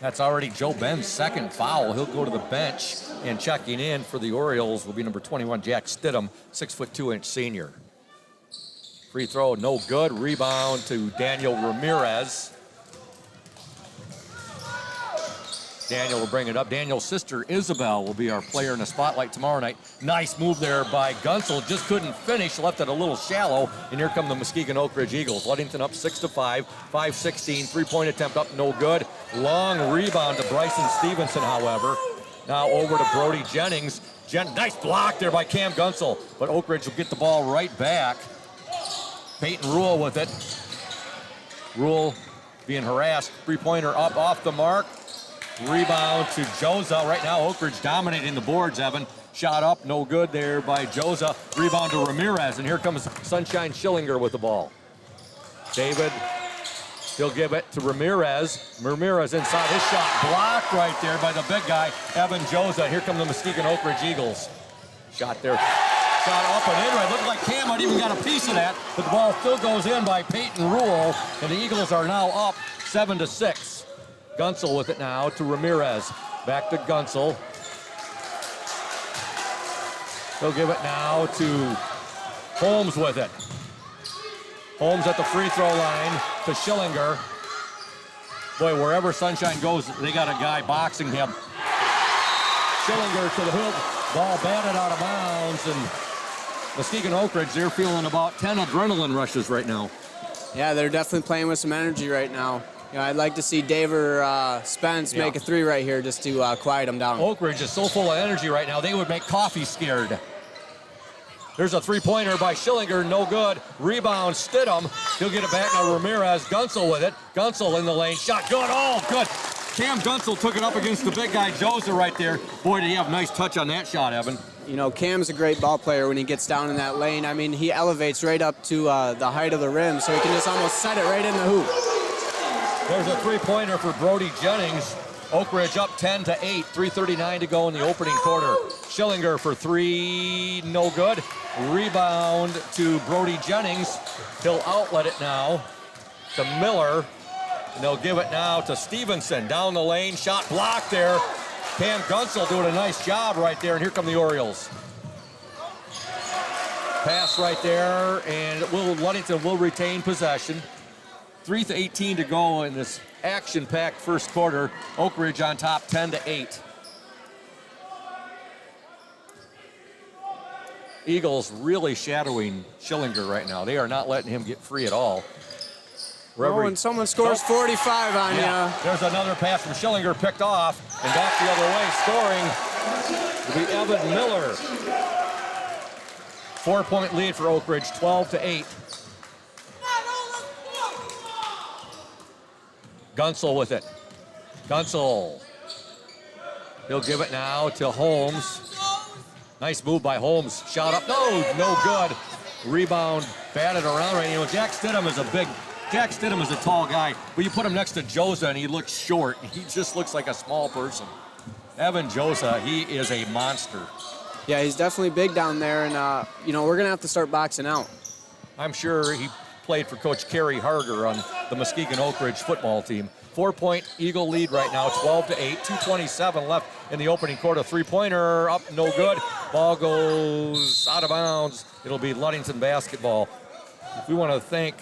That's already Joe Ben's second foul. He'll go to the bench, and checking in for the Orioles will be number 21, Jack Stidham, 6'2" senior. Free throw, no good. Rebound to Daniel Ramirez. Daniel will bring it up. Daniel's sister, Isabel, will be our player in the spotlight tomorrow night. Nice move there by Gunsel. Just couldn't finish, left it a little shallow. And here come the Muskegon Oakridge Eagles. Ludington up 6-5, 5-16. Three-point attempt up, no good. Long rebound to Bryson Stevenson, however. Now over to Brody Jennings. Nice block there by Cam Gunsel. But Oakridge will get the ball right back. Peyton Rule with it. Rule being harassed. Three-pointer up off the mark. Rebound to Joza. Right now, Oakridge dominating the boards, Evan. Shot up, no good there by Joza. Rebound to Ramirez, and here comes Sunshine Schillinger with the ball. David, he'll give it to Ramirez. Ramirez inside, his shot blocked right there by the big guy, Evan Joza. Here come the Muskegon Oakridge Eagles. Shot there. Shot up and in. Right. Looked like Cam might even got a piece of that, but the ball still goes in by Peyton Rule, and the Eagles are now up 7-6. Gunsel with it now to Ramirez. Back to Gunsel. He'll give it now to Holmes with it. Holmes at the free throw line to Schillinger. Boy, wherever Sunshine goes, they got a guy boxing him. Schillinger to the hoop. Ball batted out of bounds, and Muskegon Oakridge, they're feeling about 10 adrenaline rushes right now. Yeah, they're definitely playing with some energy right now. I'd like to see Dave or Spence make a three right here just to quiet them down. Oakridge is so full of energy right now, they would make coffee scared. There's a three-pointer by Schillinger, no good. Rebound, Stidham. He'll get it back now. Ramirez, Gunsel with it. Gunsel in the lane, shot good, oh, good. Cam Gunsel took it up against the big guy, Joza, right there. Boy, did he have a nice touch on that shot, Evan. Cam's a great ball player when he gets down in that lane. I mean, he elevates right up to the height of the rim, so he can just almost set it right in the hoop. There's a three-pointer for Brody Jennings. Oakridge up 10-8, 3:39 to go in the opening quarter. Schillinger for three, no good. Rebound to Brody Jennings. He'll outlet it now to Miller. And they'll give it now to Stevenson. Down the lane, shot blocked there. Cam Gunsel doing a nice job right there, and here come the Orioles. Pass right there, and Ludington will retain possession. 3:18 to go in this action-packed first quarter. Oakridge on top 10-8. Eagles really shadowing Schillinger right now. They are not letting him get free at all. When someone scores 45 on you. There's another pass from Schillinger picked off, and back the other way, scoring will be Evan Miller. 4-point lead for Oakridge, 12-8. Gunsel with it. Gunsel. He'll give it now to Holmes. Nice move by Holmes. Shot up. No good. Rebound batted around right now. Jack Stidham is a tall guy, but you put him next to Joza and he looks short. He just looks like a small person. Evan Joza, he is a monster. Yeah, he's definitely big down there, and we're gonna have to start boxing out. I'm sure he played for Coach Kerry Harger on the Muskegon Oakridge football team. 4-point Eagle lead right now, 12-8, 2:27 left in the opening quarter. Three-pointer up, no good. Ball goes out of bounds. It'll be Ludington basketball. We want to thank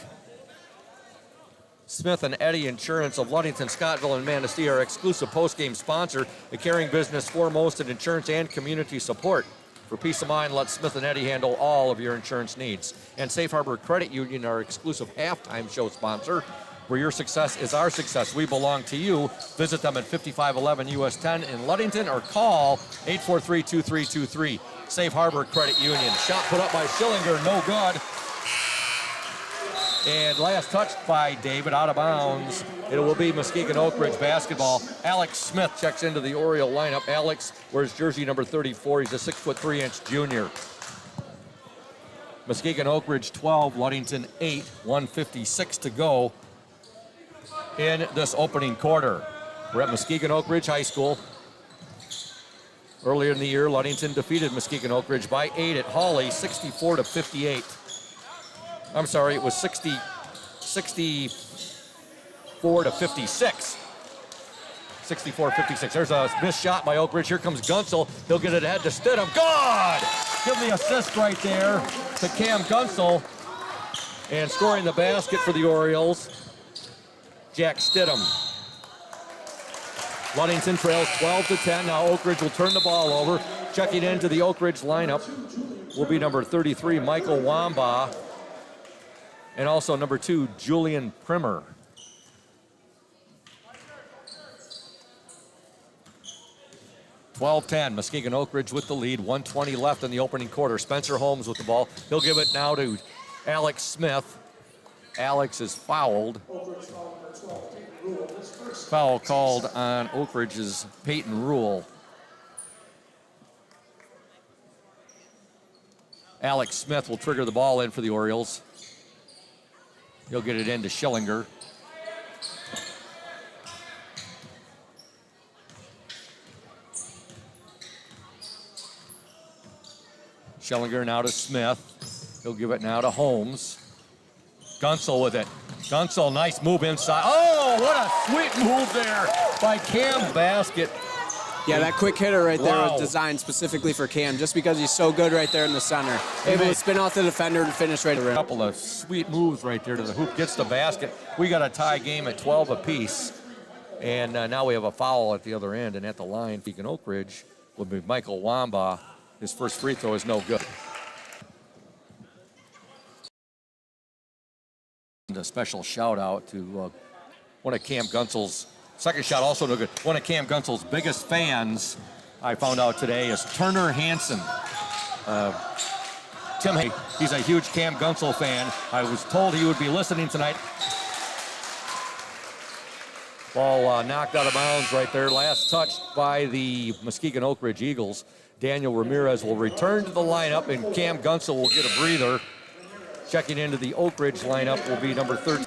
Smith and Eddy Insurance of Ludington, Scottville, and Manistee, our exclusive postgame sponsor, the caring business foremost in insurance and community support. For peace of mind, let Smith and Eddy handle all of your insurance needs. And Safe Harbor Credit Union, our exclusive halftime show sponsor, where your success is our success. We belong to you. Visit them at 5511 US 10 in Ludington or call 843-2323. Safe Harbor Credit Union. Shot put up by Schillinger, no good. And last touch by David, out of bounds. It will be Muskegon Oakridge basketball. Alex Smith checks into the Oriole lineup. Alex wears jersey number 34. He's a 6'3" junior. Muskegon Oakridge 12, Ludington 8, 1:56 to go in this opening quarter. We're at Muskegon Oakridge High School. Earlier in the year, Ludington defeated Muskegon Oakridge by 8 at Hawley, 64-58. I'm sorry, it was 64-56. 64-56. There's a missed shot by Oakridge. Here comes Gunsel. He'll get it ahead to Stidham. Good! Give the assist right there to Cam Gunsel. And scoring the basket for the Orioles, Jack Stidham. Ludington trails 12-10. Now Oakridge will turn the ball over. Checking into the Oakridge lineup will be number 33, Michael Wamba. And also number 2, Julian Primer. (12-10), Muskegon Oakridge with the lead. 1:20 left in the opening quarter. Spencer Holmes with the ball. He'll give it now to Alex Smith. Alex is fouled. Foul called on Oakridge's Peyton Rule. Alex Smith will trigger the ball in for the Orioles. He'll get it into Schillinger. Schillinger now to Smith. He'll give it now to Holmes. Gunsel with it. Gunsel, nice move inside. Oh, what a sweet move there by Cam Basket. Yeah, that quick hitter right there was designed specifically for Cam, just because he's so good right there in the center. Able to spin off the defender and finish right around. A couple of sweet moves right there to the hoop. Gets the basket. We got a tie game at 12 apiece. And now we have a foul at the other end. And at the line, Muskegon Oakridge would be Michael Wamba. His first free throw is no good. And a special shout out to one of Cam Gunsel's second shot, also no good. One of Cam Gunsel's biggest fans, I found out today, is Turner Hansen. Tim, he's a huge Cam Gunsel fan. I was told he would be listening tonight. Ball knocked out of bounds right there. Last touched by the Muskegon Oakridge Eagles. Daniel Ramirez will return to the lineup, and Cam Gunsel will get a breather. Checking into the Oakridge lineup will be number 13.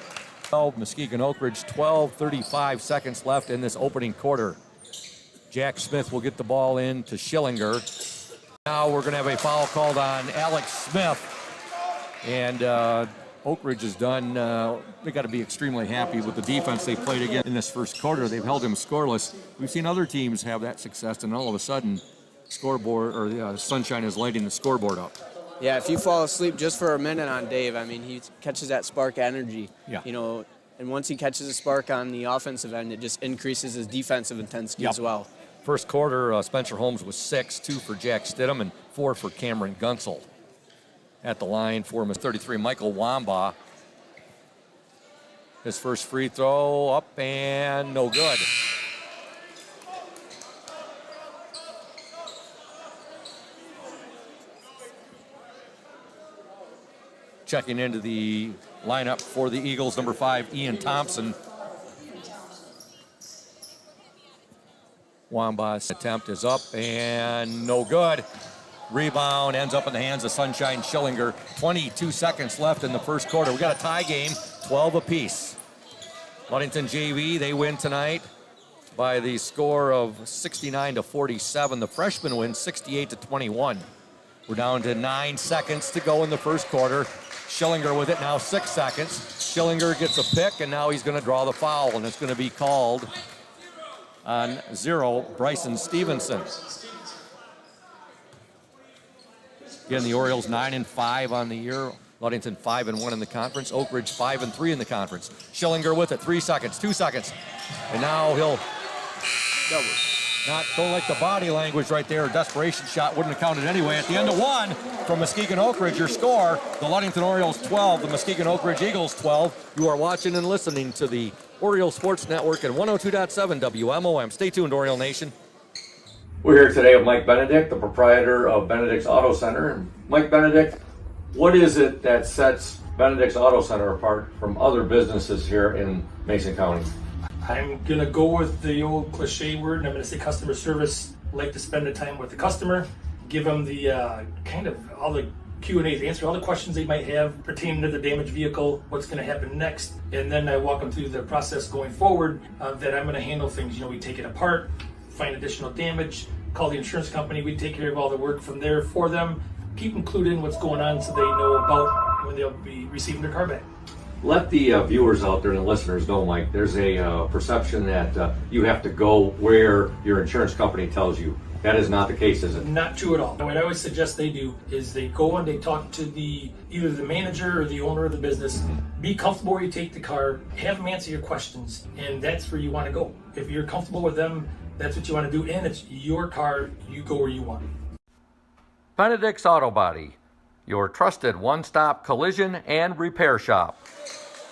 Muskegon Oakridge, 35 seconds left in this opening quarter. Jack Smith will get the ball in to Schillinger. Now we're going to have a foul called on Alex Smith. And Oakridge is done. They got to be extremely happy with the defense they played again in this first quarter. They've held him scoreless. We've seen other teams have that success, and all of a sudden, scoreboard or the sunshine is lighting the scoreboard up. Yeah, if you fall asleep just for a minute on Dave, I mean, he catches that spark energy. Yeah. You know, and once he catches a spark on the offensive end, it just increases his defensive intensity as well. First quarter, Spencer Holmes was 6, 2 for Jack Stidham, and 4 for Cameron Gunsel. At the line for him is 33, Michael Wamba. His first free throw up and no good. Checking into the lineup for the Eagles, number 5, Ian Thompson. Wamba's attempt is up and no good. Rebound ends up in the hands of Sunshine Schillinger. 22 seconds left in the first quarter. We got a tie game, 12 apiece. Ludington JV, they win tonight by the score of 69-47. The freshmen win 68-21. We're down to 9 seconds to go in the first quarter. Schillinger with it now, 6 seconds. Schillinger gets a pick, and now he's going to draw the foul, and it's going to be called on 0, Bryson Stevenson. Again, the Orioles 9-5 on the year. Ludington 5-1 in the conference. Oakridge 5-3 in the conference. Schillinger with it, 3 seconds, 2 seconds. And now he'll don't like the body language right there. A desperation shot wouldn't have counted anyway. At the end of 1 from Muskegon Oakridge, your score, the Ludington Orioles 12, the Muskegon Oakridge Eagles 12. You are watching and listening to the Oriole Sports Network at 102.7 WMOM. Stay tuned, Oriole Nation. We're here today with Mike Benedict, the proprietor of Benedict's Auto Center. And Mike Benedict, what is it that sets Benedict's Auto Center apart from other businesses here in Mason County? I'm going to go with the old cliche word, and I'm going to say customer service. Like to spend the time with the customer, give them the kind of all the Q&As, answer all the questions they might have pertaining to the damaged vehicle, what's going to happen next, and then I walk them through the process going forward that I'm going to handle things. You know, we take it apart, find additional damage, call the insurance company, we take care of all the work from there for them, keep them clued in what's going on so they know about when they'll be receiving their car back. Let the viewers out there and the listeners know, Mike, there's a perception that you have to go where your insurance company tells you. That is not the case, is it? Not true at all. What I always suggest they do is they go and they talk to either the manager or the owner of the business. Be comfortable where you take the car, have them answer your questions, and that's where you want to go. If you're comfortable with them, that's what you want to do, and it's your car, you go where you want. Benedict's Auto Body, your trusted one-stop collision and repair shop.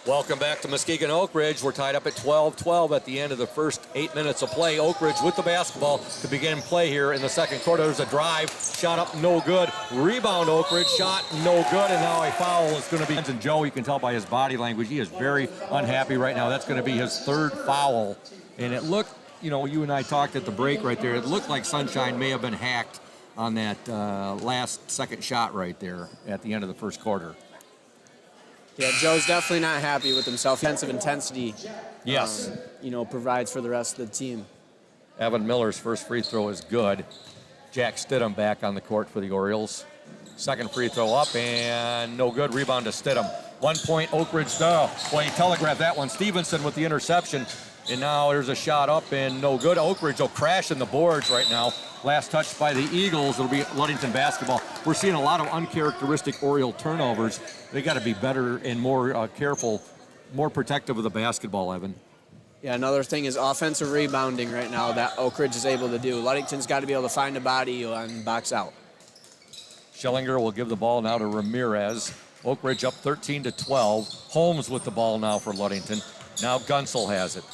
Welcome back to Muskegon Oakridge. We're tied up at 12-12 at the end of the first 8 minutes of play. Oakridge with the basketball to begin play here in the second quarter. There's a drive, shot up, no good. Rebound, Oakridge, shot, no good, and now a foul is going to be. And Joe, you can tell by his body language, he is very unhappy right now. That's going to be his third foul. And it looked, you know, you and I talked at the break right there, it looked like Sunshine may have been hacked on that last second shot right there at the end of the first quarter. Yeah, Joe's definitely not happy with himself. Defensive intensity, yes, provides for the rest of the team. Evan Miller's first free throw is good. Jack Stidham back on the court for the Orioles. Second free throw up and no good. Rebound to Stidham. 1 point Oakridge. Boy, he telegraphed that one. Stevenson with the interception. And now there's a shot up and no good. Oakridge will crash in the boards right now. Last touch by the Eagles. It'll be Ludington basketball. We're seeing a lot of uncharacteristic Oriole turnovers. They got to be better and more careful, more protective of the basketball, Evan. Yeah, another thing is offensive rebounding right now that Oakridge is able to do. Ludington's got to be able to find a body and box out. Schillinger will give the ball now to Ramirez. Oakridge up 13-12. Holmes with the ball now for Ludington. Now Gunsel has it.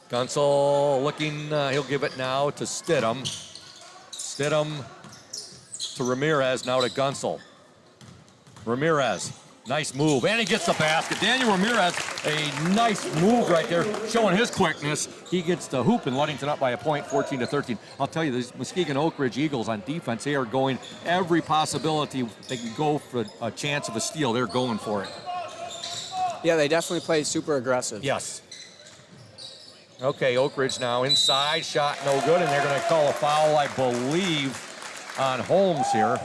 Gunsel looking, he'll give it now to Stidham. Stidham to Ramirez, now to Gunsel. Ramirez, nice move, and he gets the basket. Daniel Ramirez, a nice move right there, showing his quickness. He gets the hoop and Ludington up by a point, 14-13. I'll tell you, these Muskegon Oakridge Eagles on defense, they are going every possibility they can go for a chance of a steal. They're going for it. Yeah, they definitely play super aggressive. Yes. Okay, Oakridge now inside, shot no good, and they're going to call a foul, I believe, on Holmes here.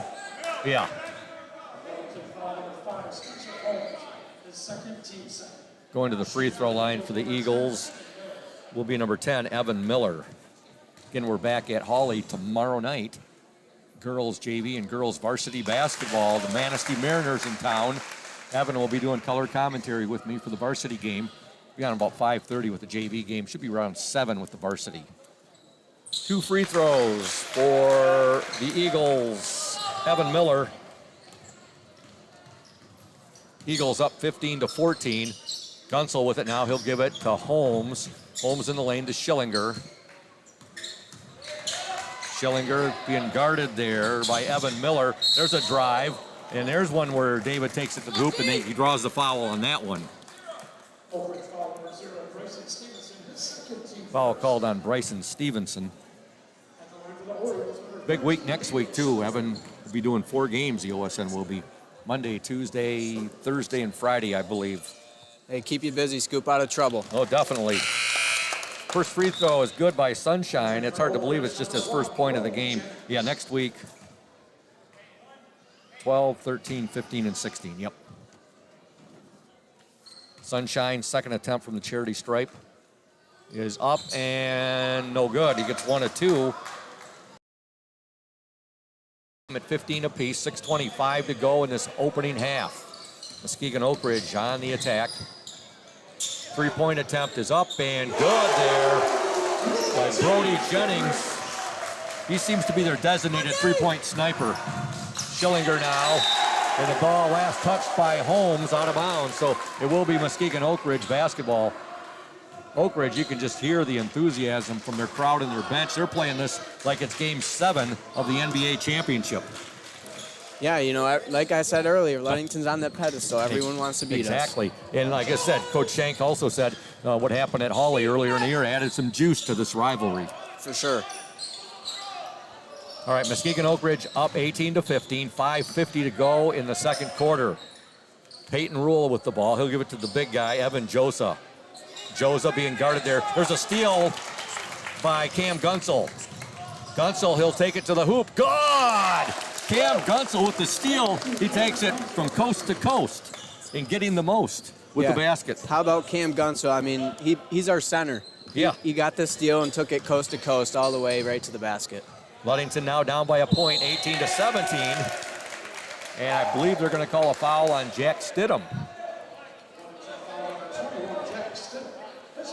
Yeah. Going to the free throw line for the Eagles will be number 10, Evan Miller. Again, we're back at Hawley tomorrow night. Girls JV and girls varsity basketball. The Manistee Mariners in town. Evan will be doing color commentary with me for the varsity game. Be on about 5:30 with the JV game. Should be around 7 with the varsity. 2 free throws for the Eagles. Evan Miller. Eagles up 15-14. Gunsel with it now. He'll give it to Holmes. Holmes in the lane to Schillinger. Schillinger being guarded there by Evan Miller. There's a drive, and there's one where David takes it to the hoop, and he draws the foul on that one. Foul called on Bryson Stevenson. Big week next week, too. Evan will be doing 4 games. The OSN will be Monday, Tuesday, Thursday, and Friday, I believe. Hey, keep you busy, Scoop, out of trouble. Oh, definitely. First free throw is good by Sunshine. It's hard to believe it's just his first point of the game. Yeah, next week, 12, 13, 15, and 16. Yep. Sunshine's second attempt from the charity stripe is up and no good. He gets 1 of 2. At 15 apiece, 6:25 to go in this opening half. Muskegon Oakridge on the attack. 3-point attempt is up and good there by Brody Jennings. He seems to be their designated 3-point sniper. Schillinger now, and the ball last touched by Holmes out of bounds, so it will be Muskegon Oakridge basketball. Oakridge, you can just hear the enthusiasm from their crowd and their bench. They're playing this like it's Game 7 of the NBA championship. Yeah, you know, like I said earlier, Ludington's on that pedestal. Everyone wants to beat us. Exactly. And like I said, Coach Shank also said what happened at Hawley earlier in the year added some juice to this rivalry. For sure. All right, Muskegon Oakridge up 18-15, 5:50 to go in the second quarter. Peyton Rule with the ball. He'll give it to the big guy, Evan Josa. Josa being guarded there. There's a steal by Cam Gunsel. Gunsel, he'll take it to the hoop. Good! Cam Gunsel with the steal. He takes it from coast to coast and getting the most with the basket. How about Cam Gunsel? I mean, he's our center. Yeah. He got the steal and took it coast to coast all the way right to the basket. Ludington now down by a point, 18-17. And I believe they're going to call a foul on Jack Stidham.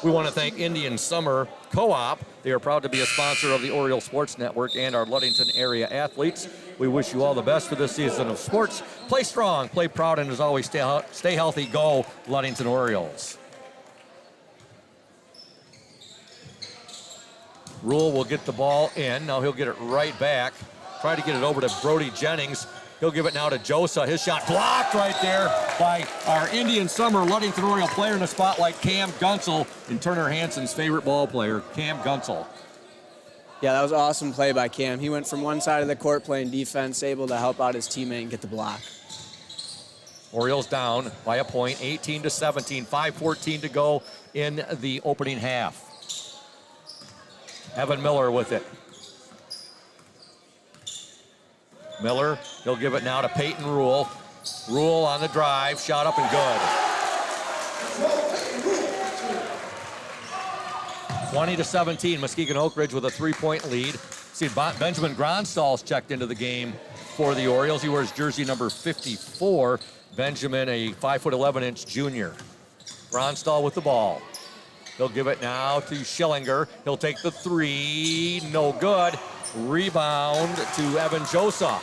We want to thank Indian Summer Co-op. They are proud to be a sponsor of the Oriole Sports Network and our Ludington area athletes. We wish you all the best for this season of sports. Play strong, play proud, and as always, stay healthy. Go Ludington Orioles. Rule will get the ball in. Now he'll get it right back. Try to get it over to Brody Jennings. He'll give it now to Josa. His shot blocked right there by our Indian Summer Ludington Oriole player in the spotlight, Cam Gunsel, and Turner Hansen's favorite ball player, Cam Gunsel. Yeah, that was an awesome play by Cam. He went from one side of the court playing defense, able to help out his teammate and get the block. Orioles down by a point, 18-17, 5:14 to go in the opening half. Evan Miller with it. Miller, he'll give it now to Peyton Rule. Rule on the drive, shot up and good. 20-17, Muskegon Oakridge with a 3-point lead. See, Benjamin Gronstall's checked into the game for the Orioles. He wears jersey number 54. Benjamin, a 5'11" junior. Gronstall with the ball. He'll give it now to Schillinger. He'll take the 3, no good. Rebound to Evan Josa.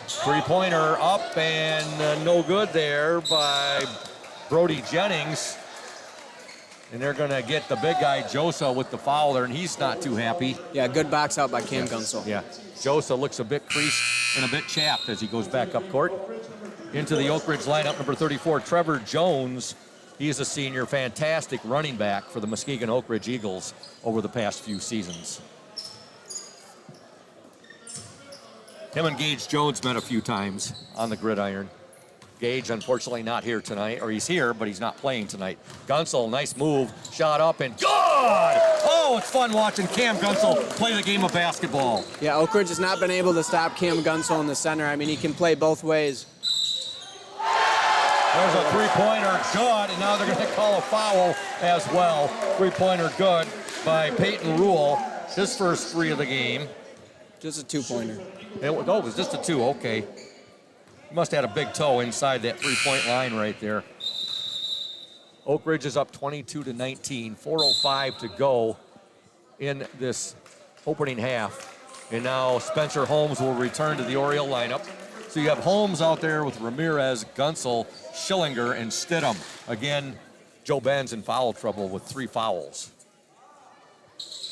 3-pointer up and no good there by Brody Jennings. And they're going to get the big guy Josa with the foul there, and he's not too happy. Yeah, good box out by Cam Gunsel. Yeah, Josa looks a bit creased and a bit chapped as he goes back up court. Into the Oakridge lineup, number 34, Trevor Jones. He's a senior, fantastic running back for the Muskegon Oakridge Eagles over the past few seasons. Him and Gage Jones met a few times on the gridiron. Gage, unfortunately, not here tonight, or he's here, but he's not playing tonight. Gunsel, nice move, shot up and good! Oh, it's fun watching Cam Gunsel play the game of basketball. Yeah, Oakridge has not been able to stop Cam Gunsel in the center. I mean, he can play both ways. There's a 3-pointer, good, and now they're going to call a foul as well. 3-pointer good by Peyton Rule, his first 3 of the game. Just a 2-pointer. It was just a 2, okay. He must have had a big toe inside that 3-point line right there. Oakridge is up 22-19, 4:05 to go in this opening half. And now Spencer Holmes will return to the Oriole lineup. So you have Holmes out there with Ramirez, Gunsel, Schillinger, and Stidham. Again, Joe Ben's in foul trouble with 3 fouls.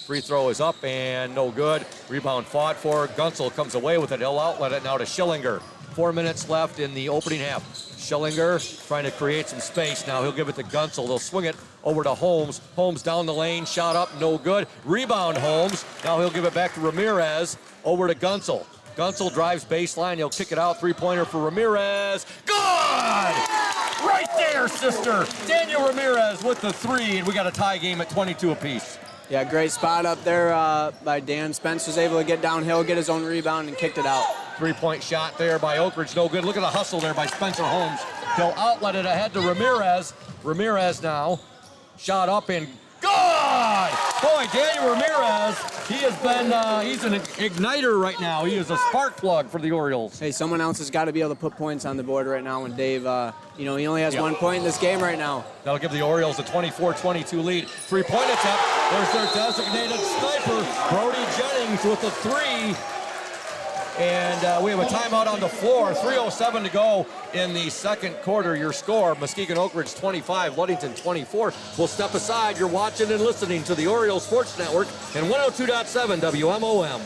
Free throw is up and no good. Rebound fought for. Gunsel comes away with it. He'll outlet it now to Schillinger. 4 minutes left in the opening half. Schillinger trying to create some space. Now he'll give it to Gunsel. They'll swing it over to Holmes. Holmes down the lane, shot up, no good. Rebound Holmes. Now he'll give it back to Ramirez. Over to Gunsel. Gunsel drives baseline. He'll kick it out. 3-pointer for Ramirez. Good! Right there, sister. Daniel Ramirez with the 3, and we got a tie game at 22 apiece. Yeah, great spot up there by Dan. Spence was able to get downhill, get his own rebound, and kicked it out. 3-point shot there by Oakridge, no good. Look at the hustle there by Spencer Holmes He'll outlet it ahead to Ramirez. Ramirez now, shot up and good! Boy, Daniel Ramirez, he has been, he's an igniter right now. He is a spark plug for the Orioles. Hey, someone else has got to be able to put points on the board right now when Dave, he only has 1 point in this game right now. That'll give the Orioles a 24-22 lead. Three-point attempt. There's their designated sniper, Brody Jennings with a three. And we have a timeout on the floor. 3:07 to go in the second quarter. Your score, Muskegon Oakridge 25, Ludington 24. We'll step aside. You're watching and listening to the Orioles Sports Network and 102.7 WMOM.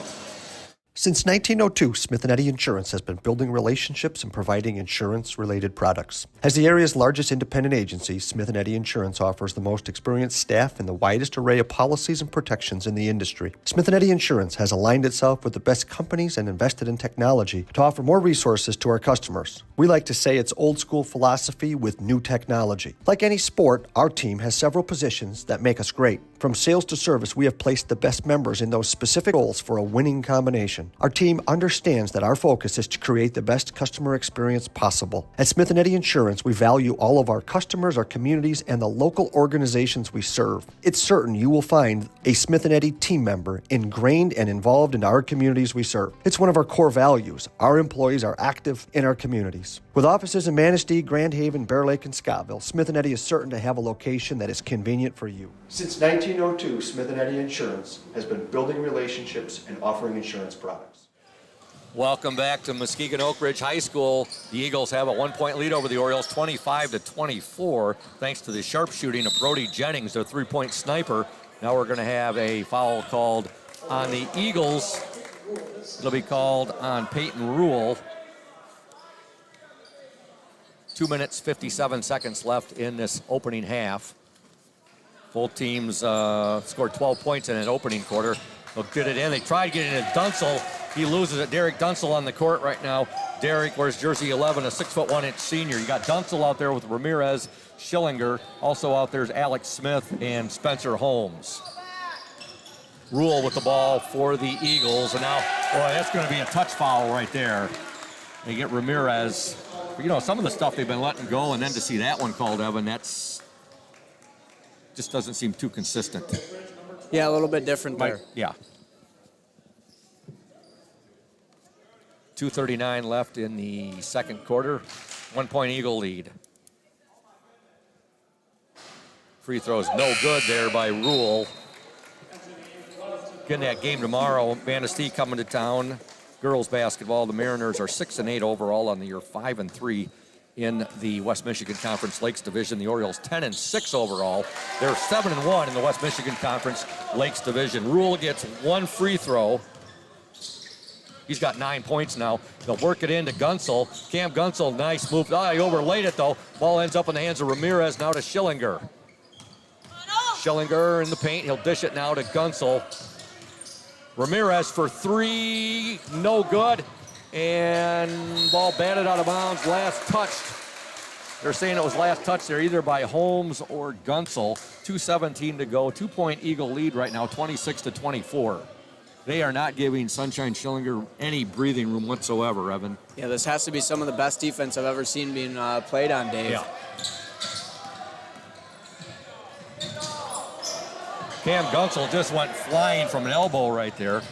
Since 1902, Smith & Eddy Insurance has been building relationships and providing insurance-related products. As the area's largest independent agency, Smith & Eddy Insurance offers the most experienced staff and the widest array of policies and protections in the industry. Smith & Eddy Insurance has aligned itself with the best companies and invested in technology to offer more resources to our customers. We like to say it's old-school philosophy with new technology. Like any sport, our team has several positions that make us great. From sales to service, we have placed the best members in those specific roles for a winning combination. Our team understands that our focus is to create the best customer experience possible. At Smith & Eddy Insurance, we value all of our customers, our communities, and the local organizations we serve. It's certain you will find a Smith & Eddy team member ingrained and involved in our communities we serve. It's one of our core values. Our employees are active in our communities. With offices in Manistee, Grand Haven, Bear Lake, and Scottville, Smith & Eddy is certain to have a location that is convenient for you. Since 1902, Smith & Eddy Insurance has been building relationships and offering insurance products. Welcome back to Muskegon Oakridge High School. The Eagles have a 1-point lead over the Orioles, 25-24, thanks to the sharpshooting of Brody Jennings, their three-point sniper. Now we're going to have a foul called on the Eagles. It'll be called on Peyton Rule. 2 minutes, 57 seconds left in this opening half. Both teams scored 12 points in an opening quarter. They'll get it in. They tried getting it in Dunsel. He loses it. Derek Dunsel on the court right now. Derek wears jersey 11, a 6'1" senior. You got Dunsel out there with Ramirez, Schillinger. Also out there's Alex Smith and Spencer Holmes. Rule with the ball for the Eagles. And now, boy, that's going to be a touch foul right there. They get Ramirez. You know, some of the stuff they've been letting go, and then to see that one called, Evan, that's just doesn't seem too consistent. Yeah, a little bit different there. Yeah. 2:39 left in the second quarter. 1-point Eagle lead. Free throws no good there by Rule. Getting that game tomorrow. Manistee coming to town. Girls basketball. The Mariners are 6-8 overall on the year, 5-3 in the West Michigan Conference Lakes Division. The Orioles 10-6 overall. They're 7-1 in the West Michigan Conference Lakes Division. Rule gets one free throw. He's got 9 points now. They'll work it into Gunsel. Cam Gunsel, nice move. He overlaid it though. Ball ends up in the hands of Ramirez, now to Schillinger. Schillinger in the paint. He'll dish it now to Gunsel. Ramirez for three, no good. And ball batted out of bounds, last touched. They're saying it was last touched there either by Holmes or Gunsel. 2:17 to go, 2-point Eagle lead right now, 26-24. They are not giving Sunshine Schillinger any breathing room whatsoever, Evan. Yeah, this has to be some of the best defense I've ever seen being played on, Dave. Yeah. Cam Gunsel just went flying from an elbow right there.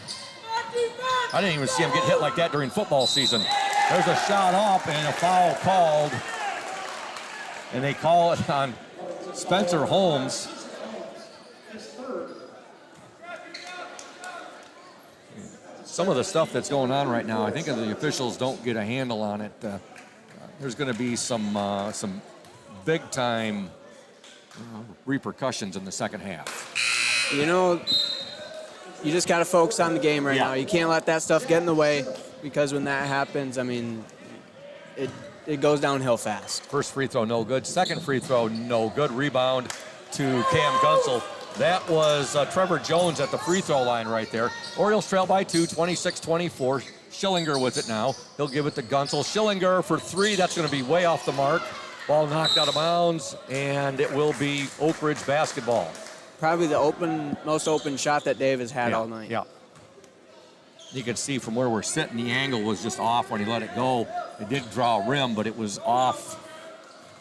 I didn't even see him get hit like that during football season. There's a shot up and a foul called. And they call it on Spencer Holmes. Some of the stuff that's going on right now, I think if the officials don't get a handle on it, there's going to be some big-time repercussions in the second half. You know, you just got to focus on the game right now. You can't let that stuff get in the way, because when that happens, I mean, it goes downhill fast. First free throw, no good. Second free throw, no good. Rebound to Cam Gunsel. That was Trevor Jones at the free throw line right there. Orioles trail by 2, 26-24. Schillinger with it now. He'll give it to Gunsel. Schillinger for three. That's going to be way off the mark. Ball knocked out of bounds, and it will be Oakridge basketball. Probably the most open shot that Dave has had all night. Yeah. You can see from where we're sitting, the angle was just off when he let it go. It did draw a rim, but it was off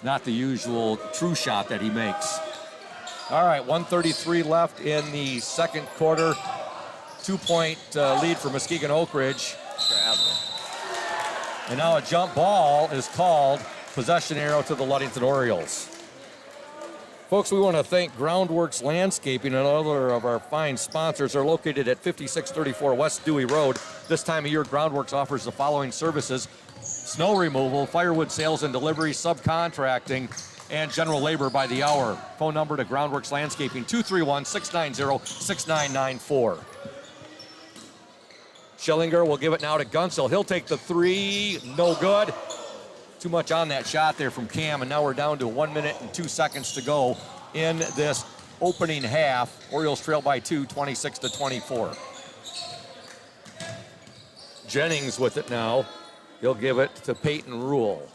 not the usual true shot that he makes. All right, 1:33 left in the second quarter. 2-point lead for Muskegon Oakridge. And now a jump ball is called. Possession arrow to the Ludington Orioles. Folks, we want to thank Groundworks Landscaping and other of our fine sponsors. Are located at 5634 West Dewey Road. This time of year, Groundworks offers the following services: snow removal, firewood sales and delivery, subcontracting, and general labor by the hour. Phone number to Groundworks Landscaping, 231-690-6994. Schillinger will give it now to Gunsel. He'll take the three, no good. Too much on that shot there from Cam, and now we're down to 1 minute and 2 seconds to go in this opening half. Orioles trail by 2, 26-24. Jennings with it now. He'll give it to Peyton Rule.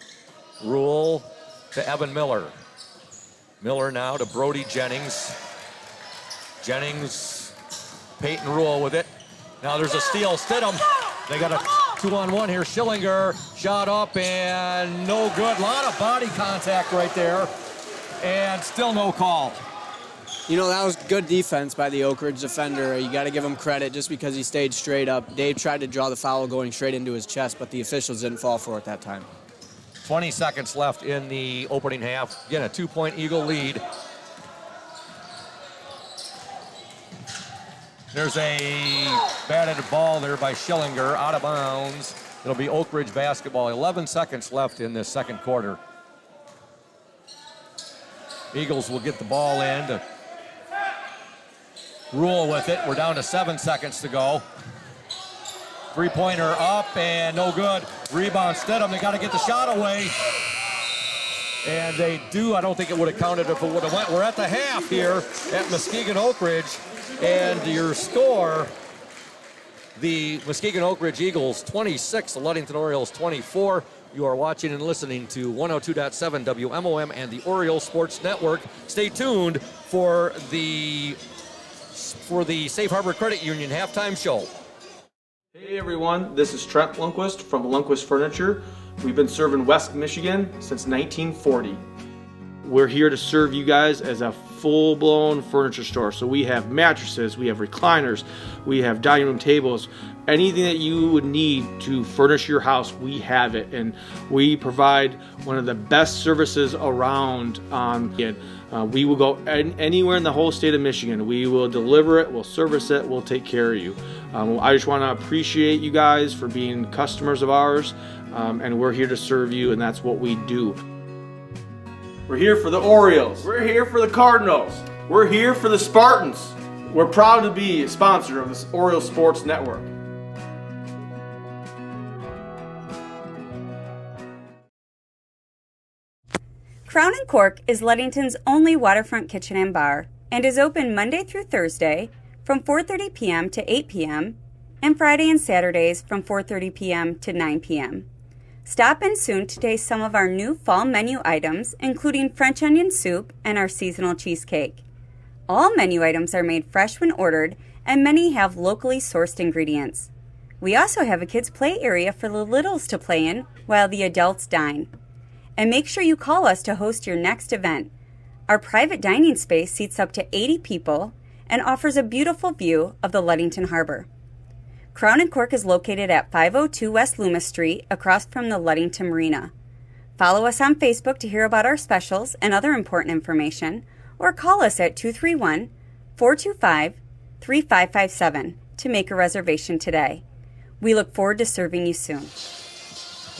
Rule to Evan Miller. Miller now to Brody Jennings. Jennings, Peyton Rule with it. Now there's a steal. Stidham. They got a 2-on-1 here. Schillinger shot up and no good. A lot of body contact right there, and still no call. You know, that was good defense by the Oakridge defender. You got to give him credit just because he stayed straight up. Dave tried to draw the foul going straight into his chest, but the officials didn't fall for it that time. 20 seconds left in the opening half. Again, a 2-point Eagle lead. There's a batted ball there by Schillinger, out of bounds. It'll be Oakridge basketball. 11 seconds left in this second quarter. Eagles will get the ball in to Rule with it. We're down to 7 seconds to go. Three-pointer up and no good. Rebound Stidham. They got to get the shot away. And they do. I don't think it would have counted if it would have went. We're at the half here at Muskegon Oakridge. And your score, the Muskegon Oakridge Eagles 26, the Ludington Orioles 24. You are watching and listening to 102.7 WMOM and the Orioles Sports Network. Stay tuned for the Safe Harbor Credit Union halftime show. Hey everyone, this is Trent Lundquist from Lundquist Furniture. We've been serving West Michigan since 1940. We're here to serve you guys as a full-blown furniture store. So we have mattresses, we have recliners, we have dining room tables, anything that you would need to furnish your house, we have it. And we provide one of the best services around. We will go anywhere in the whole state of Michigan. We will deliver it, we'll service it, we'll take care of you. I just want to appreciate you guys for being customers of ours, and we're here to serve you, and that's what we do. We're here for the Orioles. We're here for the Cardinals. We're here for the Spartans. We're proud to be a sponsor of this Orioles Sports Network. Crown and Cork is Ludington's only waterfront kitchen and bar and is open Monday through Thursday from 4:30 p.m. to 8 p.m. and Friday and Saturdays from 4:30 p.m. to 9 p.m. Stop in soon to taste some of our new fall menu items, including French onion soup and our seasonal cheesecake. All menu items are made fresh when ordered, and many have locally sourced ingredients. We also have a kids' play area for the littles to play in while the adults dine. And make sure you call us to host your next event. Our private dining space seats up to 80 people and offers a beautiful view of the Ludington Harbor. Crown and Cork is located at 502 West Loomis Street, across from the Ludington Marina. Follow us on Facebook to hear about our specials and other important information, or call us at 231-425-3557 to make a reservation today. We look forward to serving you soon.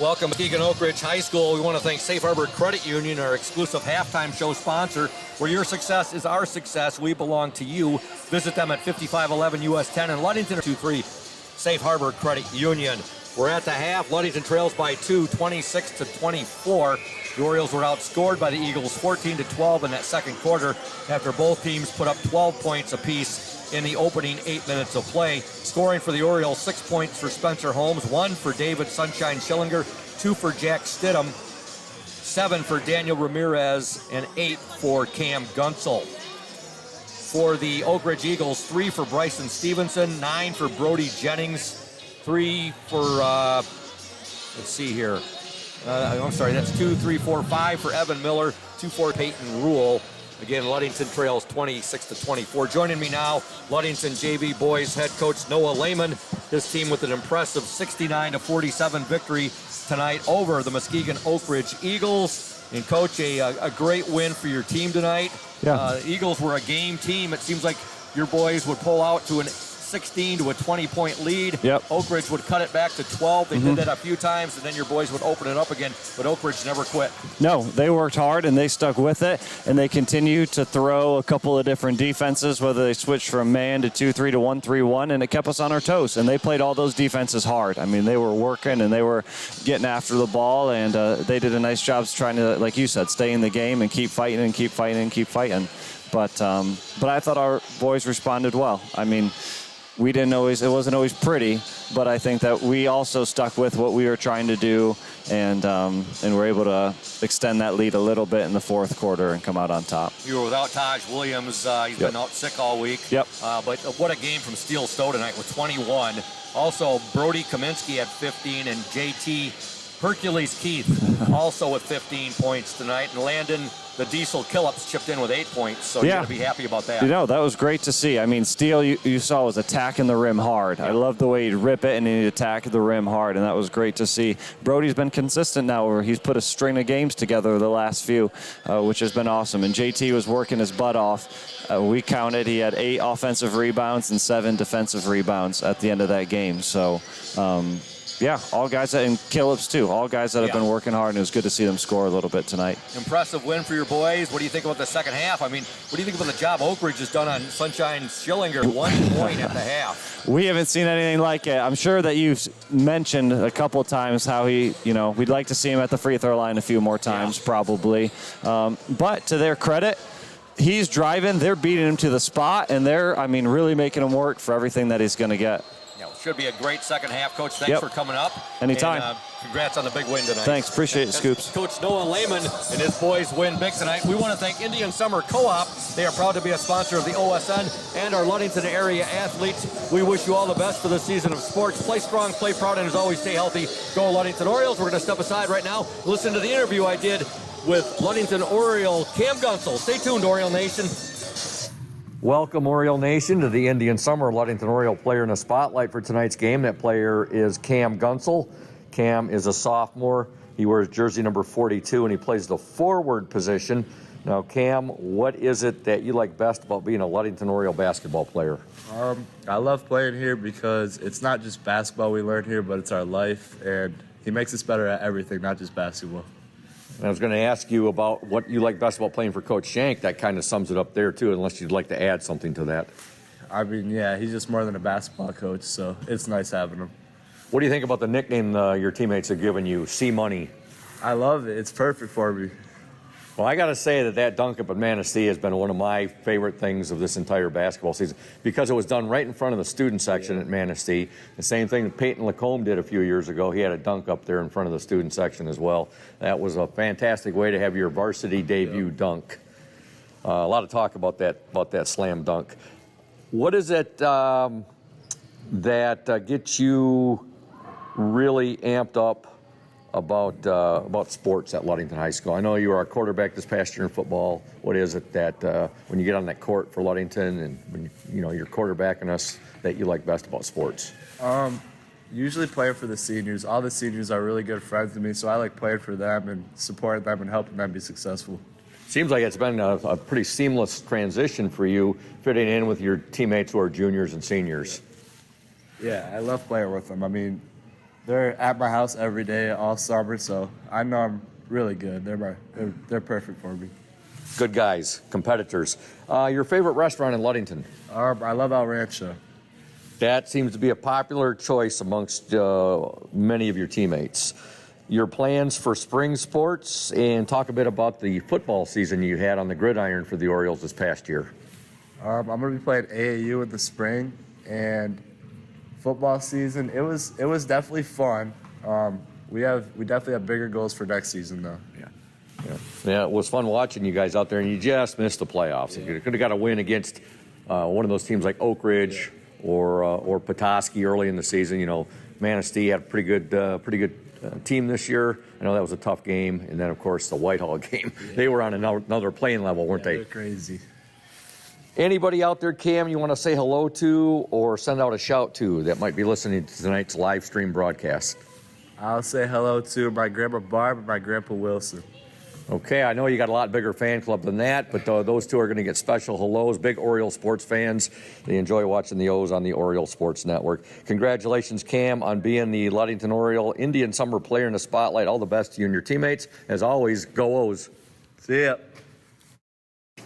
Welcome to Muskegon Oakridge High School. We want to thank Safe Harbor Credit Union, our exclusive halftime show sponsor. Where your success is our success, we belong to you. Visit them at 5511 US 10 in Ludington, 23 Safe Harbor Credit Union. We're at the half. Ludington trails by 2, 26-24. The Orioles were outscored by the Eagles 14-12 in that second quarter after both teams put up 12 points apiece in the opening 8 minutes of play. Scoring for the Orioles, 6 points for Spencer Holmes, 1 for David Sunshine Schillinger, 2 for Jack Stidham, 7 for Daniel Ramirez, and 8 for Cam Gunsel. For the Oakridge Eagles, 3 for Bryson Stevenson, 9 for Brody Jennings, 3 for, let's see here, I'm sorry, that's 2, 3, 4, 5 for Evan Miller, 2 for Peyton Rule. Again, Ludington trails 26-24. Joining me now, Ludington JV boys head coach Noah Lehman. His team with an impressive 69-47 victory tonight over the Muskegon Oakridge Eagles. And coach, a great win for your team tonight. Yeah. Eagles were a game team. It seems like your boys would pull out to an 16 to a 20-point lead. Yep. Oakridge would cut it back to 12. They did that a few times, and then your boys would open it up again. But Oakridge never quit. No, they worked hard and they stuck with it, and they continued to throw a couple of different defenses, whether they switched from man to 2-3 to 1-3-1, and it kept us on our toes. And they played all those defenses hard. I mean, they were working and they were getting after the ball, and they did a nice job trying to, like you said, stay in the game and keep fighting and keep fighting and keep fighting. But I thought our boys responded well. I mean, it wasn't always pretty, but I think that we also stuck with what we were trying to do, and were able to extend that lead a little bit in the fourth quarter and come out on top. You were without Taj Williams. He's been out sick all week. Yep. But what a game from Steel Stowe tonight with 21. Also, Brody Kaminsky had 15, and JT Hercules Keith also with 15 points tonight. And Landon, the Diesel Killups, chipped in with 8 points, so you got to be happy about that. You know, that was great to see. I mean, Steele, you saw, was attacking the rim hard. I love the way he'd rip it and he'd attack the rim hard, and that was great to see. Brody's been consistent now, where he's put a string of games together the last few, which has been awesome. And JT was working his butt off. We counted, he had 8 offensive rebounds and 7 defensive rebounds at the end of that game. So, all guys, and Killups too, all guys that have been working hard, and it was good to see them score a little bit tonight. Impressive win for your boys. What do you think about the second half? I mean, what do you think about the job Oakridge has done on Sunshine Schillinger? 1 point at the half. We haven't seen anything like it. I'm sure that you've mentioned a couple of times how he, we'd like to see him at the free throw line a few more times, probably. But to their credit, he's driving, they're beating him to the spot, and they're, really making him work for everything that he's going to get. Should be a great second half, Coach. Thanks for coming up. Anytime. And, congrats on the big win tonight. Thanks. Appreciate it, Scoops. Coach Noah Lehman and his boys win big tonight. We want to thank Indian Summer Co-op. They are proud to be a sponsor of the OSN and our Ludington area athletes. We wish you all the best for the season of sports. Play strong, play proud, and as always, stay healthy. Go Ludington Orioles. We're going to step aside right now. Listen to the interview I did with Ludington Oriole Cam Gunsel. Stay tuned, Oriole Nation. Welcome, Oriole Nation, to the Indian Summer Ludington Oriole player in the spotlight for tonight's game. That player is Cam Gunsel. Cam is a sophomore. He wears jersey number 42, and he plays the forward position. Now, Cam, what is it that you like best about being a Ludington Oriole basketball player? I love playing here because it's not just basketball we learn here, but it's our life, and he makes us better at everything, not just basketball. And I was going to ask you about what you like best about playing for Coach Shank. That kind of sums it up there, too, unless you'd like to add something to that. He's just more than a basketball coach, so it's nice having him. What do you think about the nickname your teammates have given you, C-Money? I love it. It's perfect for me. Well, I got to say that dunk up at Manistee has been one of my favorite things of this entire basketball season because it was done right in front of the student section at Manistee. The same thing that Peyton Lacombe did a few years ago. He had a dunk up there in front of the student section as well. That was a fantastic way to have your varsity debut dunk. A lot of talk about that slam dunk. What is it that gets you really amped up about sports at Ludington High School? I know you were a quarterback this past year in football. What is it that when you get on that court for Ludington and when you're quarterbacking us that you like best about sports? Usually playing for the seniors. All the seniors are really good friends with me, so I like playing for them and supporting them and helping them be successful. Seems like it's been a pretty seamless transition for you, fitting in with your teammates who are juniors and seniors. Yeah, I love playing with them. They're at my house every day, all summer, so I know I'm really good. They're perfect for me. Good guys, competitors. Your favorite restaurant in Ludington? I love El Rancho. That seems to be a popular choice amongst many of your teammates. Your plans for spring sports, and talk a bit about the football season you had on the gridiron for the Orioles this past year. I'm going to be playing AAU in the spring, and football season, it was definitely fun. We definitely have bigger goals for next season, though. Yeah, it was fun watching you guys out there, and you just missed the playoffs. You could have got a win against one of those teams like Oakridge or Petoskey early in the season. You know, Manistee had a pretty good team this year. I know that was a tough game. And then, of course, the Whitehall game. They were on another playing level, weren't they? They're crazy. Anybody out there, Cam, you want to say hello to or send out a shout to that might be listening to tonight's live stream broadcast? I'll say hello to my grandma Barb and my grandpa Wilson. Okay, I know you got a lot bigger fan club than that, but those two are going to get special hellos. Big Oriole sports fans. They enjoy watching the O's on the Oriole Sports Network. Congratulations, Cam, on being the Ludington Oriole Indian Summer Player in the Spotlight. All the best to you and your teammates. As always, go O's. See ya.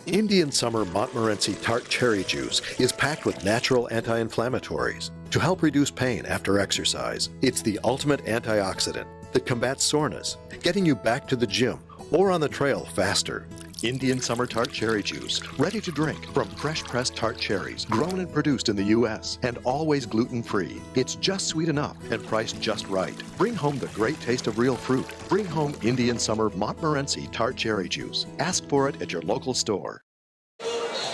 Indian Summer Montmorency Tart Cherry Juice is packed with natural anti-inflammatories to help reduce pain after exercise. It's the ultimate antioxidant that combats soreness, getting you back to the gym or on the trail faster. Indian Summer Tart Cherry Juice, ready to drink from fresh pressed tart cherries, grown and produced in the U.S. and always gluten-free. It's just sweet enough and priced just right. Bring home the great taste of real fruit. Bring home Indian Summer Montmorency Tart Cherry Juice. Ask for it at your local store.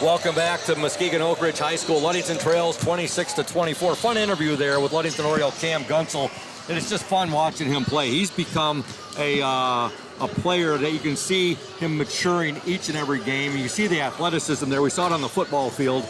Welcome back to Muskegon Oakridge High School. Ludington trails 26-24. Fun interview there with Ludington Oriole Cam Gunsel. And it's just fun watching him play. He's become a player that you can see him maturing each and every game. You see the athleticism there. We saw it on the football field.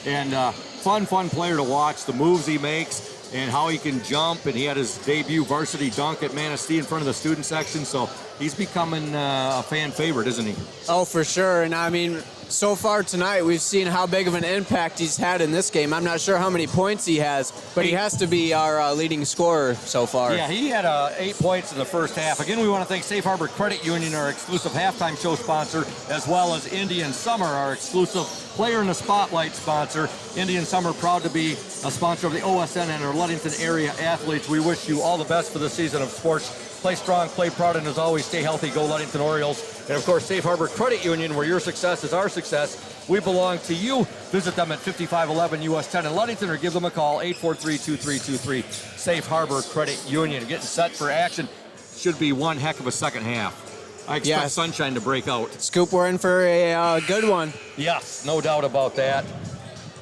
And fun player to watch. The moves he makes and how he can jump. And he had his debut varsity dunk at Manistee in front of the student section. So he's becoming a fan favorite, isn't he? Oh, for sure. And I mean, so far tonight, we've seen how big of an impact he's had in this game. I'm not sure how many points he has, but he has to be our leading scorer so far. Yeah, he had 8 points in the first half. Again, we want to thank Safe Harbor Credit Union, our exclusive halftime show sponsor, as well as Indian Summer, our exclusive Player in the Spotlight sponsor. Indian Summer, proud to be a sponsor of the OSN and our Ludington area athletes. We wish you all the best for the season of sports. Play strong, play proud, and as always, stay healthy. Go Ludington Orioles. And of course, Safe Harbor Credit Union, where your success is our success. We belong to you. Visit them at 5511 US 10 in Ludington or give them a call, 843-2323. Safe Harbor Credit Union. Getting set for action. Should be one heck of a second half. I expect sunshine to break out. Scoop, we're in for a good one. Yes, no doubt about that.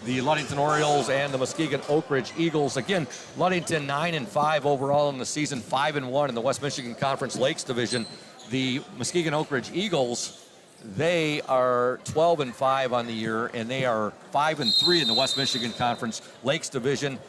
The Ludington Orioles and the Muskegon Oakridge Eagles. Again, Ludington 9-5 overall in the season, 5-1 in the West Michigan Conference Lakes Division. The Muskegon Oakridge Eagles, they are 12-5 on the year, and they are 5-3 in the West Michigan Conference Lakes Division.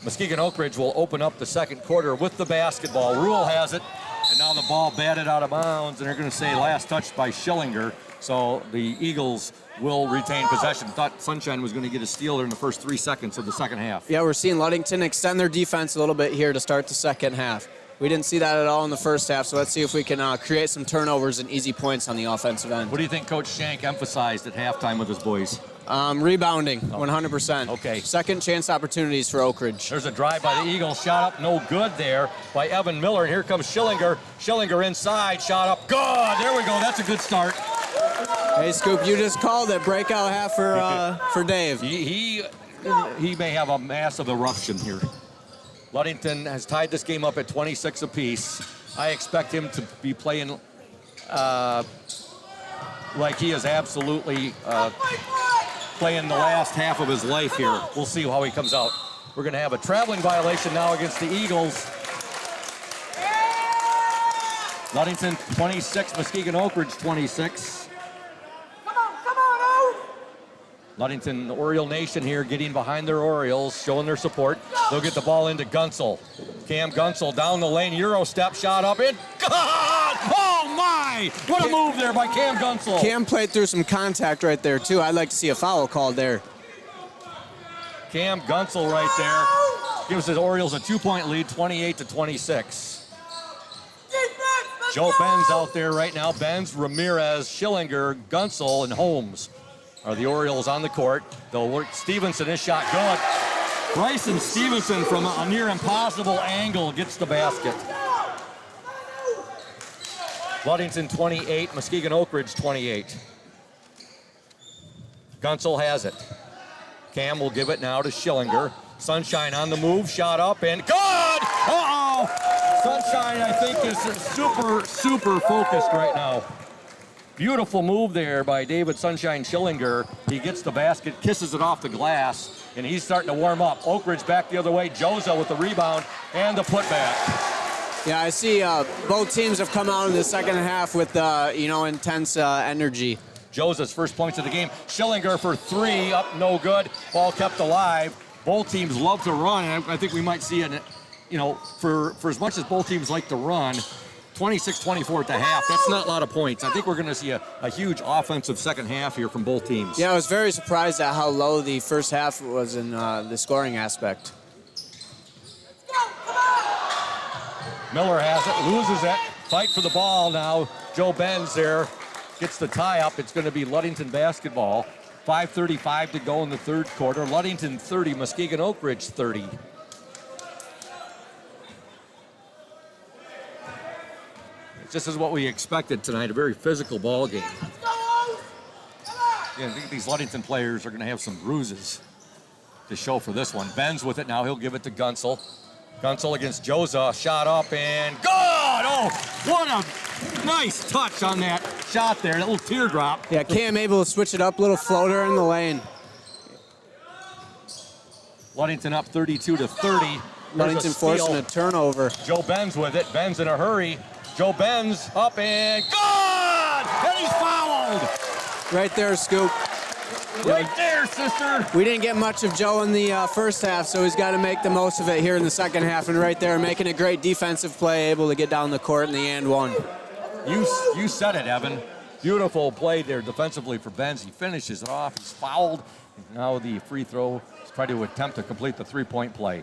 Muskegon Oakridge will open up the second quarter with the basketball. Rule has it, and now the ball batted out of bounds, and they're going to say last touched by Schillinger. So the Eagles will retain possession. Thought Sunshine was going to get a steal there in the first 3 seconds of the second half. Yeah, we're seeing Ludington extend their defense a little bit here to start the second half. We didn't see that at all in the first half, so let's see if we can create some turnovers and easy points on the offensive end. What do you think Coach Shank emphasized at halftime with his boys? Rebounding, 100%. Okay. Second chance opportunities for Oakridge. There's a drive by the Eagles. Shot up, no good there by Evan Miller. And here comes Schillinger. Schillinger inside, shot up, good. There we go. That's a good start. Hey, Scoop, you just called it. Breakout half for Dave. He may have a massive eruption here. Ludington has tied this game up at 26 apiece. I expect him to be playing like he is absolutely playing the last half of his life here. We'll see how he comes out. We're going to have a traveling violation now against the Eagles. Ludington 26, Muskegon Oakridge 26. Ludington, the Oriole Nation here getting behind their Orioles, showing their support. They'll get the ball into Gunsel. Cam Gunsel down the lane, Euro step, shot up, and God! Oh my! What a move there by Cam Gunsel. Cam played through some contact right there too. I'd like to see a foul called there. Cam Gunsel right there gives the Orioles a 2-point lead, 28-26. Joe Benz out there right now. Benz, Ramirez, Schillinger, Gunsel, and Holmes are the Orioles on the court. They'll work Stevenson, his shot good. Bryson Stevenson from a near impossible angle gets the basket. Ludington 28, Muskegon Oakridge 28. Gunsel has it. Cam will give it now to Schillinger. Sunshine on the move, shot up and good! Uh-oh! Sunshine, I think, is super focused right now. Beautiful move there by David Sunshine Schillinger. He gets the basket, kisses it off the glass, and he's starting to warm up. Oakridge back the other way. Joza with the rebound and the putback. Yeah, I see both teams have come out in the second half with, intense energy. Joza's first points of the game. Schillinger for 3, up no good. Ball kept alive. Both teams love to run, and I think we might see for as much as both teams like to run, 26-24 at the half. That's not a lot of points. I think we're going to see a huge offensive second half here from both teams. Yeah, I was very surprised at how low the first half was in the scoring aspect. Miller has it, loses it. Fight for the ball now. Joe Benz there gets the tie up. It's going to be Ludington basketball. 5:35 to go in the third quarter. Ludington 30, Muskegon Oakridge 30. This is what we expected tonight, a very physical ball game. Yeah, I think these Ludington players are going to have some bruises to show for this one. Ben's with it now. He'll give it to Gunsel. Gunsel against Joza. Shot up and good! Oh, what a nice touch on that shot there. That little teardrop. Yeah, Cam able to switch it up. Little floater in the lane. Ludington up 32-30. Ludington forcing a turnover. Joe Ben's with it. Ben's in a hurry. Joe Benz up and good! And he's fouled! Right there, Scoop. Right there, sister. We didn't get much of Joe in the first half, so he's got to make the most of it here in the second half. And right there, making a great defensive play, able to get down the court in the and one. You said it, Evan. Beautiful play there defensively for Benz. He finishes it off. He's fouled. And now the free throw. He's trying to attempt to complete the three-point play.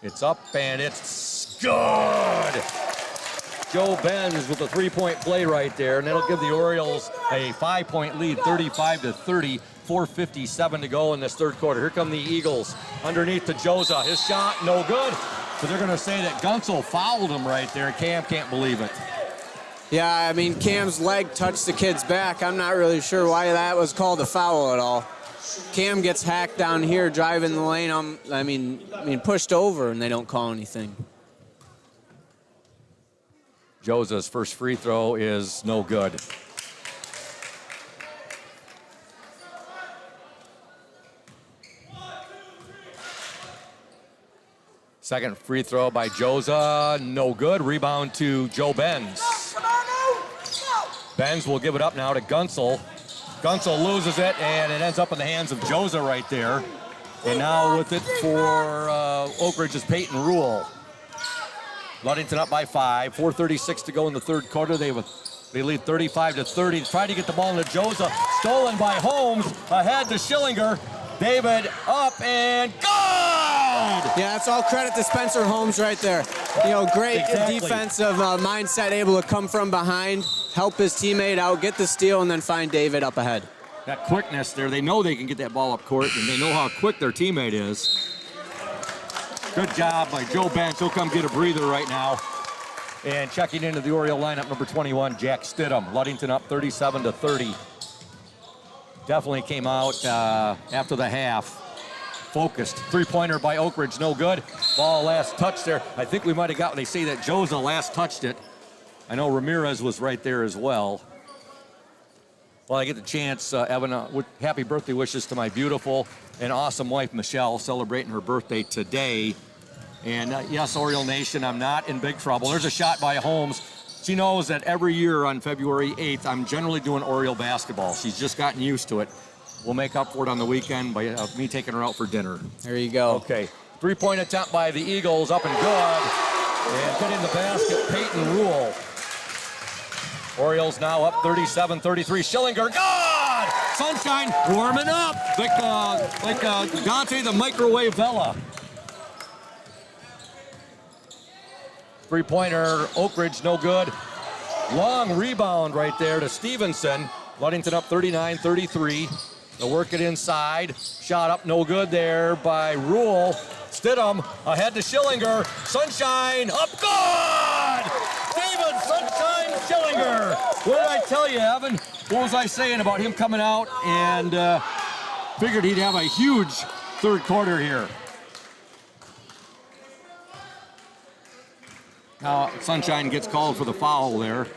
It's up and it's good. Joe Benz with a three-point play right there, and that'll give the Orioles a 5-point lead, 35-30, 4:57 to go in this third quarter. Here come the Eagles underneath to Joza. His shot, no good. So they're going to say that Gunsel fouled him right there. Cam can't believe it. Yeah, I mean, Cam's leg touched the kid's back. I'm not really sure why that was called a foul at all. Cam gets hacked down here, driving the lane. I mean, pushed over, and they don't call anything. Joza's first free throw is no good. Second free throw by Joza, no good. Rebound to Joe Benz. Benz will give it up now to Gunsel. Gunsel loses it, and it ends up in the hands of Joza right there. And now with it for Oakridge is Peyton Rule. Ludington up by 5, 4:36 to go in the third quarter. They lead 35-30. Trying to get the ball into Joza. Stolen by Holmes. Ahead to Schillinger. David up and good! Yeah, that's all credit to Spencer Holmes right there. Great defensive mindset, able to come from behind, help his teammate out, get the steal, and then find David up ahead. That quickness there, they know they can get that ball up court, and they know how quick their teammate is. Good job by Joe Benz. He'll come get a breather right now. And checking into the Oriole lineup, number 21, Jack Stidham. Ludington up 37-30. Definitely came out after the half. Focused. Three-pointer by Oakridge, no good. Ball last touch there. I think we might have got, they say that Joza last touched it. I know Ramirez was right there as well. Well, I get the chance, Evan, happy birthday wishes to my beautiful and awesome wife, Michelle, celebrating her birthday today. And yes, Oriole Nation, I'm not in big trouble. There's a shot by Holmes. She knows that every year on February 8th, I'm generally doing Oriole basketball. She's just gotten used to it. We'll make up for it on the weekend by me taking her out for dinner. There you go. Okay, three-point attempt by the Eagles, up and good. And getting the basket, Peyton Rule. Orioles now up 37-33. Schillinger, good! Sunshine warming up like Dante the Microwave Vela. Three-pointer, Oakridge, no good. Long rebound right there to Stevenson. Ludington up 39-33. They'll work it inside. Shot up, no good there by Rule. Stidham ahead to Schillinger. Sunshine up, good! David Sunshine Schillinger. What did I tell you, Evan? What was I saying about him coming out and figured he'd have a huge third quarter here. Now Sunshine gets called for the foul there.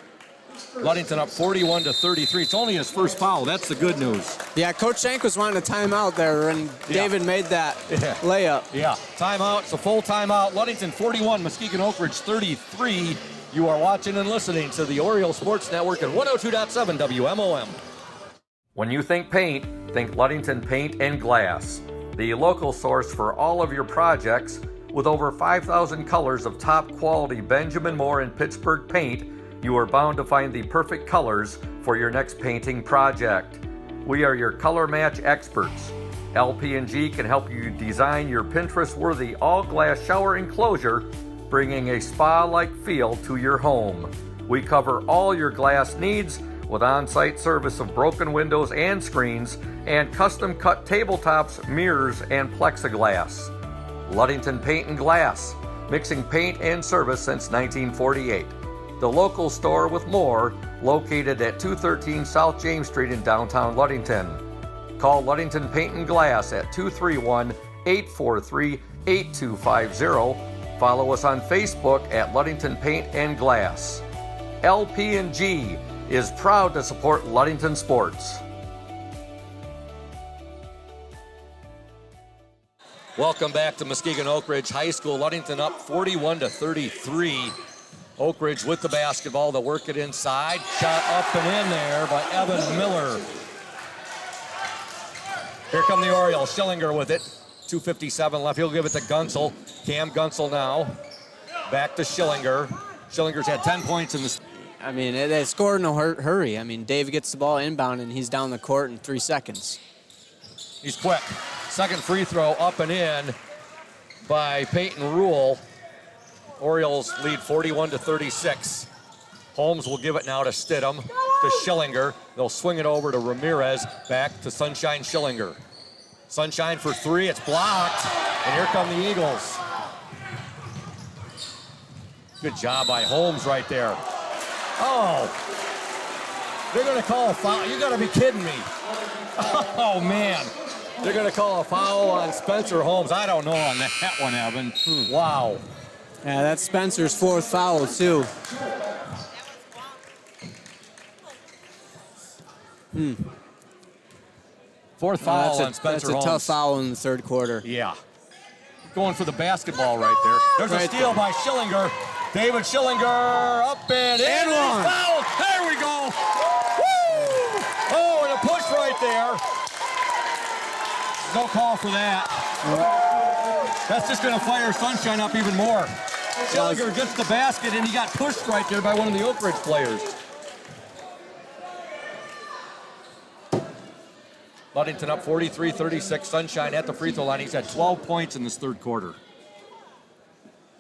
Ludington up 41-33. It's only his first foul. That's the good news. Yeah, Coach Shank was wanting a timeout there, and David made that layup. Yeah, timeout. It's a full timeout. Ludington 41, Muskegon Oakridge 33. You are watching and listening to the Oriole Sports Network at 102.7 WMOM. When you think paint, think Ludington Paint and Glass, the local source for all of your projects. With over 5,000 colors of top quality Benjamin Moore and Pittsburgh paint, you are bound to find the perfect colors for your next painting project. We are your color match experts. LP&G can help you design your Pinterest-worthy all-glass shower enclosure, bringing a spa-like feel to your home. We cover all your glass needs with on-site service of broken windows and screens and custom-cut tabletops, mirrors, and plexiglass. Ludington Paint and Glass, mixing paint and service since 1948. The local store with more, located at 213 South James Street in downtown Ludington. Call Ludington Paint and Glass at 231-843-8250. Follow us on Facebook at Ludington Paint and Glass. LP&G is proud to support Ludington sports. Welcome back to Muskegon Oakridge High School. Ludington up 41-33. Oakridge with the basketball. They'll work it inside. Shot up and in there by Evan Miller. Here come the Orioles. Schillinger with it. 2:57 left. He'll give it to Gunsel. Cam Gunsel now. Back to Schillinger. Schillinger's had 10 points in this. I mean, they scored in a hurry. I mean, Dave gets the ball inbound, and he's down the court in 3 seconds. He's quick. Second free throw up and in by Peyton Rule. Orioles lead 41-36. Holmes will give it now to Stidham, to Schillinger. They'll swing it over to Ramirez, back to Sunshine Schillinger. Sunshine for three, it's blocked, and here come the Eagles. Good job by Holmes right there. Oh, they're gonna call a foul. You gotta be kidding me. Oh man. They're going to call a foul on Spencer Holmes. I don't know on that one, Evan. Wow. Yeah, that's Spencer's 4th foul, too. Fourth foul on Spencer Holmes. That's a tough foul in the 3rd quarter. Yeah. Going for the basketball right there. There's a steal by Schillinger. David Schillinger up and in. And one. Foul. There we go. Woo! Oh, and a push right there. No call for that. That's just going to fire Sunshine up even more. Schillinger gets the basket, and he got pushed right there by one of the Oakridge players. Ludington up 43-36. Sunshine at the free throw line. He's had 12 points in this 3rd quarter.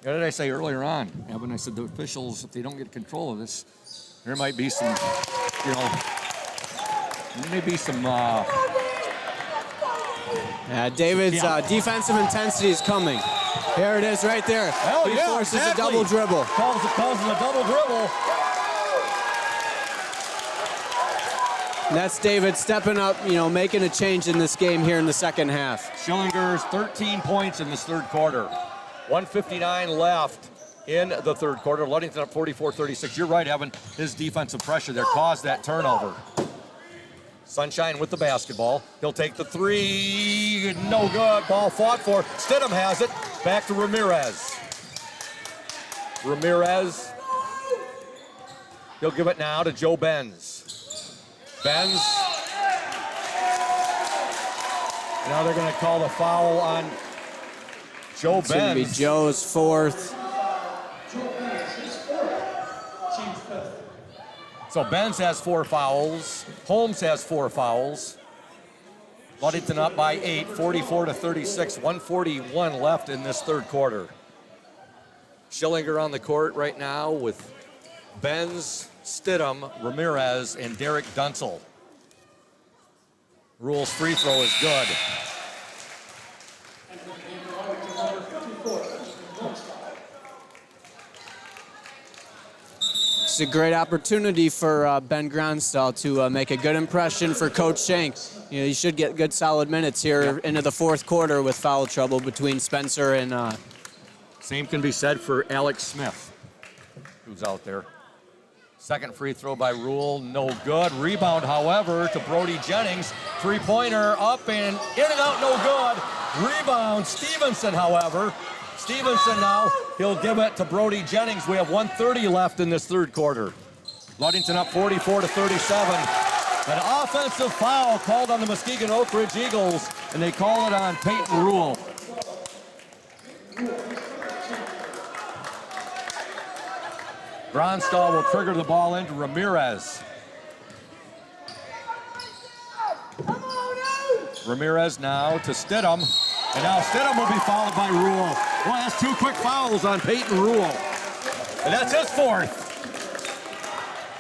What did I say earlier on, Evan? I said the officials, if they don't get control of this, there might be some, David's defensive intensity is coming. Here it is right there. He forces a double dribble. Calls a double dribble. And that's David stepping up, making a change in this game here in the 2nd half. Schillinger's 13 points in this 3rd quarter. 1:59 left in the 3rd quarter. Ludington up 44-36. You're right, Evan. His defensive pressure there caused that turnover. Sunshine with the basketball. He'll take the three. No good. Ball fought for. Stidham has it. Back to Ramirez. Ramirez. He'll give it now to Joe Benz. Benz. Now they're going to call the foul on Joe Benz. It's going to be Joe's 4th. So Benz has 4 fouls. Holmes has 4 fouls. Ludington up by 8, 44-36, 1:41 left in this 3rd quarter. Schillinger on the court right now with Benz, Stidham, Ramirez, and Derek Dunsel. Rule's free throw is good. It's a great opportunity for Ben Gronstall to make a good impression for Coach Shank. He should get good solid minutes here into the 4th quarter with foul trouble between Spencer and... Same can be said for Alex Smith, who's out there. Second free throw by Rule, no good. Rebound, however, to Brody Jennings. Three-pointer up and in and out, no good. Rebound, Stevenson, however. Stevenson now, he'll give it to Brody Jennings. We have 1:30 left in this third quarter. Ludington up 44-37. An offensive foul called on the Muskegon Oakridge Eagles, and they call it on Peyton Rule. Gronstall will trigger the ball into Ramirez. Ramirez now to Stidham. And now Stidham will be fouled by Rule. Well, that's 2 quick fouls on Peyton Rule. And that's his 4th.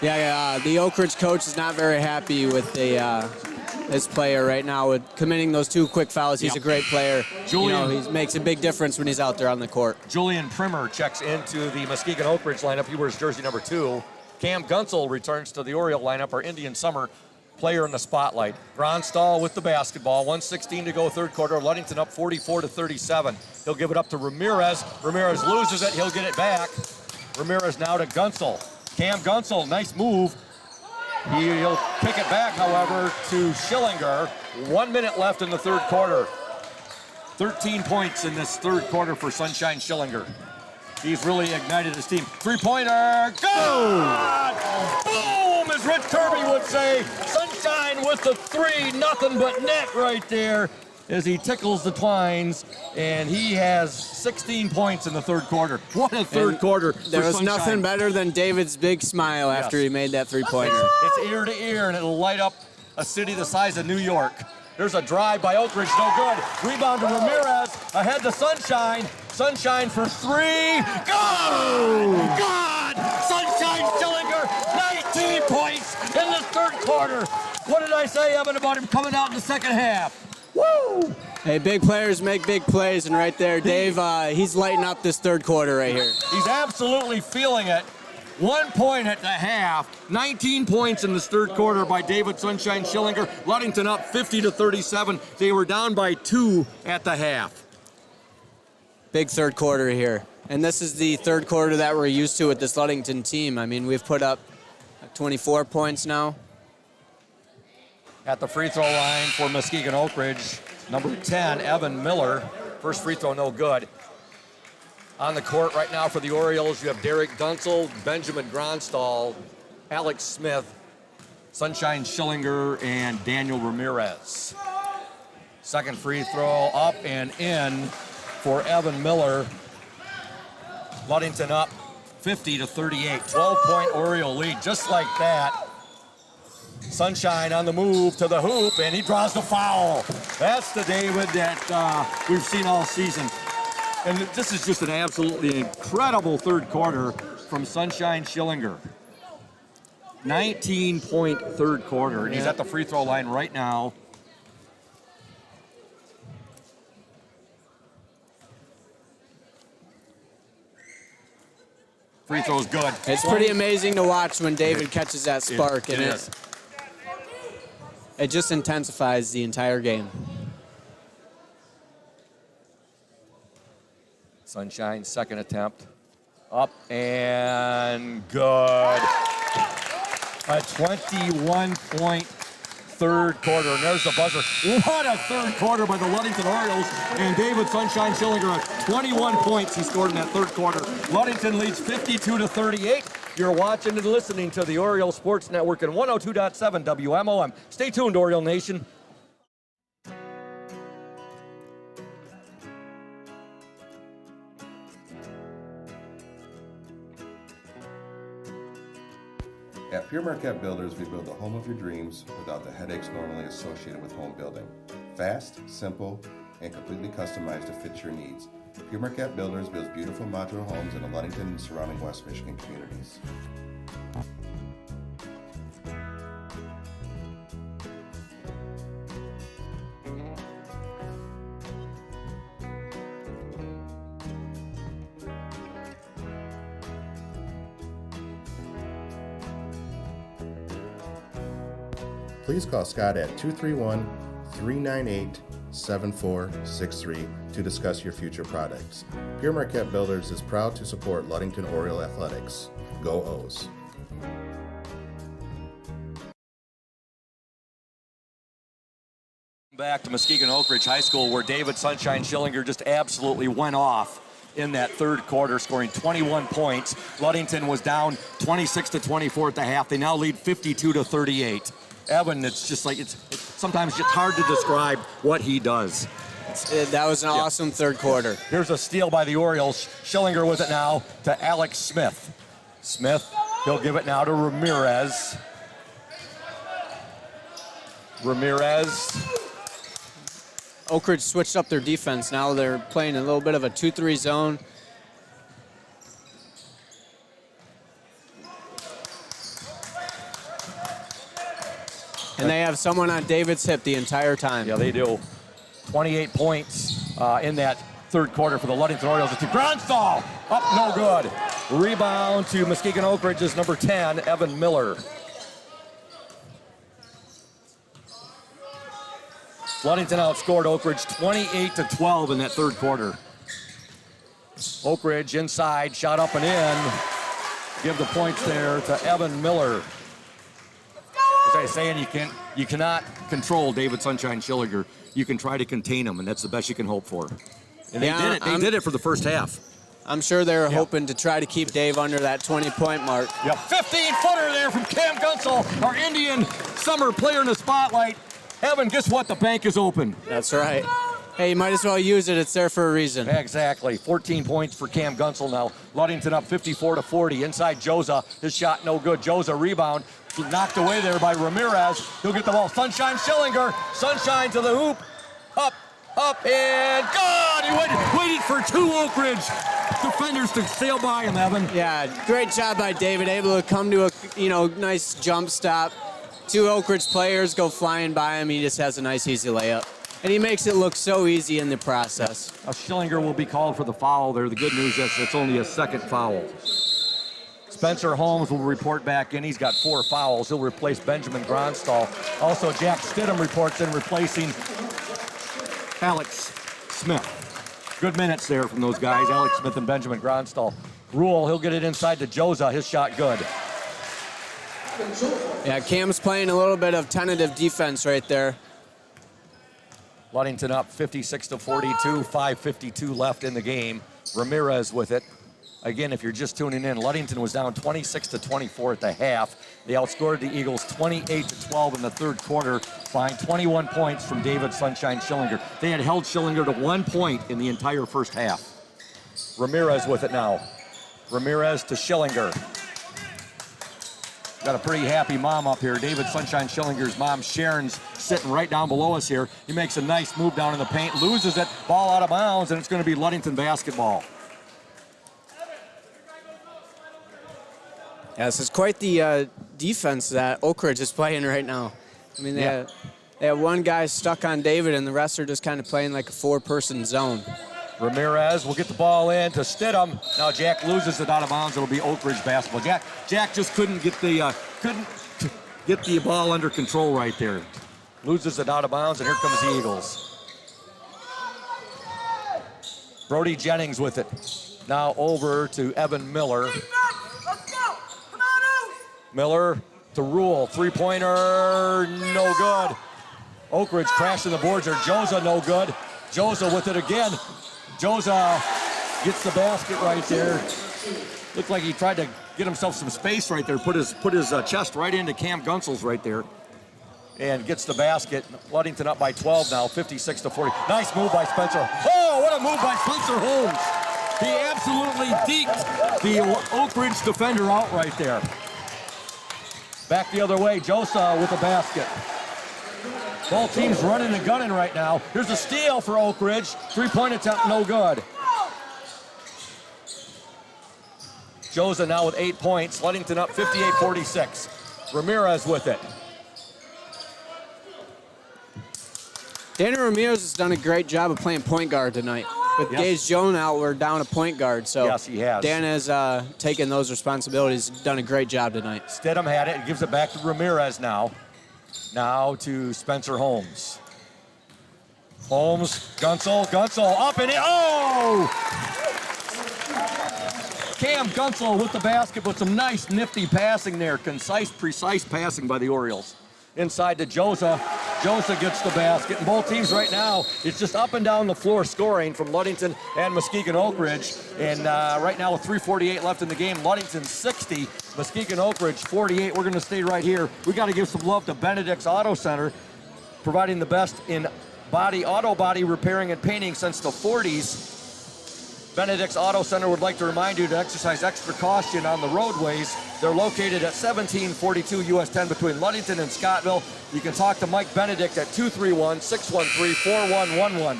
Yeah, the Oakridge coach is not very happy with this player right now with committing those 2 quick fouls. He's a great player. He makes a big difference when he's out there on the court. Julian Primer checks into the Muskegon Oakridge lineup. He wears jersey number 2. Cam Gunsel returns to the Oriole lineup, our Indian Summer player in the spotlight. Gronstall with the basketball. 1:16 to go, third quarter. Ludington up 44-37. He'll give it up to Ramirez. Ramirez loses it. He'll get it back. Ramirez now to Gunsel. Cam Gunsel, nice move. He'll kick it back, however, to Schillinger. 1 minute left in the third quarter. 13 points in this third quarter for Sunshine Schillinger. He's really ignited his team. Three-pointer, go! Boom, as Rich Kirby would say. Sunshine with the 3, nothing but net right there as he tickles the twines, and he has 16 points in the third quarter. What a third quarter for There was Sunshine. nothing better than David's big smile after he made that three-pointer. It's ear to ear, and it'll light up a city the size of New York. There's a drive by Oakridge, no good. Rebound to Ramirez, ahead to Sunshine. Sunshine for 3, go! God! Sunshine Schillinger, 19 points in the third quarter. What did I say, Evan, about him coming out in the second half? Woo! Hey, big players make big plays, and right there, Dave, he's lighting up this third quarter right here. He's absolutely feeling it. 1 point at the half, 19 points in this third quarter by David Sunshine Schillinger. Ludington up 50-37. They were down by 2 at the half. Big third quarter here. And this is the third quarter that we're used to with this Ludington team. I mean, we've put up 24 points now. At the free throw line for Muskegon Oakridge, number 10, Evan Miller. First free throw, no good. On the court right now for the Orioles, you have Derek Dunsel, Benjamin Gronstall, Alex Smith, Sunshine Schillinger, and Daniel Ramirez. Second free throw up and in for Evan Miller. Ludington up 50-38, 12-point Oriole lead, just like that. Sunshine on the move to the hoop, and he draws the foul. That's the David that we've seen all season. And this is just an absolutely incredible third quarter from Sunshine Schillinger. 19-point third quarter, and he's at the free throw line right now. Free throw's good. It's pretty amazing to watch when David catches that spark, and it just intensifies the entire game. Sunshine, second attempt. Up and good. A 21-point third quarter, and there's the buzzer. What a third quarter by the Ludington Orioles, and David Sunshine Schillinger at 21 points he scored in that third quarter. Ludington leads 52-38. You're watching and listening to the Oriole Sports Network and 102.7 WMOM. Stay tuned, Oriole Nation. At Pure Marquette Builders, we build the home of your dreams without the headaches normally associated with home building. Fast, simple, and completely customized to fit your needs. Pure Marquette Builders builds beautiful modular homes in the Ludington and surrounding West Michigan communities. Please call Scott at 231-398-7463 to discuss your future products. Pure Marquette Builders is proud to support Ludington Oriole Athletics. Go O's! back to Muskegon Oakridge High School, where David Sunshine Schillinger just absolutely went off in that third quarter, scoring 21 points. Ludington was down 26-24 at the half. They now lead 52-38. Evan, it's just like it's sometimes just hard to describe what he does. That was an awesome third quarter. Here's a steal by the Orioles. Schillinger with it now to Alex Smith. Smith, he'll give it now to Ramirez. Oakridge switched up their defense. Now they're playing a little bit of a 2-3 zone. And they have someone on David's hip the entire time. Yeah, they do. 28 points in that third quarter for the Ludington Orioles. It's a ground stall. Up, no good. Rebound to Muskegon Oakridge's number 10, Evan Miller. Ludington outscored Oakridge 28-12 in that third quarter. Oakridge inside, shot up and in. Give the points there to Evan Miller. As I was saying, you cannot control David Sunshine Schillinger. You can try to contain him, and that's the best you can hope for. And they did it. They did it for the first half. I'm sure they were hoping to try to keep Dave under that 20-point mark. Yep. 15-footer there from Cam Gunsel, our Indian summer player in the spotlight. Evan, guess what? The bank is open. That's right. Hey, you might as well use it. It's there for a reason. Exactly. 14 points for Cam Gunsel now. Ludington up 54-40. Inside Joza. His shot no good. Joza rebound. Knocked away there by Ramirez. He'll get the ball. Sunshine Schillinger. Sunshine to the hoop. Up, and good! He waited for two Oakridge defenders to sail by him, Evan. Yeah, great job by David. Able to come to a nice jump stop. Two Oakridge players go flying by him. He just has a nice, easy layup. And he makes it look so easy in the process. Now Schillinger will be called for the foul there. The good news is it's only a second foul. Spencer Holmes will report back in. He's got 4 fouls. He'll replace Benjamin Gronstal. Also, Jack Stidham reports in, replacing Alex Smith. Good minutes there from those guys, Alex Smith and Benjamin Gronstal. Rule, he'll get it inside to Joza. His shot good. Yeah, Cam's playing a little bit of tentative defense right there. Ludington up 56-42, 5:52 left in the game. Ramirez with it. Again, if you're just tuning in, Ludington was down 26-24 at the half. They outscored the Eagles 28-12 in the third quarter, behind 21 points from David Sunshine Schillinger. They had held Schillinger to 1 point in the entire first half. Ramirez with it now. Ramirez to Schillinger. Got a pretty happy mom up here. David Sunshine Schillinger's mom, Sharon's sitting right down below us here. He makes a nice move down in the paint, loses it, ball out of bounds, and it's going to be Ludington basketball. Yeah, this is quite the defense that Oakridge is playing right now. I mean, they have one guy stuck on David, and the rest are just kind of playing like a 4-person zone. Ramirez will get the ball in to Stidham. Now Jack loses it out of bounds. It'll be Oakridge basketball. Jack just couldn't get the ball under control right there. Loses it out of bounds, and here comes the Eagles. Brody Jennings with it. Now over to Evan Miller. Miller to Rule. 3-pointer, no good. Oakridge crashing the boards there. Joza no good. Joza with it again. Joza gets the basket right there. Looked like he tried to get himself some space right there. Put his chest right into Cam Gunsel's right there. And gets the basket. Ludington up by 12 now, 56-40. Nice move by Spencer. Oh, what a move by Spencer Holmes. He absolutely deked the Oakridge defender out right there. Back the other way, Josa with the basket. Both teams running and gunning right now. Here's a steal for Oakridge. 3-point attempt, no good. Josa now with 8 points. Ludington up 58-46. Ramirez with it. Danny Ramirez has done a great job of playing point guard tonight. With Gage Jones out, we're down a point guard. So yes, he has. Dan has taken those responsibilities, done a great job tonight. Stidham had it, gives it back to Ramirez now. Now to Spencer Holmes. Holmes, Gunsel up and in. Oh! Cam Gunsel with the basket, but some nice, nifty passing there. Concise, precise passing by the Orioles. Inside to Josa. Joseph gets the basket, and both teams right now, it's just up and down the floor scoring from Ludington and Muskegon Oakridge. And right now with 3:48 left in the game, Ludington 60, Muskegon Oakridge 48. We're gonna stay right here. We gotta give some love to Benedict's Auto Center, providing the best in auto body repairing and painting since the 40s. Benedict's Auto Center would like to remind you to exercise extra caution on the roadways. They're located at 1742 US 10 between Ludington and Scottville. You can talk to Mike Benedict at 231-613-4111.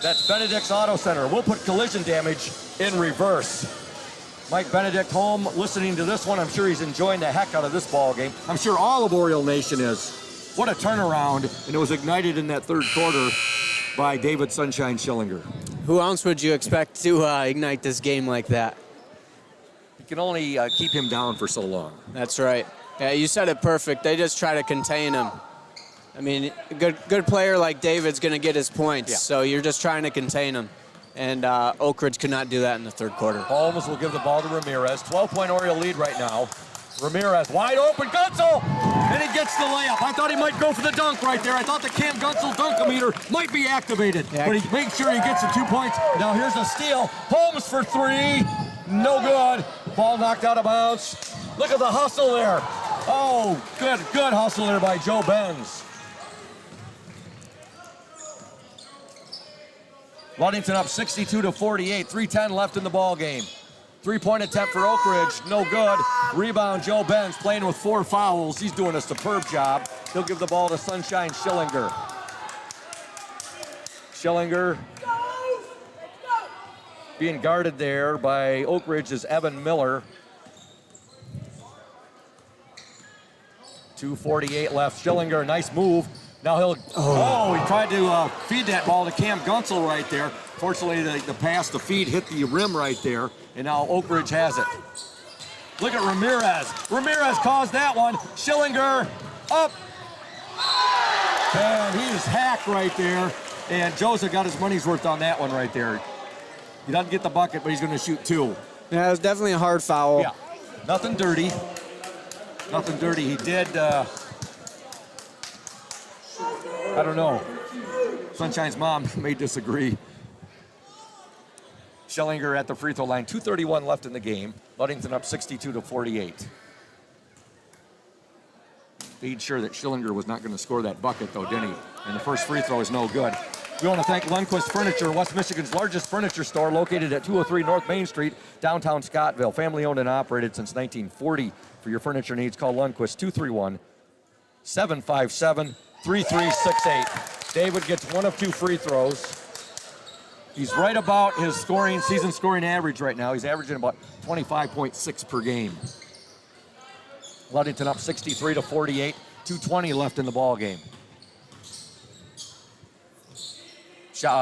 That's Benedict's Auto Center. We'll put collision damage in reverse. Mike Benedict home listening to this one. I'm sure he's enjoying the heck out of this ball game. I'm sure all of Oriole Nation is. What a turnaround, and it was ignited in that third quarter by David Sunshine Schillinger. Who else would you expect to ignite this game like that? You can only keep him down for so long. That's right. Yeah, you said it perfect. They just try to contain him. I mean, a good player like David's going to get his points, so you're just trying to contain him. And Oakridge could not do that in the third quarter. Holmes will give the ball to Ramirez. 12-point Oriole lead right now. Ramirez wide open, Gunsel, and he gets the layup. I thought he might go for the dunk right there. I thought the Cam Gunsel dunk-o-meter might be activated, but he makes sure he gets the 2 points. Now here's a steal. Holmes for three, no good. Ball knocked out of bounds. Look at the hustle there. Oh, good hustle there by Joe Benz. Ludington up 62-48, 3:10 left in the ball game. Three-point attempt for Oakridge, no good. Rebound, Joe Benz playing with 4 fouls. He's doing a superb job. He'll give the ball to Sunshine Schillinger. Schillinger being guarded there by Oakridge is Evan Miller. 2:48 left. Schillinger, nice move. Now he tried to feed that ball to Cam Gunsel right there. Fortunately, the pass, the feed hit the rim right there, and now Oakridge has it. Look at Ramirez. Ramirez caused that one. Schillinger up. And he's hacked right there. And Joseph got his money's worth on that one right there. He doesn't get the bucket, but he's going to shoot 2. Yeah, it was definitely a hard foul. Yeah, nothing dirty. Nothing dirty. He did, I don't know. Sunshine's mom may disagree. Schillinger at the free throw line. 2:31 left in the game. Ludington up 62-48. Made sure that Schillinger was not going to score that bucket, though, didn't he? And the first free throw is no good. We want to thank Lundquist Furniture, West Michigan's largest furniture store, located at 203 North Main Street, downtown Scottville. Family owned and operated since 1940. For your furniture needs, call Lundquist 231-757-3368. David gets 1 of 2 free throws. He's right about his season scoring average right now. He's averaging about 25.6 per game. Ludington up 63-48, 2:20 left in the ball game.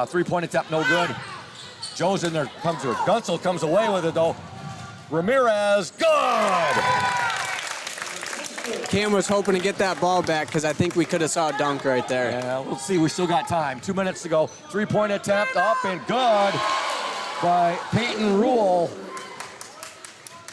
Three-point attempt, no good. Joe's in there, comes to it. Gunsel comes away with it though. Ramirez, good! Cam was hoping to get that ball back because I think we could have saw a dunk right there. Yeah, we'll see. We still got time. 2 minutes to go. Three-point attempt up and good by Peyton Rule.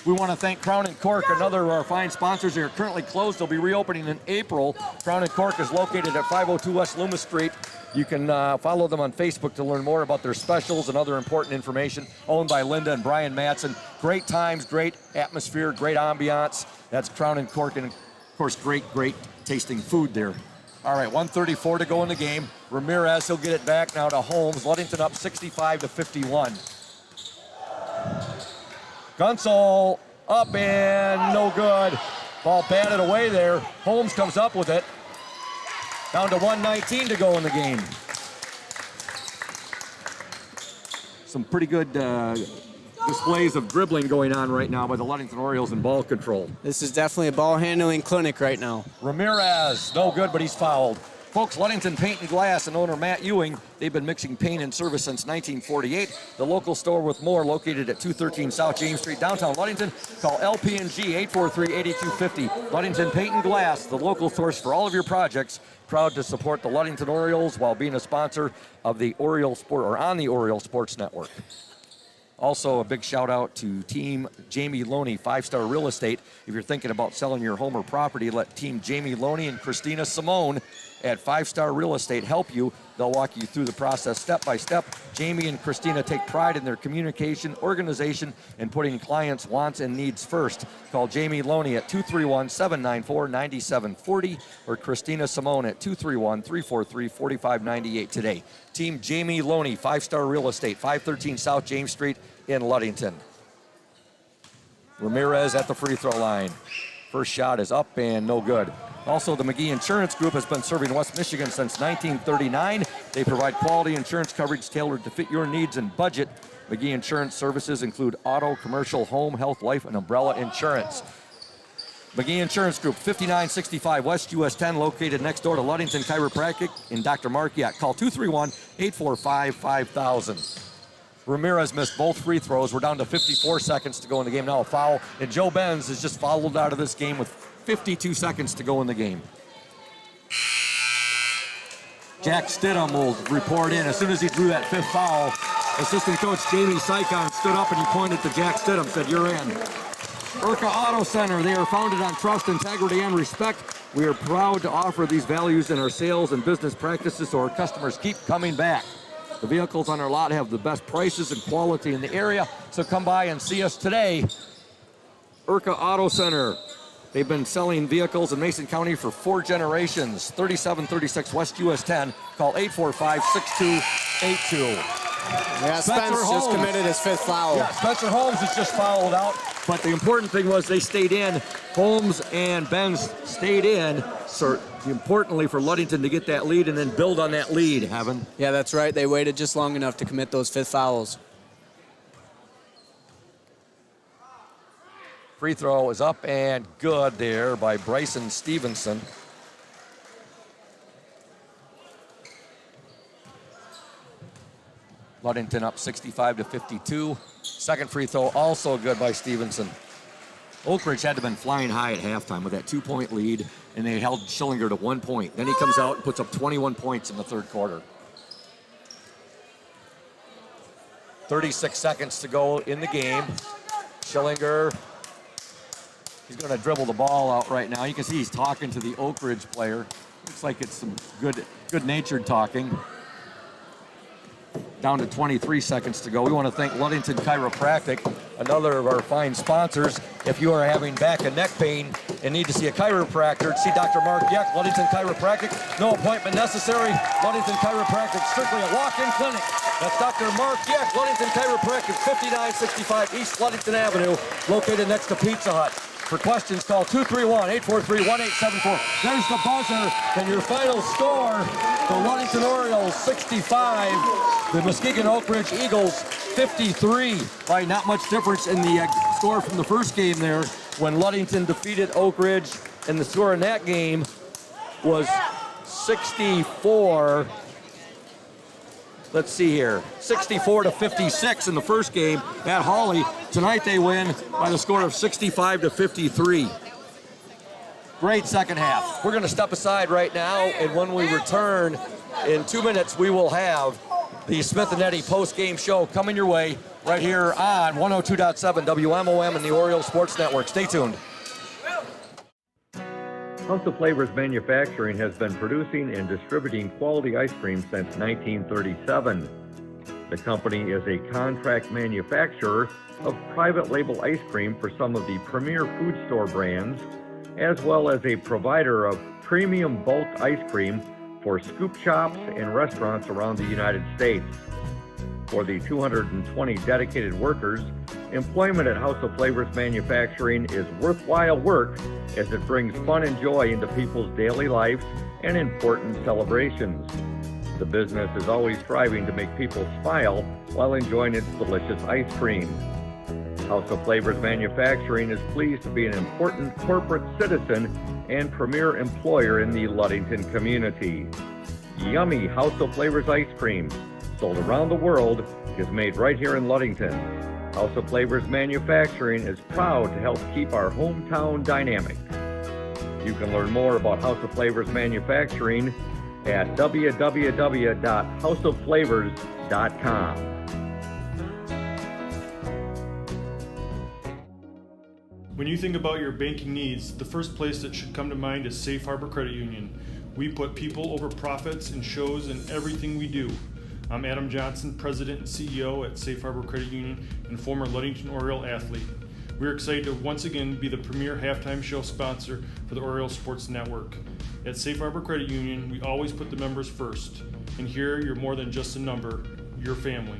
We want to thank Crown and Cork, another of our fine sponsors. They are currently closed. They'll be reopening in April. Crown and Cork is located at 502 West Loomis Street. You can follow them on Facebook to learn more about their specials and other important information. Owned by Linda and Brian Matson. Great times, great atmosphere, great ambiance. That's Crown and Cork, and of course, great tasting food there. All right, 1:34 to go in the game. Ramirez, he'll get it back now to Holmes. Ludington up 65-51. Gunsel up and no good. Ball batted away there. Holmes comes up with it. Down to 1:19 to go in the game. Some pretty good displays of dribbling going on right now by the Ludington Orioles in ball control. This is definitely a ball handling clinic right now. Ramirez, no good, but he's fouled. Folks, Ludington Paint and Glass and owner Matt Ewing, they've been mixing paint and service since 1948. The local store with more located at 213 South James Street, downtown Ludington. Call LP&G 843-8250. Ludington Paint and Glass, the local source for all of your projects. Proud to support the Ludington Orioles while being a sponsor of the Oriole Sport, or on the Oriole Sports Network. Also, a big shout out to Team Jamie Loney, 5-Star Real Estate. If you're thinking about selling your home or property, let Team Jamie Loney and Christina Simone at 5 Star Real Estate help you. They'll walk you through the process step by step. Jamie and Christina take pride in their communication, organization, and putting clients' wants and needs first. Call Jamie Loney at 231-794-9740 or Christina Simone at 231-343-4598 today. Team Jamie Loney, 5 Star Real Estate, 513 South James Street in Ludington. Ramirez at the free throw line. First shot is up and no good. Also, the McGee Insurance Group has been serving West Michigan since 1939. They provide quality insurance coverage tailored to fit your needs and budget. McGee Insurance services include auto, commercial, home, health, life, and umbrella insurance. McGee Insurance Group, 5965 West US 10, located next door to Ludington Chiropractic in Dr. Markiak. Call 231-845-5000. Ramirez missed both free throws. We're down to 54 seconds to go in the game. Now a foul, and Joe Benz is just fouled out of this game with 52 seconds to go in the game. Jack Stidham will report in. As soon as he drew that 5th foul, assistant coach Jamie Sykon stood up and he pointed to Jack Stidham, said, "You're in." Urca Auto Center, they are founded on trust, integrity, and respect. We are proud to offer these values in our sales and business practices so our customers keep coming back. The vehicles on our lot have the best prices and quality in the area, so come by and see us today. Urca Auto Center. They've been selling vehicles in Mason County for 4 generations. 3736 West US 10. Call 845-6282. Yeah, Spence just committed his 5th foul. Yeah, Spencer Holmes is just fouled out, but the important thing was they stayed in. Holmes and Benz stayed in, so importantly for Ludington to get that lead and then build on that lead, Heaven. Yeah, that's right. They waited just long enough to commit those 5th fouls. Free throw is up and good there by Bryson Stevenson. Ludington up 65-52. Second free throw also good by Stevenson. Oakridge had to have been flying high at halftime with that 2-point lead, and they held Schillinger to 1 point. Then he comes out and puts up 21 points in the 3rd quarter. 36 seconds to go in the game. Schillinger, he's going to dribble the ball out right now. You can see he's talking to the Oakridge player. Looks like it's some good-natured talking. Down to 23 seconds to go. We want to thank Ludington Chiropractic, another of our fine sponsors. If you are having back and neck pain and need to see a chiropractor, see Dr. Mark Yeck, Ludington Chiropractic. No appointment necessary. Ludington Chiropractic, strictly a walk-in clinic. That's Dr. Mark Yeck, Ludington Chiropractic, 5965 East Ludington Avenue, located next to Pizza Hut. For questions, call 231-843-1874. There's the buzzer, and your final score, the Ludington Orioles 65, the Muskegon Oakridge Eagles 53. By not much difference in the score from the first game there when Ludington defeated Oakridge, and the score in that game was 64. Let's see here, 64-56 in the first game at Hawley. Tonight they win by the score of 65-53. Great second half. We're going to step aside right now, and when we return in 2 minutes, we will have the Smith and Eddy post-game show coming your way right here on 102.7 WMOM and the Oriole Sports Network. Stay tuned. House of Flavors Manufacturing has been producing and distributing quality ice cream since 1937. The company is a contract manufacturer of private label ice cream for some of the premier food store brands, as well as a provider of premium bulk ice cream for scoop shops and restaurants around the United States. For the 220 dedicated workers, employment at House of Flavors Manufacturing is worthwhile work as it brings fun and joy into people's daily lives and important celebrations. The business is always striving to make people smile while enjoying its delicious ice cream. House of Flavors Manufacturing is pleased to be an important corporate citizen and premier employer in the Ludington community. Yummy House of Flavors ice cream, sold around the world, is made right here in Ludington. House of Flavors Manufacturing is proud to help keep our hometown dynamic. You can learn more about House of Flavors Manufacturing at www.houseofflavors.com. When you think about your banking needs, the first place that should come to mind is Safe Harbor Credit Union. We put people over profits and shows in everything we do. I'm Adam Johnson, President and CEO at Safe Harbor Credit Union and former Ludington Oriole athlete. We're excited to once again be the premier halftime show sponsor for the Oriole Sports Network. At Safe Harbor Credit Union, we always put the members first. And here, you're more than just a number, you're family.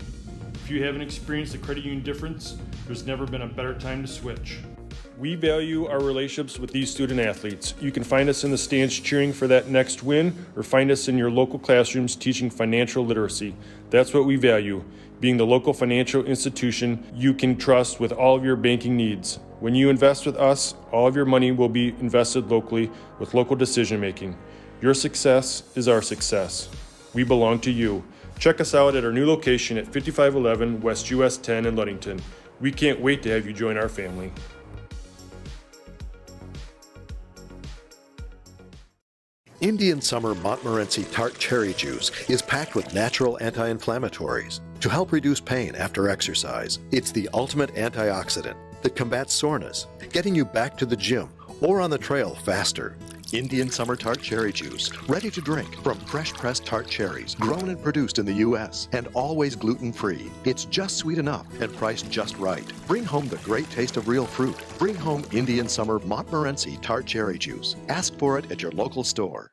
If you haven't experienced the credit union difference, there's never been a better time to switch. We value our relationships with these student athletes. You can find us in the stands cheering for that next win, or find us in your local classrooms teaching financial literacy. That's what we value, being the local financial institution you can trust with all of your banking needs. When you invest with us, all of your money will be invested locally with local decision making. Your success is our success. We belong to you. Check us out at our new location at 5511 West US 10 in Ludington. We can't wait to have you join our family. Indian Summer Montmorency Tart Cherry Juice is packed with natural anti-inflammatories to help reduce pain after exercise. It's the ultimate antioxidant that combats soreness, getting you back to the gym or on the trail faster. Indian Summer Tart Cherry Juice, ready to drink from fresh pressed tart cherries, grown and produced in the U.S. and always gluten-free. It's just sweet enough and priced just right. Bring home the great taste of real fruit. Bring home Indian Summer Montmorency Tart Cherry Juice. Ask for it at your local store.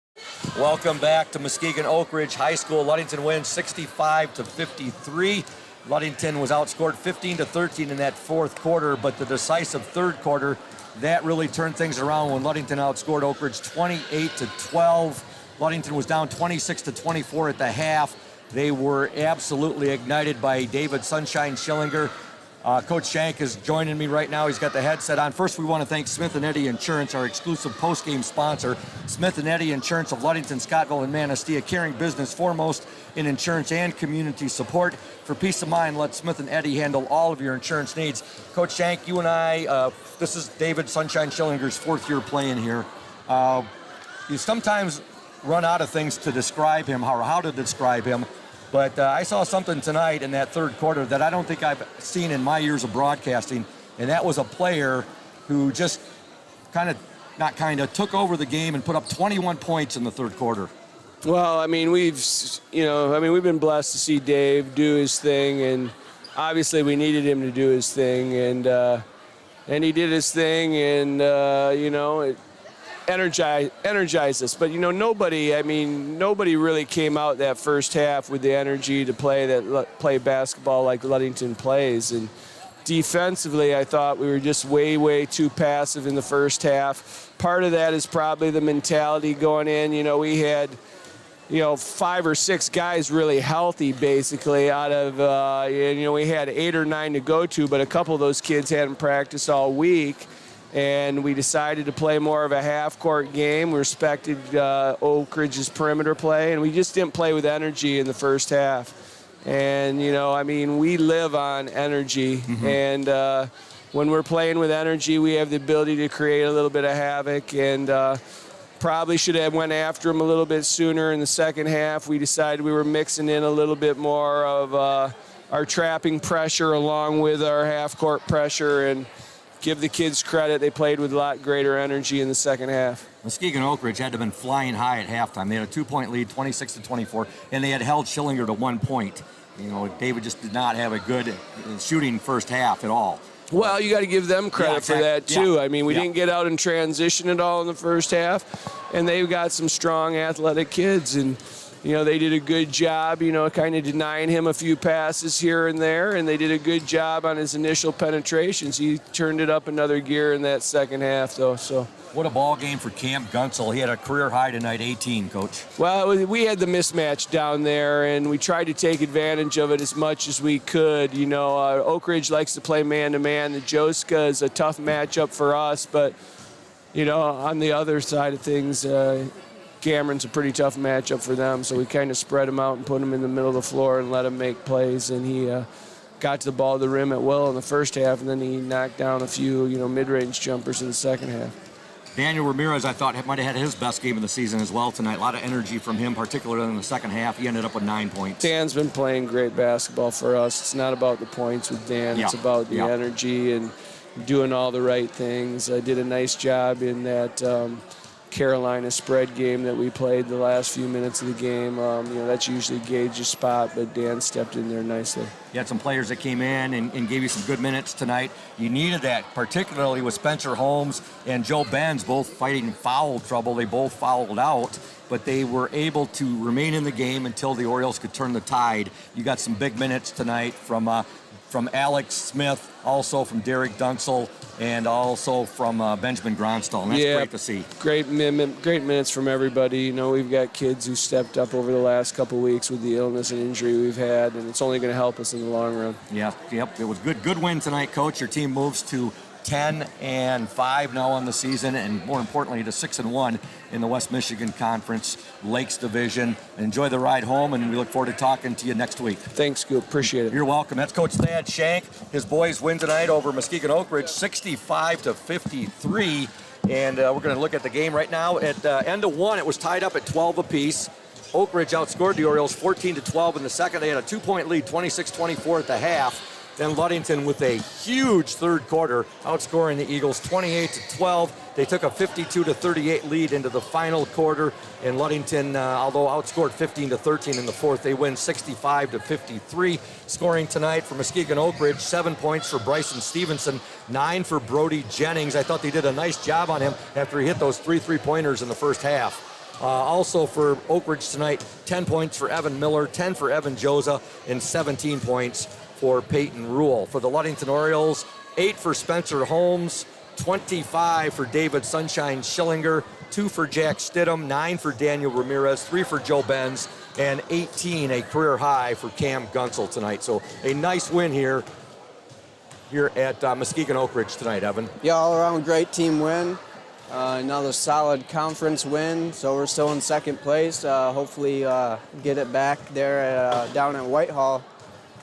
Welcome back to Muskegon Oakridge High School. Ludington wins 65-53. Ludington was outscored 15-13 in that fourth quarter, but the decisive third quarter, that really turned things around when Ludington outscored Oakridge 28-12. Ludington was down 26-24 at the half. They were absolutely ignited by David Sunshine Schillinger. Coach Shank is joining me right now. He's got the headset on. First, we want to thank Smith & Eddy Insurance, our exclusive postgame sponsor. Smith & Eddy Insurance of Ludington, Scottville, and Manistee, caring business foremost in insurance and community support. For peace of mind, let Smith & Eddy handle all of your insurance needs. Coach Shank, you and I, this is David Sunshine Schillinger's fourth year playing here. You sometimes run out of things to describe him, or how to describe him. But I saw something tonight in that third quarter that I don't think I've seen in my years of broadcasting, and that was a player who just took over the game and put up 21 points in the third quarter. Well, I mean, we've been blessed to see Dave do his thing, and obviously we needed him to do his thing, and he did his thing, and it energized us. But nobody really came out that first half with the energy to play basketball like Ludington plays. And defensively, I thought we were just way too passive in the first half. Part of that is probably the mentality going in. We had 5 or 6 guys really healthy, basically, out of, we had 8 or 9 to go to, but a couple of those kids hadn't practiced all week. And we decided to play more of a half-court game. We respected Oakridge's perimeter play, and we just didn't play with energy in the first half. And, we live on energy. Mm-hmm. And when we're playing with energy, we have the ability to create a little bit of havoc. And probably should have went after them a little bit sooner in the second half. We decided we were mixing in a little bit more of our trapping pressure along with our half-court pressure, and give the kids credit. They played with a lot greater energy in the second half. Muskegon Oakridge had to have been flying high at halftime. They had a 2-point lead, 26-24, and they had held Schillinger to 1 point. David just did not have a good shooting first half at all. Well, you got to give them credit for that, too. Yeah. I mean, we didn't get out in transition at all in the first half, and they've got some strong athletic kids, and they did a good job, kind of denying him a few passes here and there, and they did a good job on his initial penetrations. He turned it up another gear in that second half, though. So what a ball game for Camp Gunsel. He had a career high tonight, 18, Coach. Well, we had the mismatch down there, and we tried to take advantage of it as much as we could. Oakridge likes to play man-to-man. The Joska is a tough matchup for us, but, on the other side of things, Cameron's a pretty tough matchup for them, so we kind of spread him out and put him in the middle of the floor and let him make plays, and he got to the ball to the rim at will in the first half, and then he knocked down a few, mid-range jumpers in the second half. Daniel Ramirez, I thought, might have had his best game of the season as well tonight. A lot of energy from him, particularly in the second half. He ended up with 9 points. Dan's been playing great basketball for us. It's not about the points with Dan. It's about the energy and doing all the right things. I did a nice job in that Carolina spread game that we played the last few minutes of the game. That's usually Gage's spot, but Dan stepped in there nicely. You had some players that came in and gave you some good minutes tonight. You needed that, particularly with Spencer Holmes and Joe Benz both fighting foul trouble. They both fouled out, but they were able to remain in the game until the Orioles could turn the tide. You got some big minutes tonight from Alex Smith, also from Derek Dunsel, and also from Benjamin Gronstal. And that's great to see. Great minutes from everybody. We've got kids who stepped up over the last couple weeks with the illness and injury we've had, and it's only going to help us in the long run. Yeah, yep. It was good win tonight, Coach. Your team moves to 10-5 now on the season, and more importantly to 6-1 in the West Michigan Conference Lakes Division. Enjoy the ride home, and we look forward to talking to you next week. Thanks, Scoop. Appreciate it. You're welcome. That's Coach Thad Shank. His boys win tonight over Muskegon Oakridge, 65-53. And we're going to look at the game right now. At end of one, it was tied up at 12 apiece. Oakridge outscored the Orioles 14-12 in the second. They had a 2-point lead, 26-24 at the half. Then Ludington with a huge third quarter, outscoring the Eagles 28-12. They took a 52-38 lead into the final quarter, and Ludington, although outscored 15-13 in the fourth, they win 65-53. Scoring tonight for Muskegon Oakridge, 7 points for Bryson Stevenson, 9 for Brody Jennings. I thought they did a nice job on him after he hit those 3 3-pointers in the first half. Also for Oakridge tonight, 10 points for Evan Miller, 10 for Evan Joza, and 17 points for Peyton Rule. For the Ludington Orioles, 8 for Spencer Holmes, 25 for David Sunshine Schillinger, 2 for Jack Stidham, 9 for Daniel Ramirez, 3 for Joe Benz, and 18, a career high for Cam Gunsel tonight. So a nice win here at Muskegon Oakridge tonight, Evan. Yeah, all around great team win. Another solid conference win, so we're still in second place. Hopefully get it back there down at Whitehall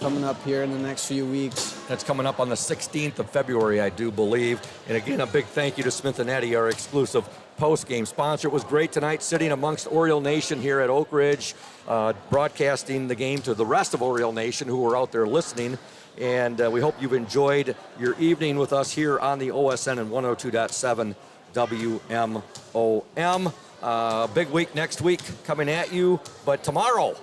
coming up here in the next few weeks. That's coming up on the 16th of February, I do believe. And again, a big thank you to Smith & Eddy, our exclusive post-game sponsor. It was great tonight sitting amongst Oriole Nation here at Oakridge, broadcasting the game to the rest of Oriole Nation who were out there listening. And we hope you've enjoyed your evening with us here on the OSN and 102.7 WMOM. Big week next week coming at you, but tomorrow,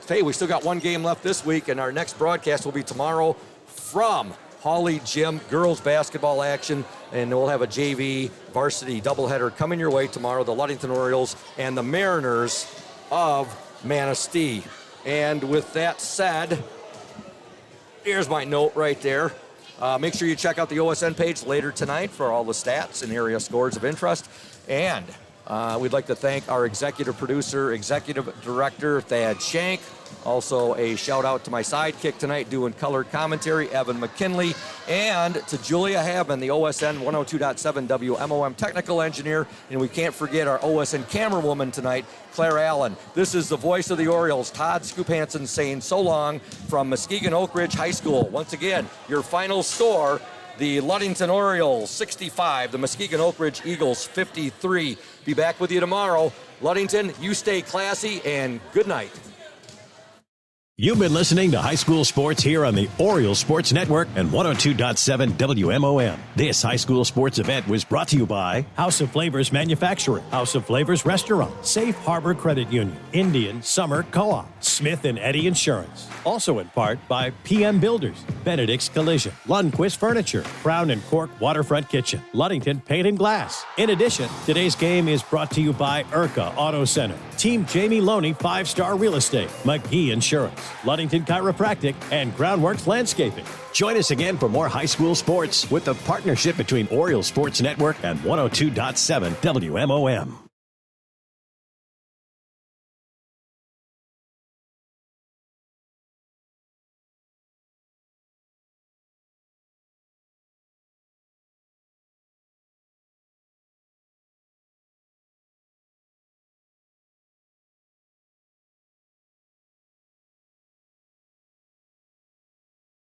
we still got one game left this week, and our next broadcast will be tomorrow from Hawley Gym, girls basketball action, and we'll have a JV varsity doubleheader coming your way tomorrow, the Ludington Orioles and the Mariners of Manistee. And with that said, here's my note right there. Make sure you check out the OSN page later tonight for all the stats and area scores of interest. And we'd like to thank our executive producer, executive director, Thad Shank. Also a shout out to my sidekick tonight doing color commentary, Evan McKinley, and to Julia Habman, the OSN 102.7 WMOM technical engineer. And we can't forget our OSN camerawoman tonight, Claire Allen. This is the voice of the Orioles, Todd Scoop Hansen, saying so long from Muskegon Oakridge High School. Once again, your final score, the Ludington Orioles 65, the Muskegon Oakridge Eagles 53. Be back with you tomorrow. Ludington, you stay classy, and good night. You've been listening to High School Sports here on the Oriole Sports Network and 102.7 WMOM. This high school sports event was brought to you by House of Flavors Manufacturing, House of Flavors Restaurant, Safe Harbor Credit Union, Indian Summer Co-op, Smith & Eddy Insurance. Also in part by PM Builders, Benedict's Collision, Lundquist Furniture, Crown and Cork Waterfront Kitchen, Ludington Paint and Glass. In addition, today's game is brought to you by IRCA Auto Center, Team Jamie Loney 5-Star Real Estate, McGee Insurance, Ludington Chiropractic, and Groundworks Landscaping. Join us again for more high school sports with the partnership between Oriole Sports Network and 102.7 WMOM.